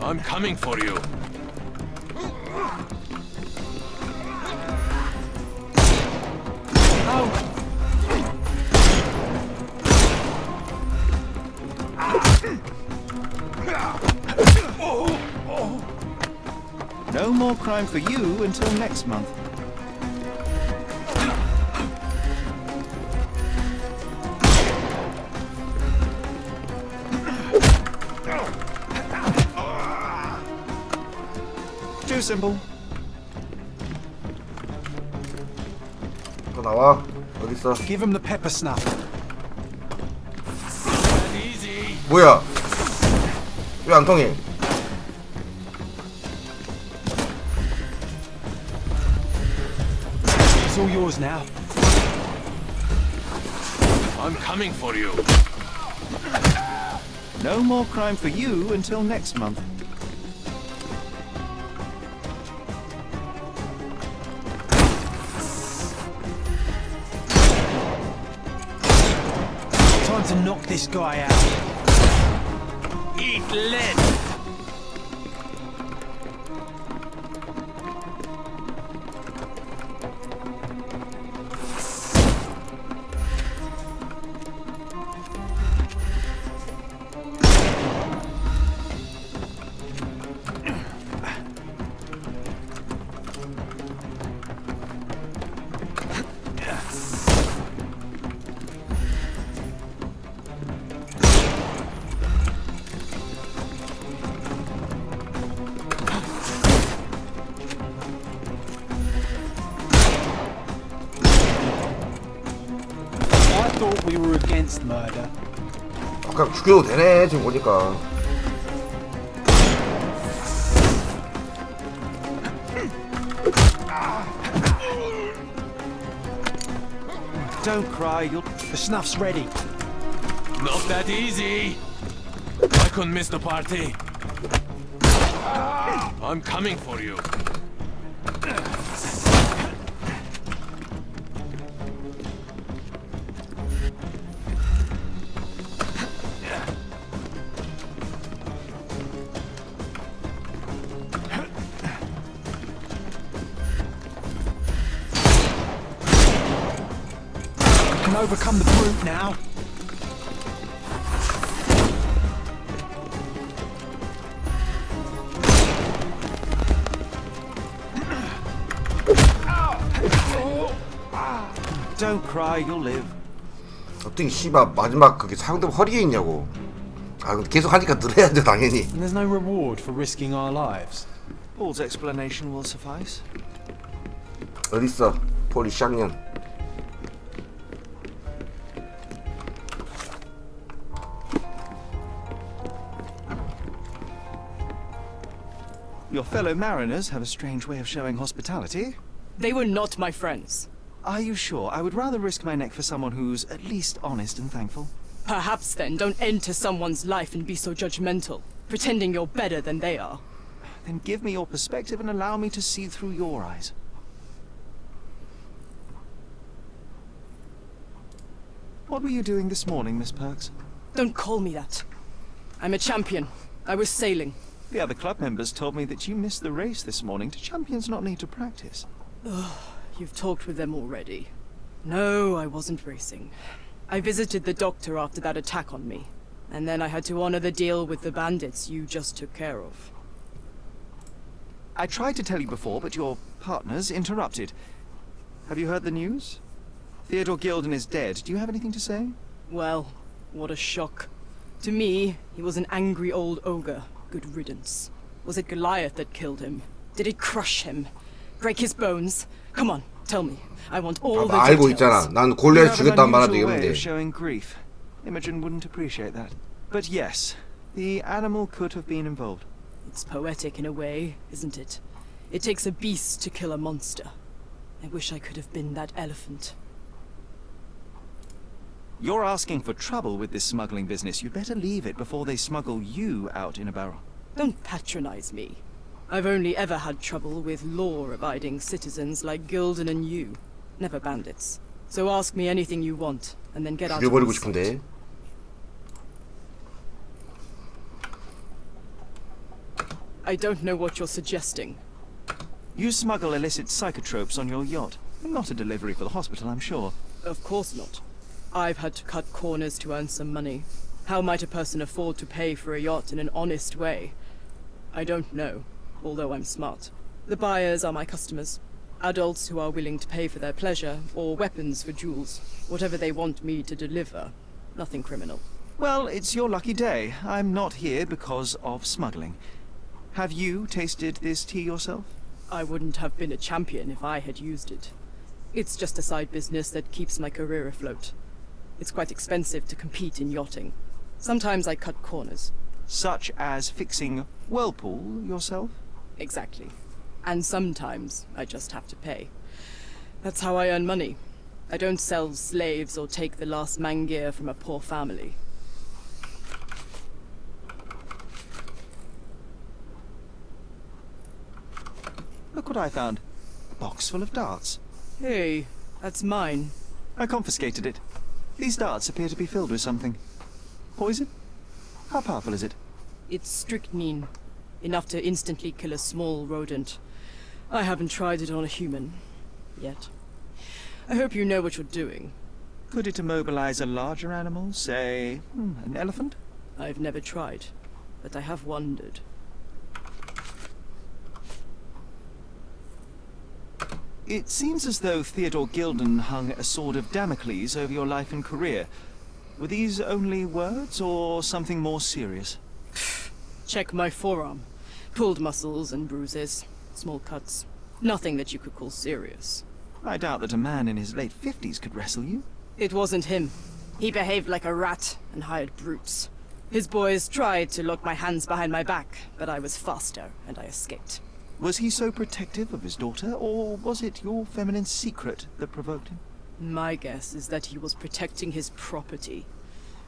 I'm coming for you. No more crime for you until next month. Too simple. 또 나와. 어디 있어? Give him the pepper snuff. 뭐야? 왜 안 통해? It's all yours now. I'm coming for you. No more crime for you until next month. Time to knock this guy out. Eat lead. against murder. 그냥 죽여도 되네 지금 보니까. Don't cry, you'll... The snuff's ready. Not that easy. I couldn't miss the party. I'm coming for you. Can overcome the brute now. Don't cry, you'll live. 어떻게 씨발 마지막 그게 상대방 허리에 있냐고. 아 근데 계속 하니까 늘어야죠 당연히. And there's no reward for risking our lives. Paul's explanation will suffice. 어딨어 폴이 쌍년. Your fellow mariners have a strange way of showing hospitality. They were not my friends. Are you sure? I would rather risk my neck for someone who's at least honest and thankful. Perhaps then don't enter someone's life and be so judgmental, pretending you're better than they are. Then give me your perspective and allow me to see through your eyes. What were you doing this morning, Miss Perks? Don't call me that. I'm a champion. I was sailing. The other club members told me that you missed the race this morning. Do champions not need to practice? Ugh, you've talked with them already. No, I wasn't racing. I visited the doctor after that attack on me, and then I had to honor the deal with the bandits you just took care of. I tried to tell you before, but your partners interrupted. Have you heard the news? Theodore Gilden is dead. Do you have anything to say? Well, what a shock. To me, he was an angry old ogre. Good riddance. Was it Goliath that killed him? Did it crush him? Break his bones? Come on, tell me. I want all the 알고 details. 있잖아. 난 골리앗 죽였단 말도 way 이건데. of showing grief. Imogen wouldn't appreciate that. But yes, the animal could have been involved. It's poetic in a way, isn't it? It takes a beast to kill a monster. I wish I could have been that elephant. You're asking for trouble with this smuggling business. You'd better leave it before they smuggle you out in a barrel. Don't patronize me. I've only ever had trouble with law-abiding citizens like Gilden and you, never bandits. So ask me anything you want, and then get out of 죽여버리고 my 싶은데. sight. I don't know what you're suggesting. You smuggle illicit psychotropes on your yacht. Not a delivery for the hospital, I'm sure. Of course not. I've had to cut corners to earn some money. How might a person afford to pay for a yacht in an honest way? I don't know, although I'm smart. The buyers are my customers. Adults who are willing to pay for their pleasure, or weapons for jewels. Whatever they want me to deliver. Nothing criminal. Well, it's your lucky day. I'm not here because of smuggling. Have you tasted this tea yourself? I wouldn't have been a champion if I had used it. It's just a side business that keeps my career afloat. It's quite expensive to compete in yachting. Sometimes I cut corners. Such as fixing whirlpool yourself? Exactly. And sometimes I just have to pay. That's how I earn money. I don't sell slaves or take the last man gear from a poor family. Look what I found. A box full of darts. Hey, that's mine. I confiscated it. These darts appear to be filled with something. Poison? How powerful is it? It's strychnine. Enough to instantly kill a small rodent. I haven't tried it on a human. Yet. I hope you know what you're doing. Could it immobilize a larger animal? Say, an elephant? I've never tried, but I have wondered. It seems as though Theodore Gilden hung a sword of Damocles over your life and career. Were these only words, or something more serious? Check my forearm. Pulled muscles and bruises. Small cuts. Nothing that you could call serious. I doubt that a man in his late 50s could wrestle you. It wasn't him. He behaved like a rat and hired brutes. His boys tried to lock my hands behind my back, but I was faster and I escaped. Was he so protective of his daughter, or was it your feminine secret that provoked him? My guess is that he was protecting his property.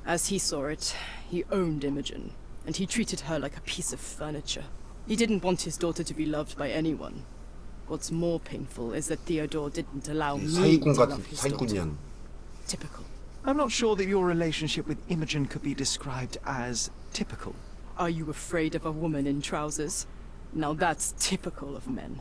As he saw it, he owned Imogen, and he treated her like a piece of furniture. He didn't want his daughter to be loved by anyone. What's more painful is that Theodore didn't allow me 사기꾼 to 같은 love his daughter. 사기꾼년. Typical. I'm not sure that your relationship with Imogen could be described as typical. Are you afraid of a woman in trousers? Now that's typical of men.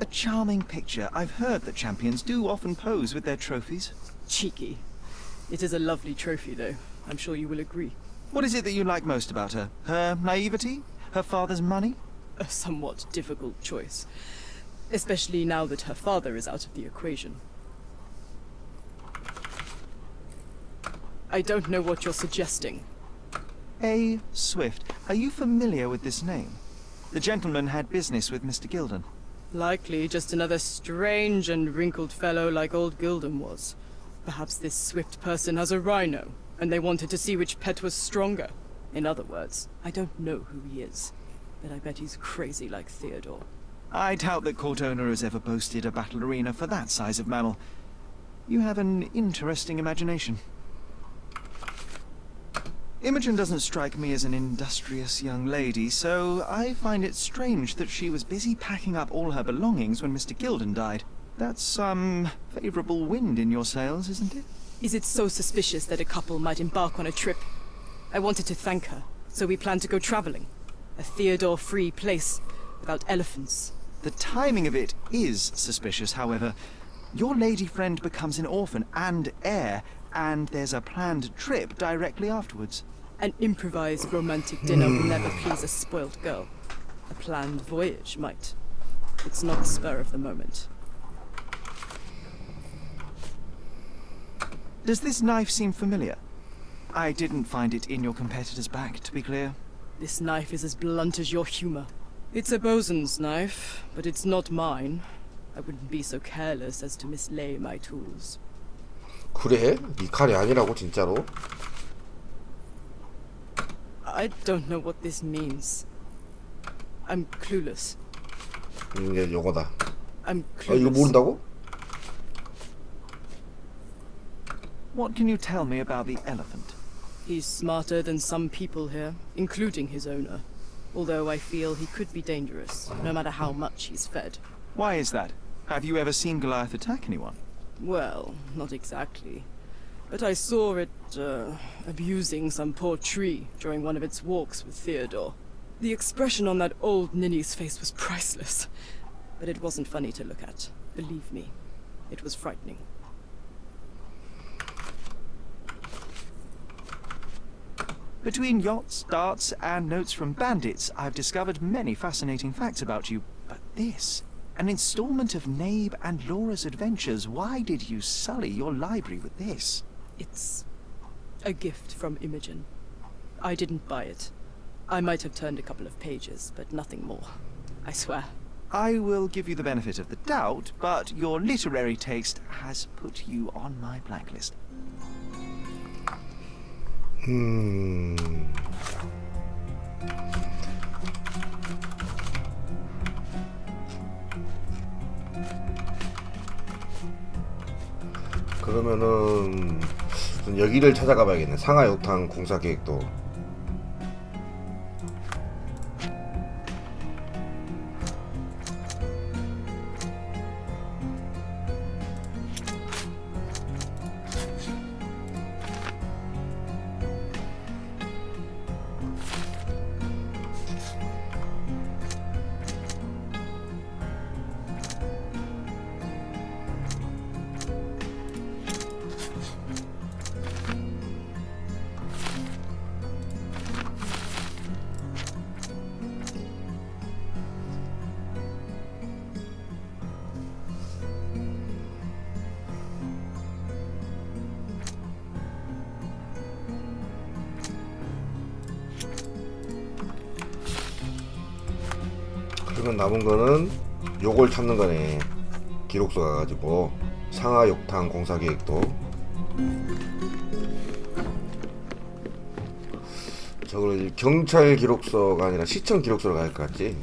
A charming picture. I've heard that champions do often pose with their trophies. Cheeky. It is a lovely trophy, though. I'm sure you will agree. What is it that you like most about her? Her naivety? Her father's money? A somewhat difficult choice. Especially now that her father is out of the equation. I don't know what you're suggesting. A. Swift. Are you familiar with this name? The gentleman had business with Mr. Gilden. Likely just another strange and wrinkled fellow like old Gilden was. Perhaps this Swift person has a rhino, and they wanted to see which pet was stronger. In other words, I don't know who he is, but I bet he's crazy like Theodore. I doubt that court owner has ever boasted a battle arena for that size of mammal. You have an interesting imagination. Imogen doesn't strike me as an industrious young lady, so I find it strange that she was busy packing up all her belongings when Mr. Gilden died. That's some favorable wind in your sails, isn't it? Is it so suspicious that a couple might embark on a trip? I wanted to thank her, so we planned to go traveling. A Theodore-free place, without elephants. The timing of it is suspicious, however. Your lady friend becomes an orphan and heir, and there's a planned trip directly afterwards. An improvised romantic dinner will never please a spoilt girl. A planned voyage might. It's not spur of the moment. Does this knife seem familiar? I didn't find it in your competitor's back, to be clear. This knife is as blunt as your humor. It's a bosun's knife, but it's not mine. I wouldn't be so careless as to mislay my tools. 그래? 네 칼이 아니라고 진짜로? I don't know what this means. I'm clueless. 이게 요거다. I'm 아, clueless. 이거 모른다고? What can you tell me about the elephant? He's smarter than some people here, including his owner. Although I feel he could be dangerous, no matter how much he's fed. Why is that? Have you ever seen Goliath attack anyone? Well, not exactly. But I saw it, abusing some poor tree during one of its walks with Theodore. The expression on that old ninny's face was priceless. But it wasn't funny to look at. Believe me, it was frightening. Between yachts, darts, and notes from bandits, I've discovered many fascinating facts about you. But this, an installment of Nabe and Laura's adventures. Why did you sully your library with this? It's a gift from Imogen. I didn't buy it. I might have turned a couple of pages, but nothing more. I swear. I will give you the benefit of the doubt, but your literary taste has put you on my blacklist. 그러면은 여기를 찾아가 봐야겠네. 상하욕탕 공사 계획도. 그러면 남은 거는 요걸 찾는 거네. 기록소 가가지고 상하욕탕 공사 계획도. 저걸 경찰 기록소가 아니라 시청 기록소로 갈 것 같지?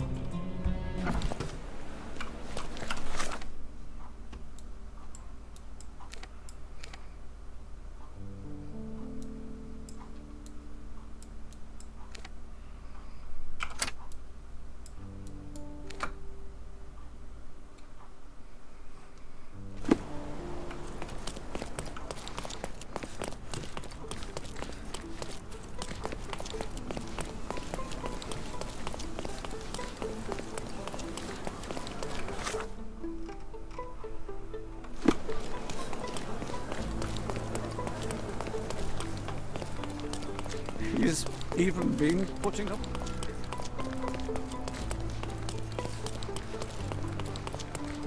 He's even been putting up.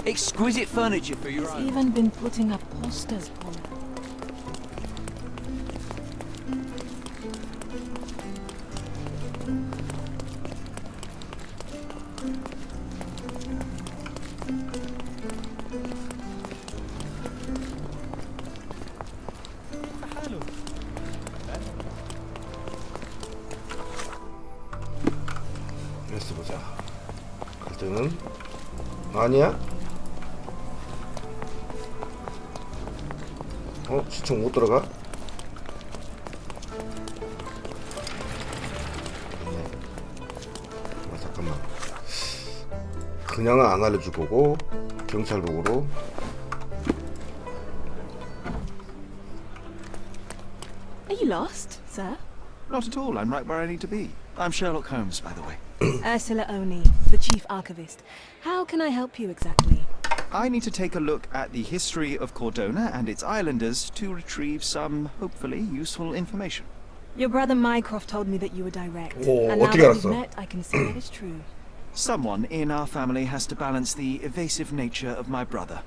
Exquisite furniture for your He's own. even been putting up posters, Paul. 레스 보자. 갈등은 아니야? 시청 못 들어가? 네. 잠깐만. 그냥은 안 알려줄 거고 경찰국으로. Are you lost, sir? Not at all. I'm right where I need to be. I'm Sherlock Holmes, by the way. Ursula Oni, the chief archivist. How can I help you exactly? I need to take a look at the history of Cordona and its islanders to retrieve some, hopefully, useful information. Your brother Mycroft told me that you were direct. Oh, and now 어떻게 that we've 알았어? met, I can see that is true. Someone in our family has to balance the evasive nature of my brother.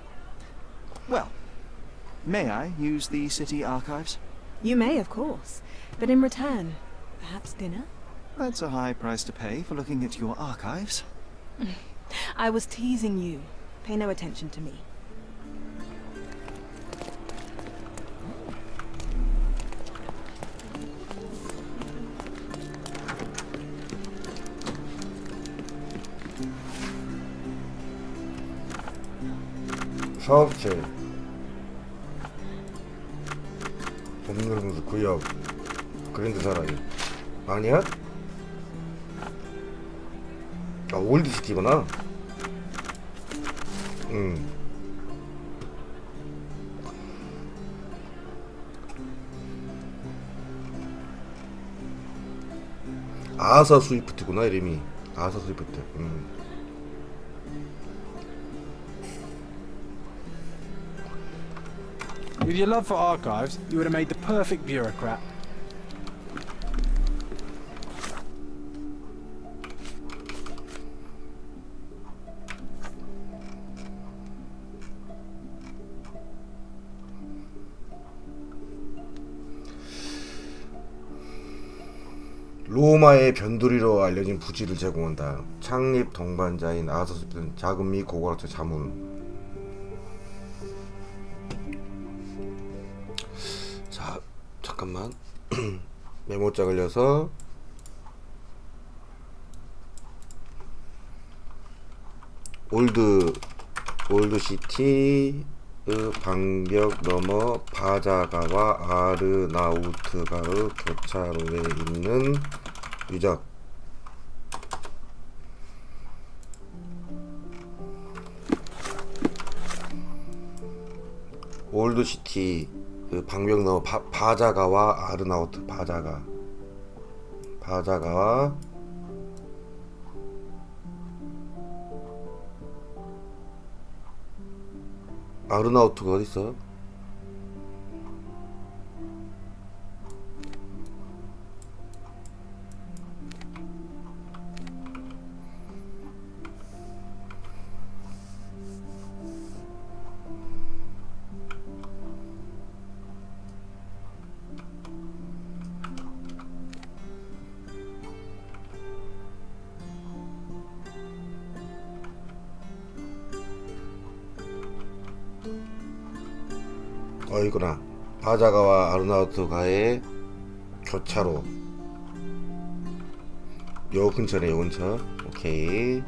Well, may I use the city archives? You may, of course. But in return, perhaps dinner? That's a high price to pay for looking at your archives. I was teasing you. Pay no attention to me. 사업체 홈즈먼저 구역 그랜드 사라이 아니야? 아 올드시티구나. 아서 스위프트구나 이름이. 아서 스위프트. With your love for archives, you would have made the perfect bureaucrat. 로마의 변두리로 알려진 부지를 제공한다. 창립 동반자인 아서 스위프트는 자금 및 고고학적 자문. 자, 잠깐만. 메모장 걸려서 올드시티의 방벽 너머 바자가와 아르나우트가의 교차로에 있는 유적. 올드시티 그 방벽 너머 바자가와 아르나우트 바자가와 아르나우트가 어딨어? 이거나 바자가와 아르나우트가의 교차로. 요 근처네, 요 근처. 오케이.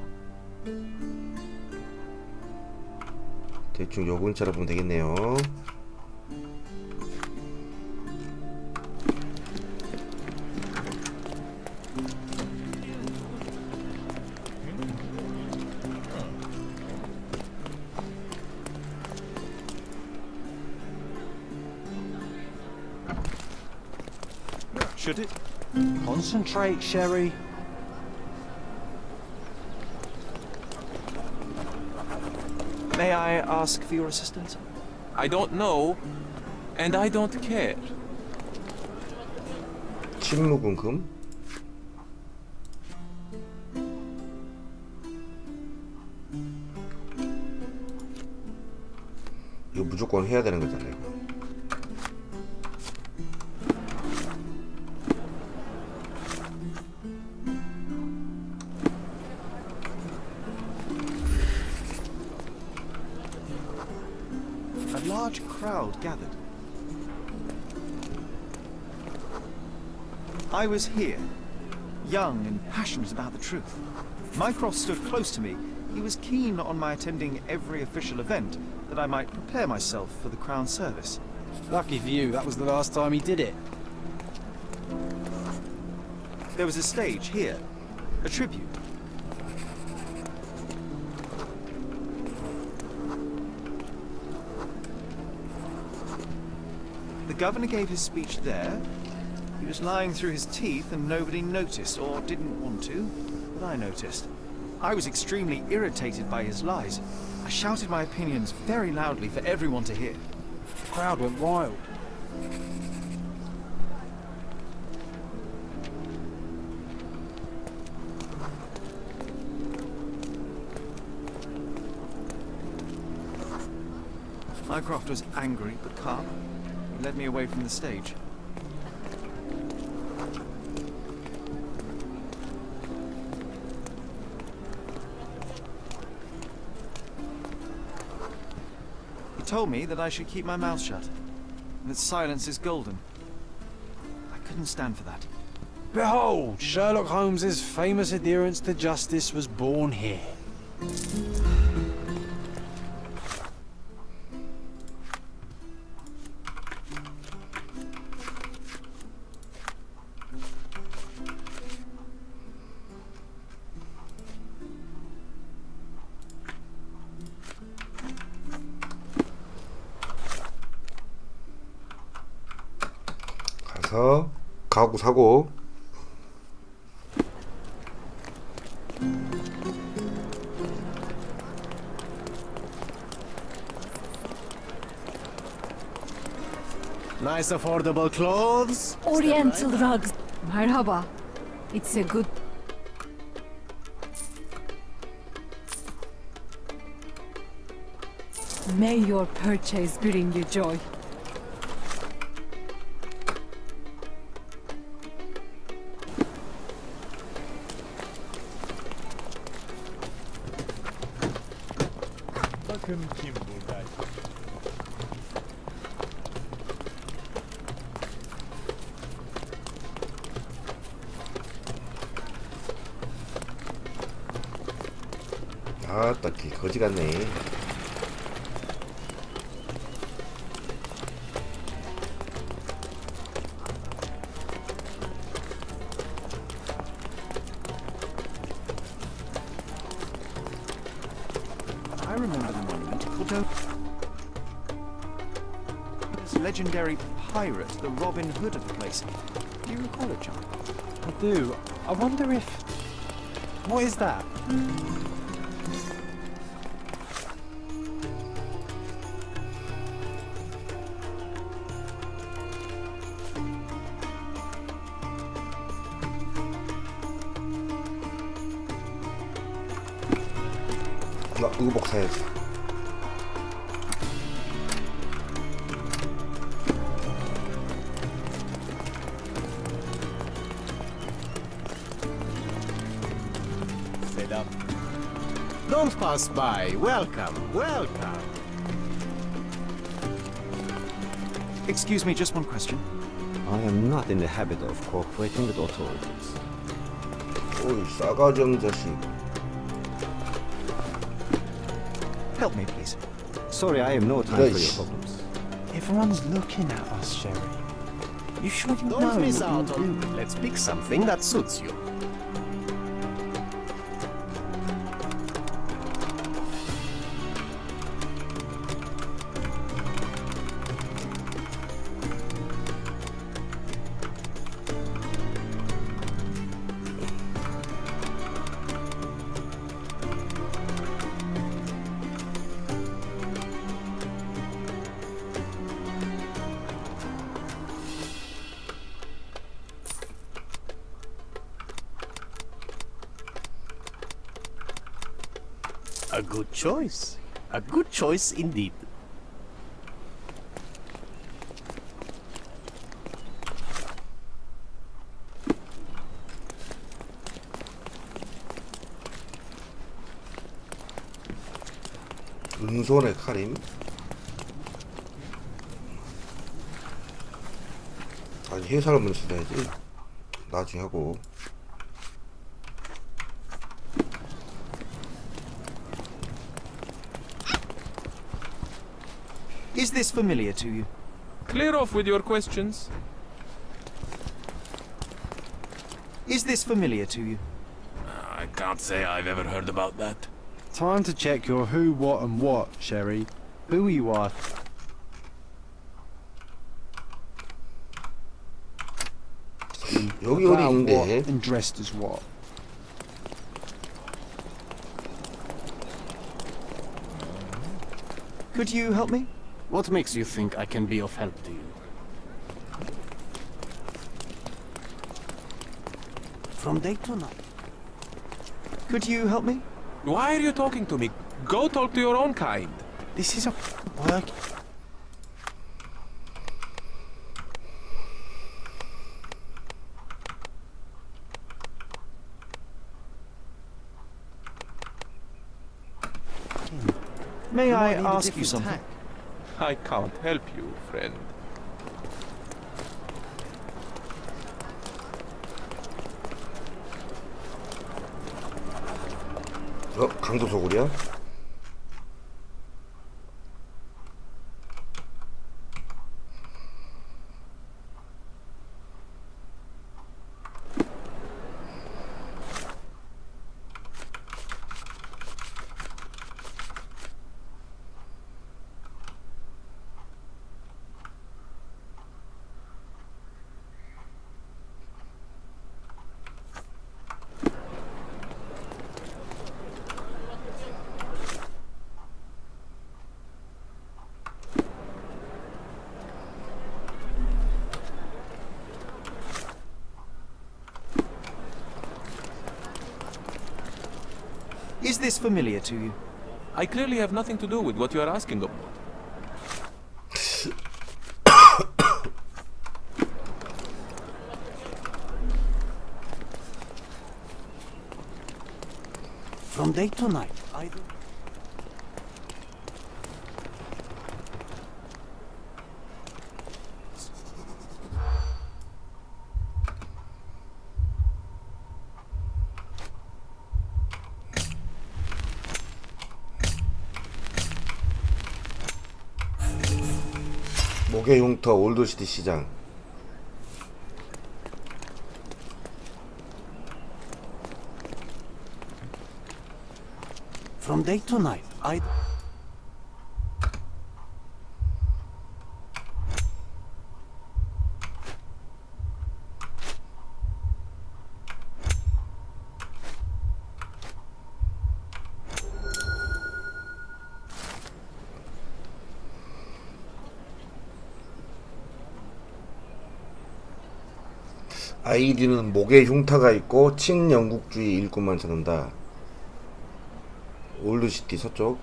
대충 요 근처로 보면 되겠네요. Should it? Concentrate, Sherry. May I ask for your assistance? I don't know, and I don't care. 침묵은금? 이거 무조건 해야 되는 거잖아요, 이거. A large crowd gathered. I was here, young and passionate about the truth. Mycroft stood close to me. He was keen on my attending every official event, that I might prepare myself for the Crown service. Lucky for you, that was the last time he did it. There was a stage here, a tribute. The governor gave his speech there. He was lying through his teeth and nobody noticed, or didn't want to, but I noticed. I was extremely irritated by his lies. I shouted my opinions very loudly for everyone to hear. The crowd went wild. Mycroft was angry but calm. He led me away from the stage. He told me that I should keep my mouth shut, and that silence is golden. I couldn't stand for that. Behold, Sherlock Holmes's famous adherence to justice was born here. 가서 가구 사고. Nice affordable clothes. Oriental rugs. Merhaba. It's a good... May your purchase bring you joy. 아, 딱히 거지 같네. I remember the monument, although this legendary pirate, the Robin Hood of the place. Do you recall it, John? I do. I wonder if... What is that? 나 의복 사야지. Sit up. Don't pass by. Welcome, welcome. Excuse me, just one question. I am not in the habit of cooperating with authorities. 오이 싸가지 없는 자식. Help me, please. Sorry, I have no time for your Yes. problems. Everyone's looking at us, Sherry. You sure you know Don't miss what out you're on. doing? Let's pick something that suits you. A good choice. A good choice indeed. 은손의 칼임. 아니 회사를 먼저 찾아야지. 나중에 하고. Is this familiar to you? Clear off with your questions. Is this familiar to you? I can't say I've ever heard about that. Time to check your who, what, and what, Sherry. Who you are. 여기 about 어디 있는데? what and dressed as what. Could you help me? What makes you think I can be of help to you? From day to night. Could you help me? Why are you talking to me? Go talk to your own kind. This is a work. May You I might need a ask you different something? tack. I can't help you, friend. 강도 소굴이야? Is this familiar to you? I clearly have nothing to do with what you are asking about. From day to night, I do. 목의 흉터 올드시티 시장. From day to night, I. 아이디는 목에 흉터가 있고 친영국주의 일꾼만 찾는다. 올드시티 서쪽.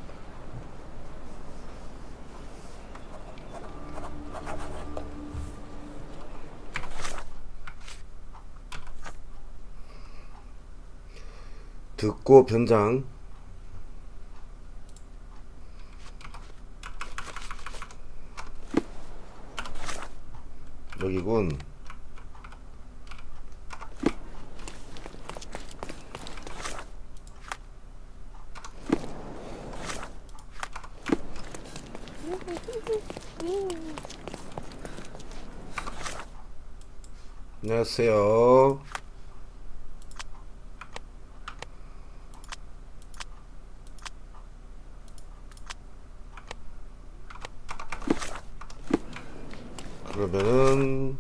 듣고 변장. 여기군. 안녕하세요. 그러면은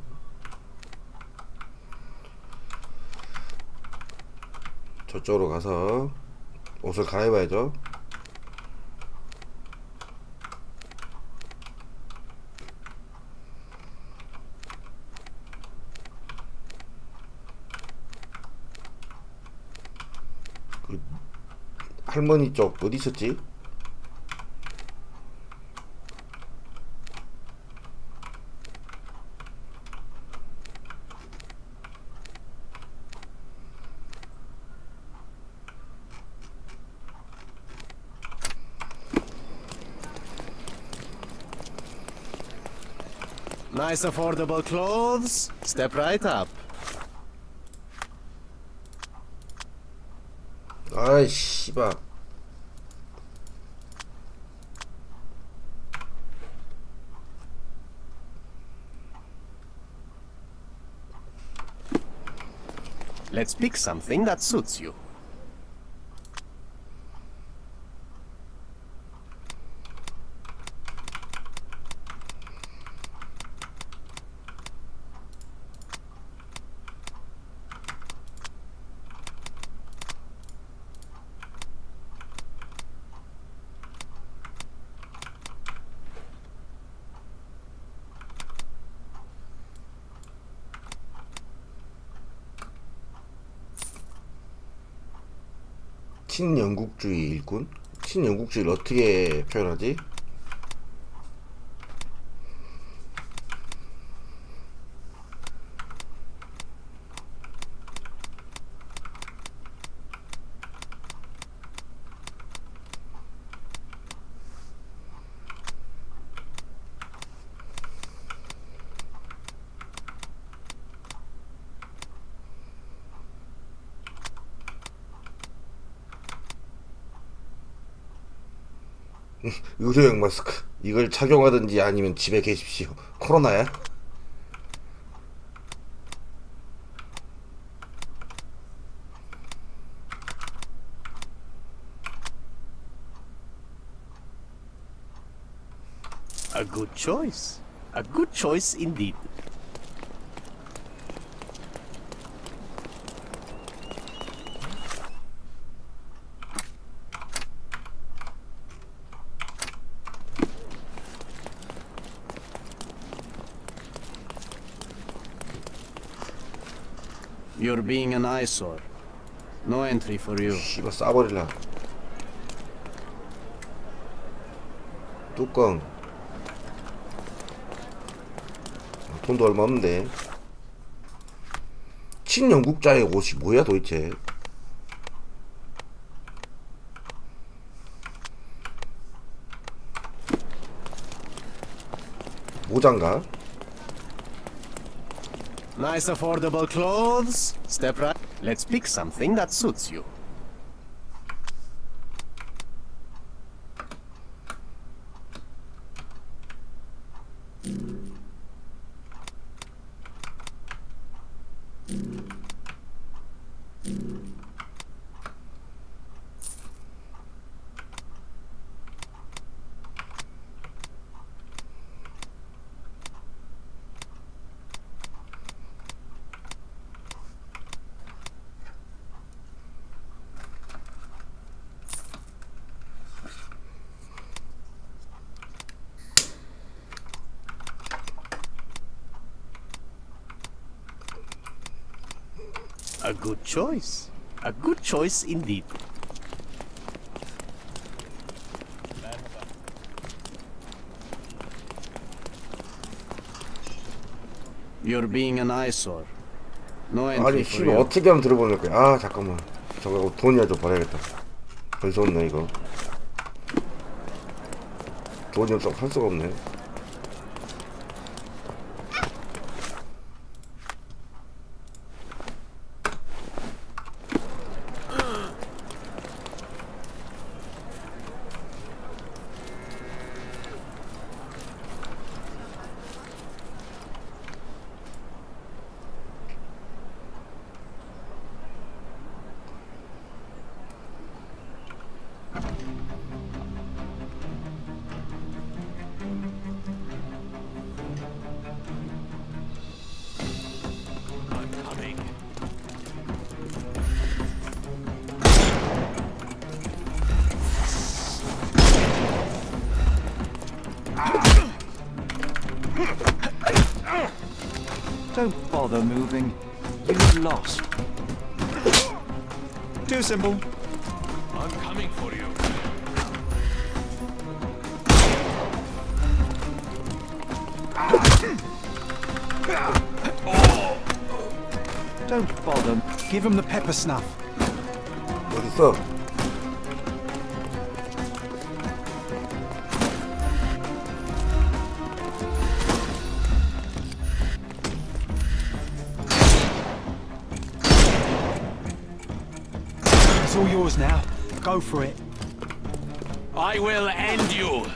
저쪽으로 가서 옷을 갈아입어야죠. 그 할머니 쪽 어디 있었지? Nice affordable clothes. Step right up. 아이 씨발. Let's pick something that suits you. 친영국주의 일꾼? 친영국주의를 어떻게 표현하지? 의료용 마스크. 이걸 착용하든지 아니면 집에 계십시오. 코로나야? A good choice. A good choice indeed. You're being an eyesore. No entry for you. 씨발 싸버릴라. 뚜껑. 돈도 얼마 없는데. 친영국자의 옷이 뭐야 도대체? 모장가? Nice affordable clothes. Step right. Let's pick something that suits you. A good choice. A good choice indeed. You're being an eyesore. No entry 아니 for 씨발 you. 어떻게 하면 들어보낼 거야? 아 잠깐만. 저거 돈이야 좀 벌어야겠다. 벌써 없네 이거. 돈이 없어 할 수가 없네. Don't bother moving. You're lost. Too simple. I'm coming for you. Don't bother. Give him the pepper snuff. 어딨어? It's all yours now. Go for it. I will end you.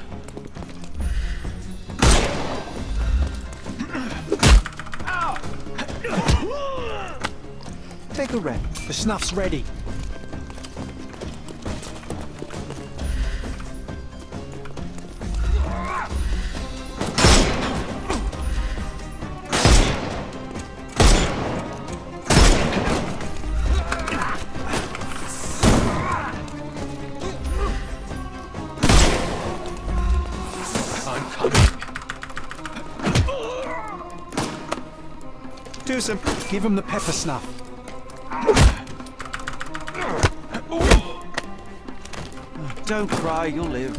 Take a rest. The snuff's ready. I'm coming. Too simple. Give him the pepper snuff. Don't cry, you'll live.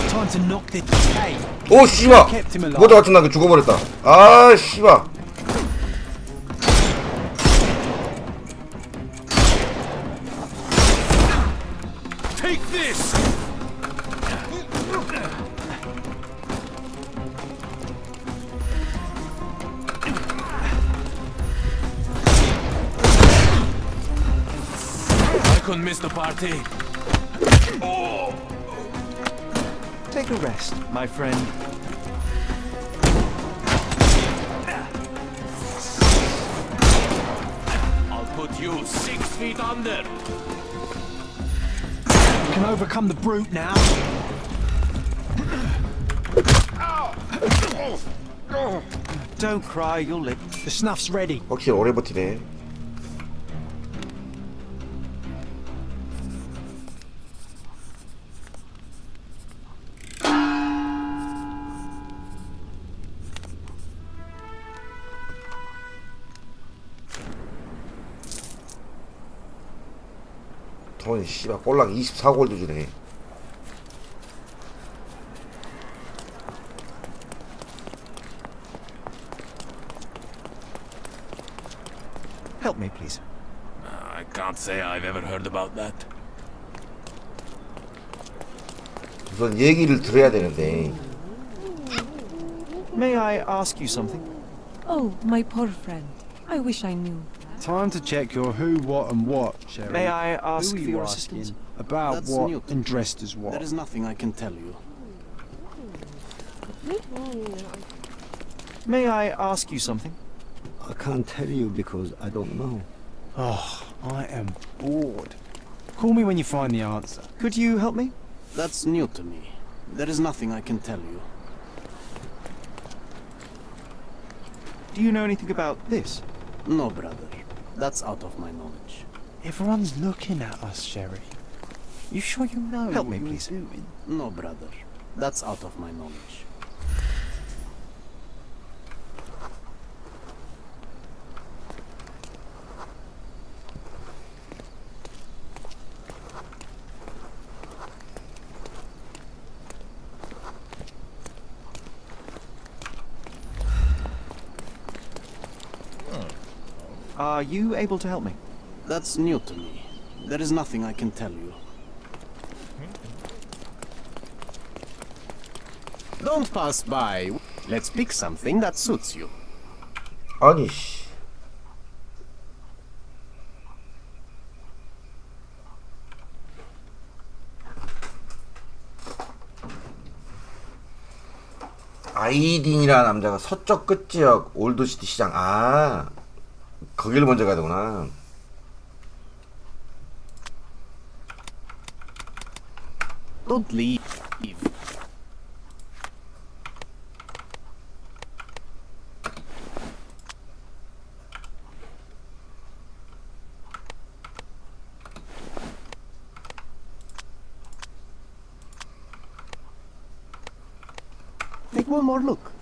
Time to knock this. Hey. 오 씨발. Kept him alive. 모자 같은 나게 죽어버렸다. 아 씨발. Take this. I couldn't miss the party. Take a rest, my friend. I'll put you 6 feet under. You can overcome the brute now. Don't cry, you'll live. The snuff's ready. 확실히 오래 버티네. 돈이 씨발 꼴랑 24골드 주네. Help me, please. I can't say I've ever heard about that. 우선 얘기를 들어야 되는데. May I ask you something? Oh, my poor friend. I wish I knew. Time to check your who, what, and what, Sherry. May I ask Who are for you your asking assistance? about That's what new to and me. dressed as what? There is nothing I can tell you. May I ask you something? I can't tell you because I don't know. Oh, I am bored. Call me when you find the answer. Could you help me? That's new to me. There is nothing I can tell you. Do you know anything about this? No, brother. That's out of my knowledge. Everyone's looking at us, Sherry. You sure you know? Help me, what please. you're doing? No, brother. That's out of my knowledge. Are you able to help me? That's new to me. There is nothing I can tell you. Don't pass by. Let's pick something that suits you. 아니 씨. 아이딘이라는 남자가 서쪽 끝지역 올드시티 시장. 아 거기를 먼저 가야 되구나. Don't leave. Take one more look.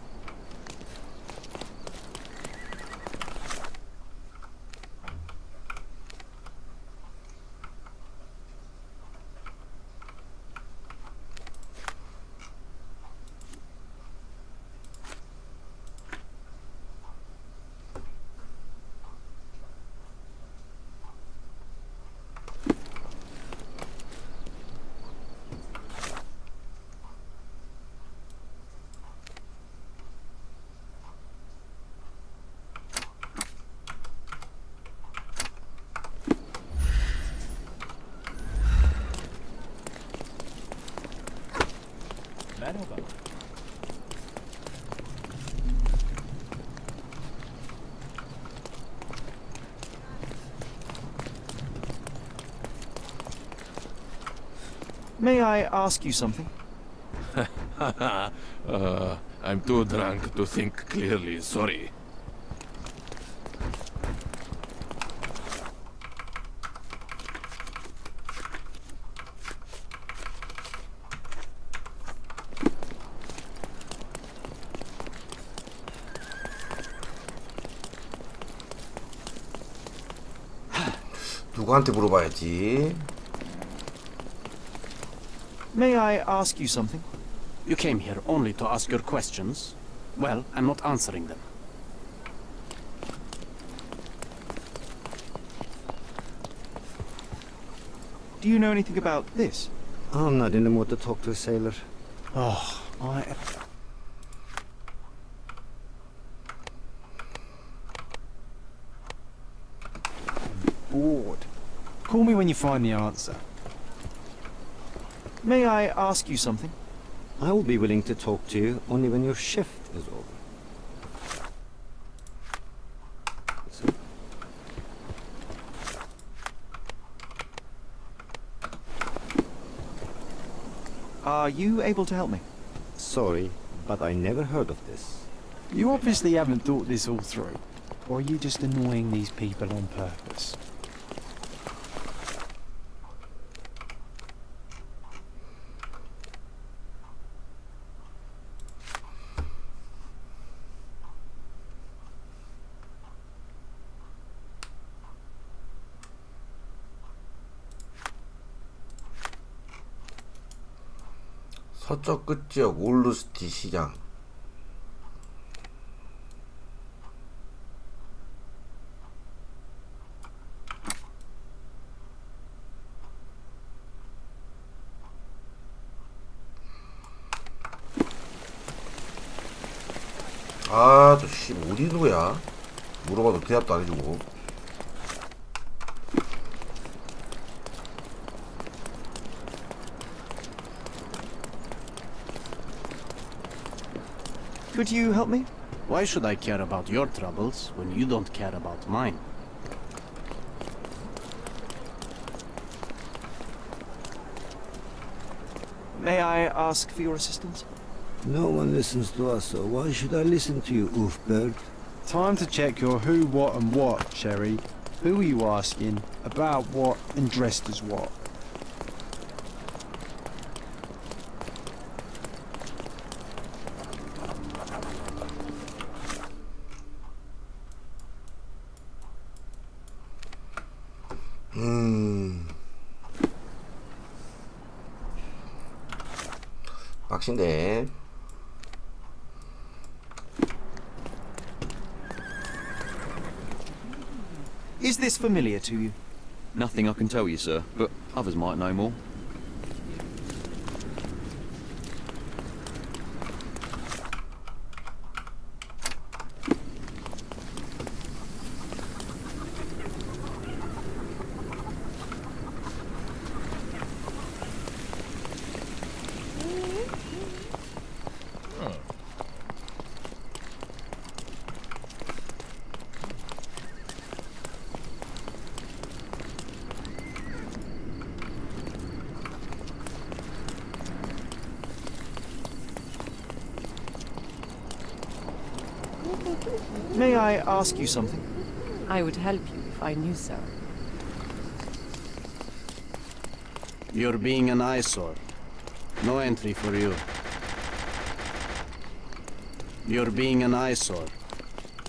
May I ask you something? I'm too drunk to think clearly, sorry. 누구한테 물어봐야지. May I ask you something? You came here only to ask your questions? Well, I'm not answering them. Do you know anything about this? I'm not in the mood to talk to a sailor. Oh, I... bored. Call me when you find the answer. May I ask you something? I will be willing to talk to you only when your shift is over. So? Are you able to help me? Sorry, but I never heard of this. You obviously haven't thought this all through. Or are you just annoying these people on purpose? 서쪽 끝지역 올루스티 시장. 아, 저 씨 어디 누구야? 물어봐도 대답도 안 해주고. Could you help me? Why should I care about your troubles when you don't care about mine? May I ask for your assistance? No one listens to us, so why should I listen to you, oofbird? Time to check your who, what and what, Sherry. Who are you asking, about what and dressed as what? 빡신데. Is this familiar to you? Nothing I can tell you, sir, but others might know more. May I ask you something? I would help you if I knew so. You're being an eyesore. No entry for you. You're being an eyesore.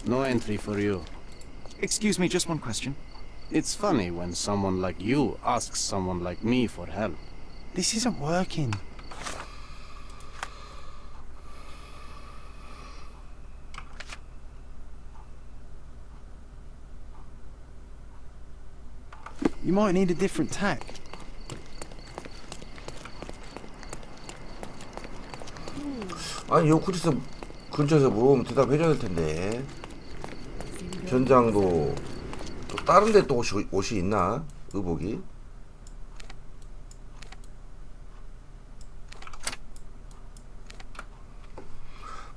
No entry for you. Excuse me, just one question. It's funny when someone like you asks someone like me for help. This isn't working. You might need a different tack. 아니 요 근처에서 물어보면 대답해줘야 될 텐데. 전장도 또 다른 데 또 옷이 있나? 의복이?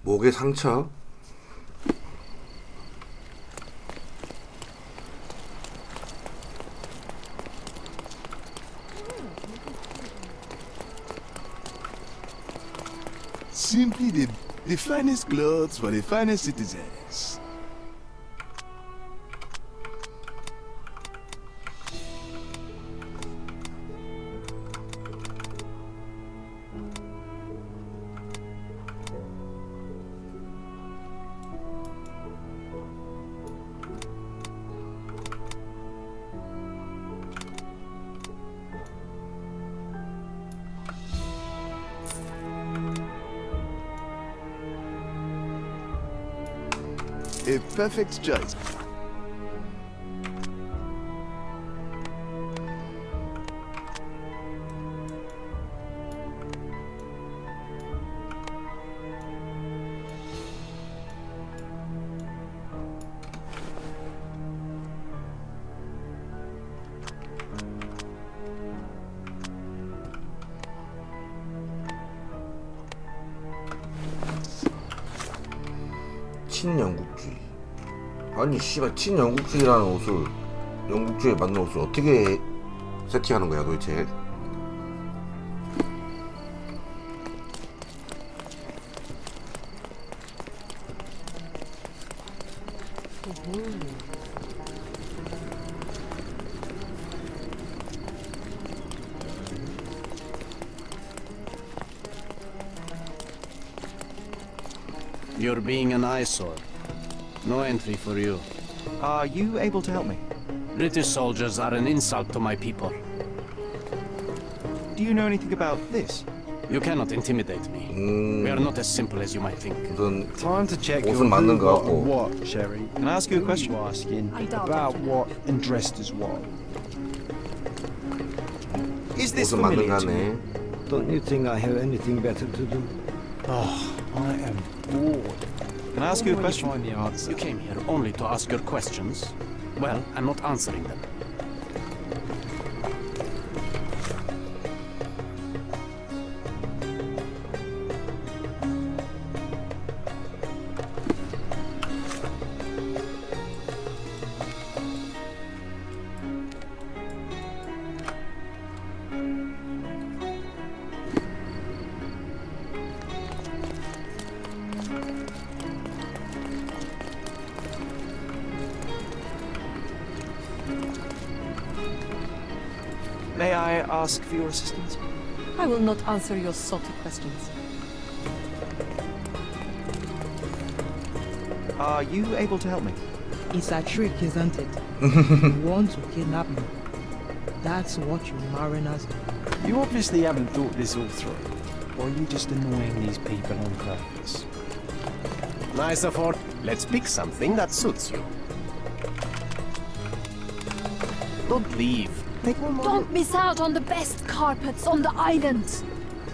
목에 상처? Simply the finest clothes for the finest citizens. A perfect choice. 친영국주의. 아니 씨발 친영국주의라는 옷을 영국주의에 맞는 옷을 어떻게 세팅하는 거야 도대체? You're being an eyesore. No entry for you. Are you able to help me? British soldiers are an insult to my people. Do you know anything about this? You cannot intimidate me. We are not as simple as you might think. Time to check your 옷은 맞는 거 같고. what, Sherry. Can I ask you a question? What are you asking I doubt about it. what and dressed as what? Is this 옷은 맞는 familiar 거 to 같네. you? Don't you think I have anything better to do? Oh, I am bored. Can I ask you a question? Find the answer. You came here only to ask your questions. Well, I'm not answering them. May I ask for your assistance? I will not answer your salty questions. Are you able to help me? It's a trick, isn't it? You want to kidnap me. That's what you mariners do. You obviously haven't thought this all through. Or are you just annoying these people on purpose? Nice effort. Let's pick something that suits you. Don't leave. Take one more. Don't miss out on the best carpets on the island.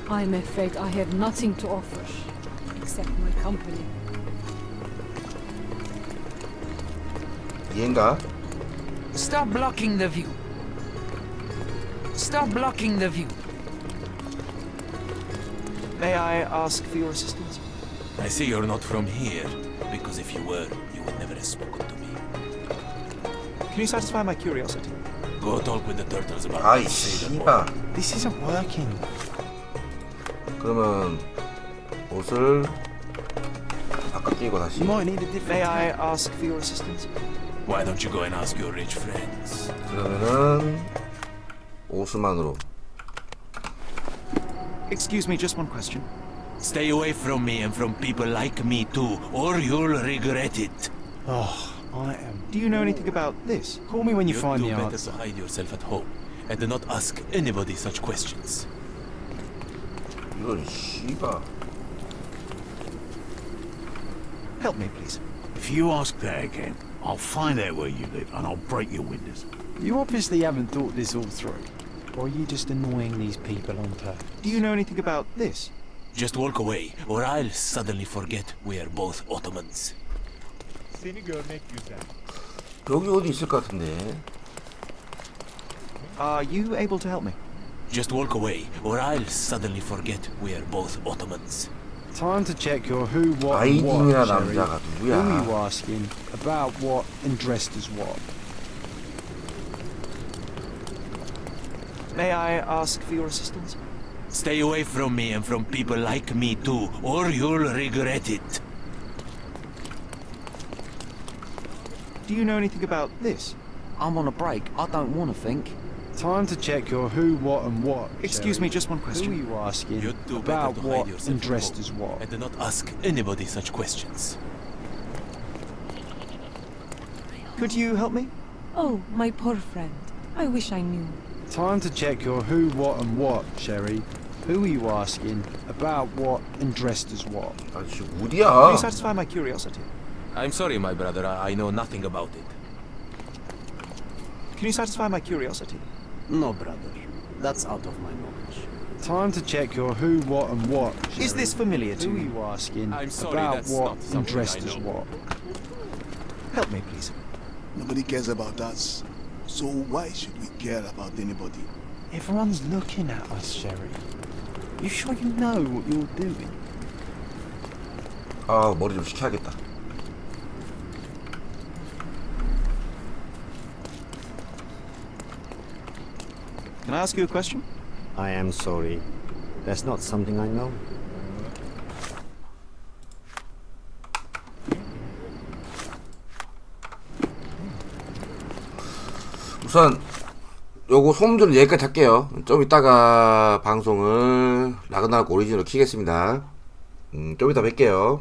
I'm afraid I have nothing to offer, except my company. 얘인가? Stop blocking the view. Stop blocking the view. May I ask for your assistance? I see you're not from here, because if you were, you would never have spoken to me. Can you satisfy my curiosity? Go talk with the turtles about 아이 the Sailor 씨발. Boy. This isn't working. 그러면 옷을 바깥 끼고 다시. May I ask for your assistance? Why don't you go and ask your rich friends? 그러면은 오스만으로. Excuse me, just one question. Stay away from me and from people like me too, or you'll regret it. Oh, I am. Do you know anything about this? Call me when you You'd find do the better answer. to hide yourself at home and do not ask anybody such questions. 이런 씨가. Help me, please. If you ask that again, I'll find out where you live and I'll break your windows. You obviously haven't thought this all through. Or are you just annoying these people on purpose? Do you know anything about this? Just walk away, or I'll suddenly forget we are both Ottomans. 여기 어디 있을 것 같은데. Are you able to help me? Just walk away, or I'll suddenly forget we are both Ottomans. Time to check your who, what, and what, 아이딘이나 Sherry. 남자가 Who are you 누구야? asking? About what and dressed as what? May I ask for your assistance? Stay away from me and from people like me too, or you'll regret it. Do you know anything about this? I'm on a break. I don't want to think. Time to check your who, what, and what. Excuse Sherry. me, just one Who question. are you asking? You'd do About better to what hide yourself and at dressed home as what? and do not ask anybody such questions. Could you help me? Oh, my poor friend. I wish I knew. Time to check your who, what, and what, Sherry. Who are you asking? About what and dressed as what? 아, 씨 Can 어디야? you satisfy my curiosity? I'm sorry, my brother. I know nothing about it. Can you satisfy my curiosity? No, brother. That's out of my knowledge. Time to check your who, what, and what. Sherry. Is this familiar to Who are you? you asking? I'm sorry, About that's what not and something dressed I as know. what? Help me, please. Nobody cares about us. So why should we care about anybody? Everyone's looking at us, Sherry. You sure you know what you're doing? 아 머리 좀 식혀야겠다. Can I ask you a question? I am sorry. That's not something I know. 우선 요거 소음들은 여기까지 할게요. 좀 이따가 방송을 라그나로크 오리진으로 키겠습니다. 좀 이따 뵐게요.